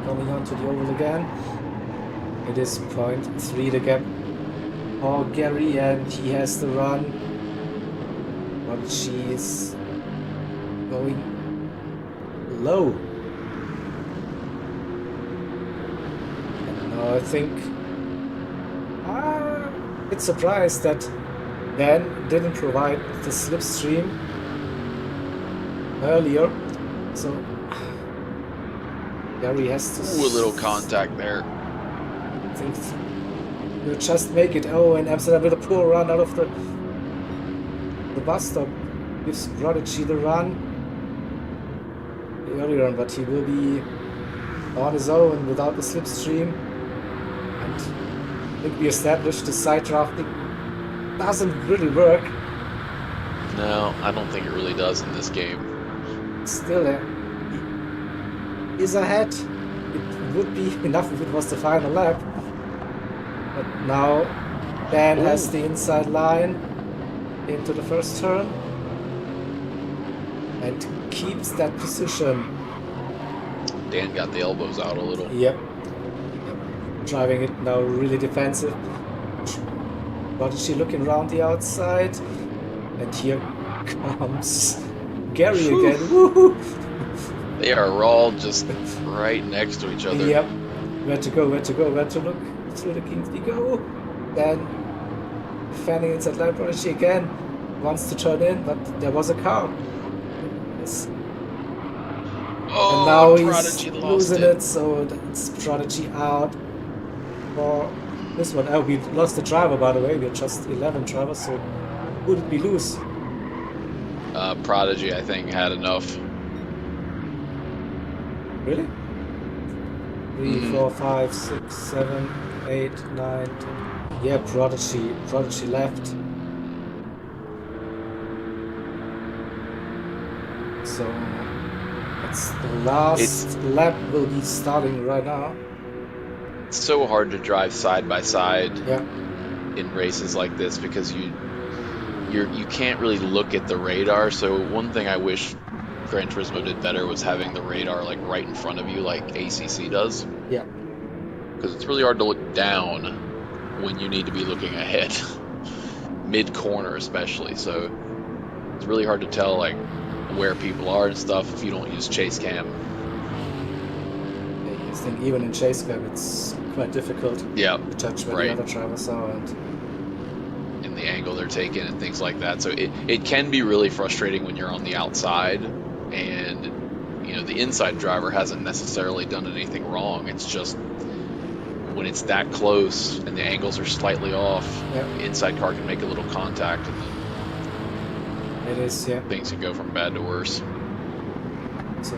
coming onto the oval again. It is 0.3 the gap for Gary, and he has the run. Prodigy is going low. And now I think it's surprised that Dan didn't provide the slipstream earlier, so Gary has to. Ooh, a little contact there. I think we'll just make it. Oh, and Amsterdam with a poor run out of the bus stop gives Prodigy the run. The early run, but he will be on his own without the slipstream. And I think we established the side drafting doesn't really work. No, I don't think it really does in this game. Still, he is ahead. It would be enough if it was the final lap. But now Dan has the inside line into the first turn and keeps that position. Dan got the elbows out a little. Yep. Driving it now really defensive. Prodigy looking around the outside. And here comes Gary again. Woohoo! They are all just right next to each other. Yep. Where to go, where to go, where to look through the Kingsley go. Then fanning inside line. Prodigy again wants to turn in, but there was a car. Yes. Oh, and now Prodigy he's lost losing it. it, so that's Prodigy out for this one. Oh, we lost the driver, by the way. We're just 11 drivers, so who did we lose? Prodigy, I think, had enough. Really? 3, 4, 5, 6, 7, 8, 9, 10. Yeah, Prodigy left. So that's the last lap will be starting right now. It's so hard to drive side by side Yeah. in races like this because you can't really look at the radar. So one thing I wish Gran Turismo did better was having the radar like right in front of you like ACC does. Yeah. because it's really hard to look down when you need to be looking ahead, mid-corner especially. So it's really hard to tell like where people are and stuff if you don't use chase cam. I think even in chase cam it's quite difficult Yeah, to judge where right. the other drivers are And the angle they're taking and things like that. So it can be really frustrating when you're on the outside and the inside driver hasn't necessarily done anything wrong. It's just when it's that close and the angles are slightly off, the inside car can make a little contact and then it is, yeah. things can go from bad to worse. So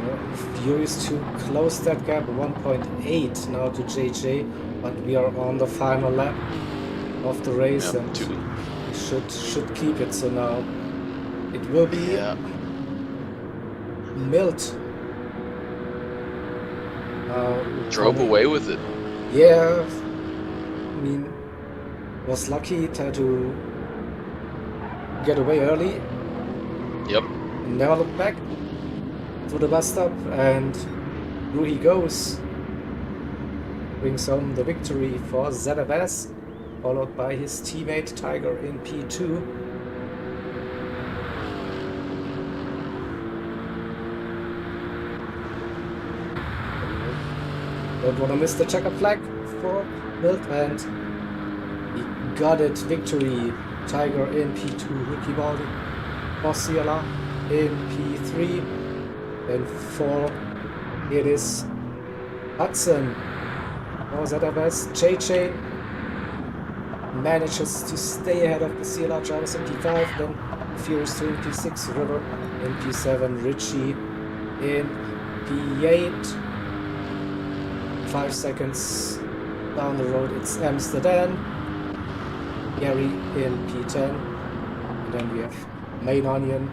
Furious to close that gap, 1.8 now to JJ, but we are on the final lap of the race and should keep it. So now it will be Milt. Drove away with it. Yeah, I mean, was lucky to get away early. Yep. Never look back to the bus stop, and through he goes. Brings home the victory for ZFS, followed by his teammate Tiger in P2. Don't want to miss the checkered flag for Milt, and he got it. Victory. Tiger in P2, Ricky Baldi for CLR in P3, and 4 it is Hudson for ZFS. JJ manages to stay ahead of the CLR drivers in P5, then Furious 2 in P6, River in P7, Richie in P8. 5 seconds down the road it's Amsterdam, Gary in P10, and then we have Main Onion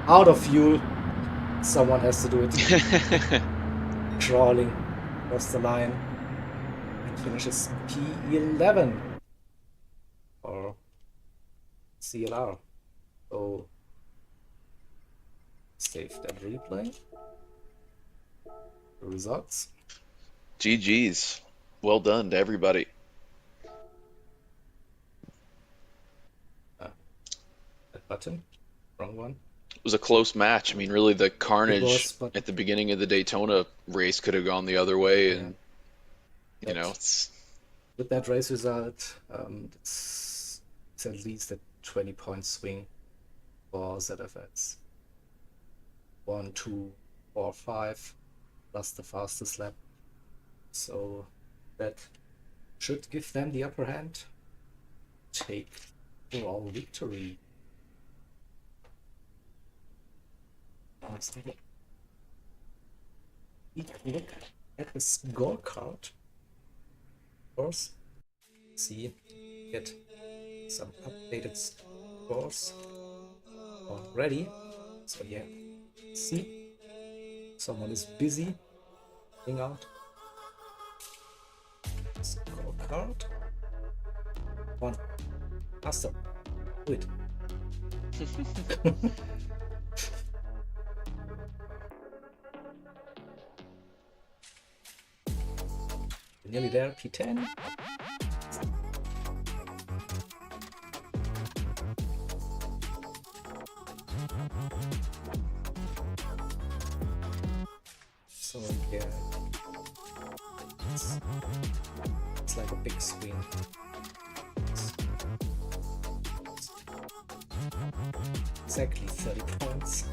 out of fuel. Someone has to do it. Crawling across the line and finishes P11 or CLR. So save that replay. The results. GG's. Well done to everybody. That button. Wrong one. It was a close match. I mean, really, the carnage but at the beginning of the Daytona race could have gone the other way, and it's with that race result, it's at least a 20-point swing for ZFS. 1, 2, 4, 5, plus the fastest lap. So that should give them the upper hand. Take overall victory. Let's take a look at the scorecard. Of course, see, get some updated scores already. So yeah, see, someone is busy putting out scorecard. Come on, faster, do it. Nearly there, P10. So yeah, it's like a big swing. Exactly 30 points.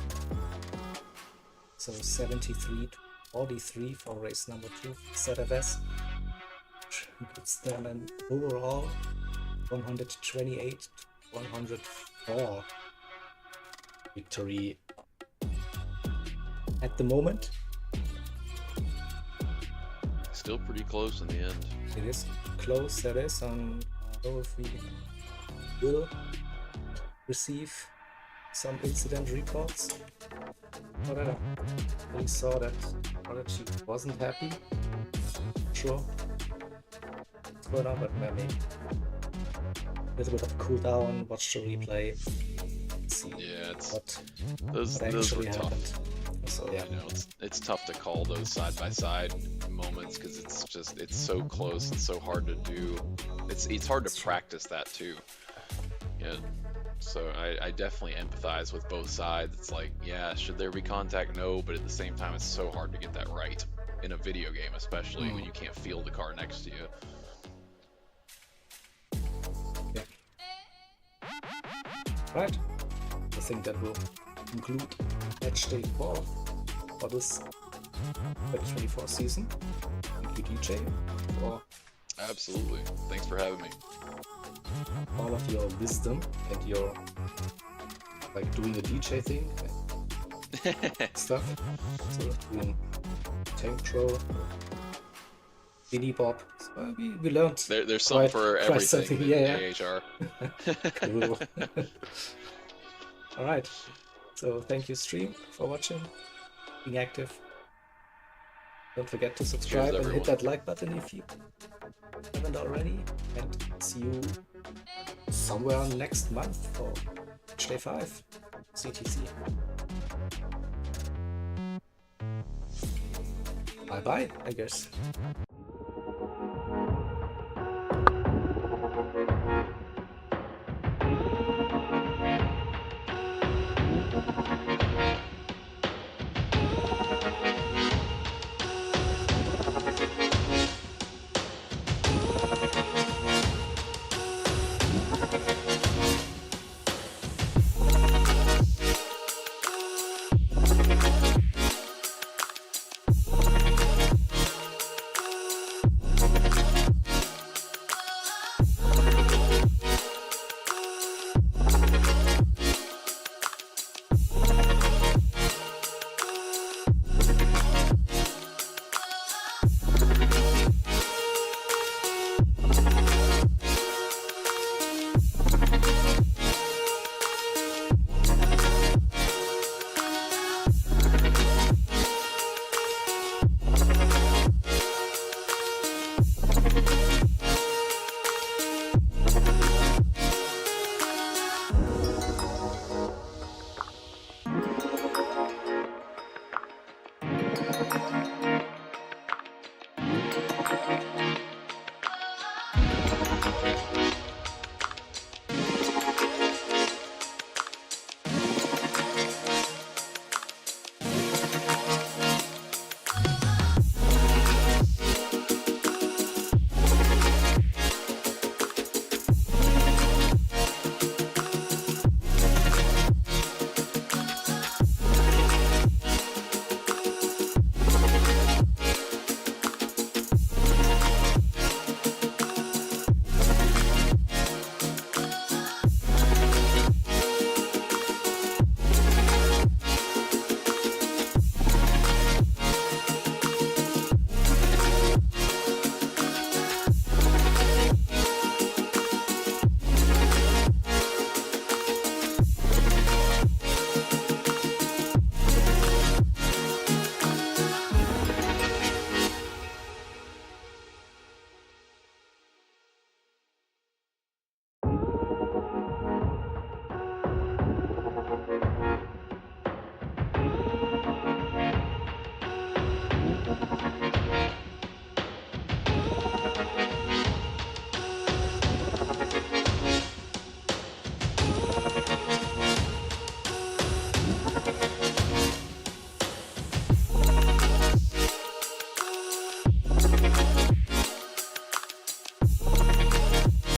So 73 to 43 for race number 2, ZFS. Gives them an overall 128 to 104 victory at the moment. still pretty close in the end. It is close, that is, and so if we will receive some incident reports. But I really saw that she wasn't happy. Sure. What's going on, but maybe a little bit of cooldown, watch the replay, see Yeah, what those actually were happened. tough. So yeah. You know, it's tough to call those side by side moments because it's so close and so hard to do. It's hard to practice that too. Yeah. So I definitely empathize with both sides. It's like, yeah, should there be contact? No, but at the same time, it's so hard to get that right in a video game, especially when you can't feel the car next to you. Yeah. Right. I think that will conclude match day 4 for this 2024 season. Thank you, DJ, for Absolutely. Thanks for having me. all of your wisdom and your like doing a DJ thing and stuff. So doing tank troll, mini bob. So we learned. There's some for everything in yeah. AHR. Cool. All right. So thank you, stream, for watching, being active. Don't forget to subscribe Cheers, and hit that like button if you haven't already. And see you somewhere next month for match day 5 CTC. Bye bye, I guess.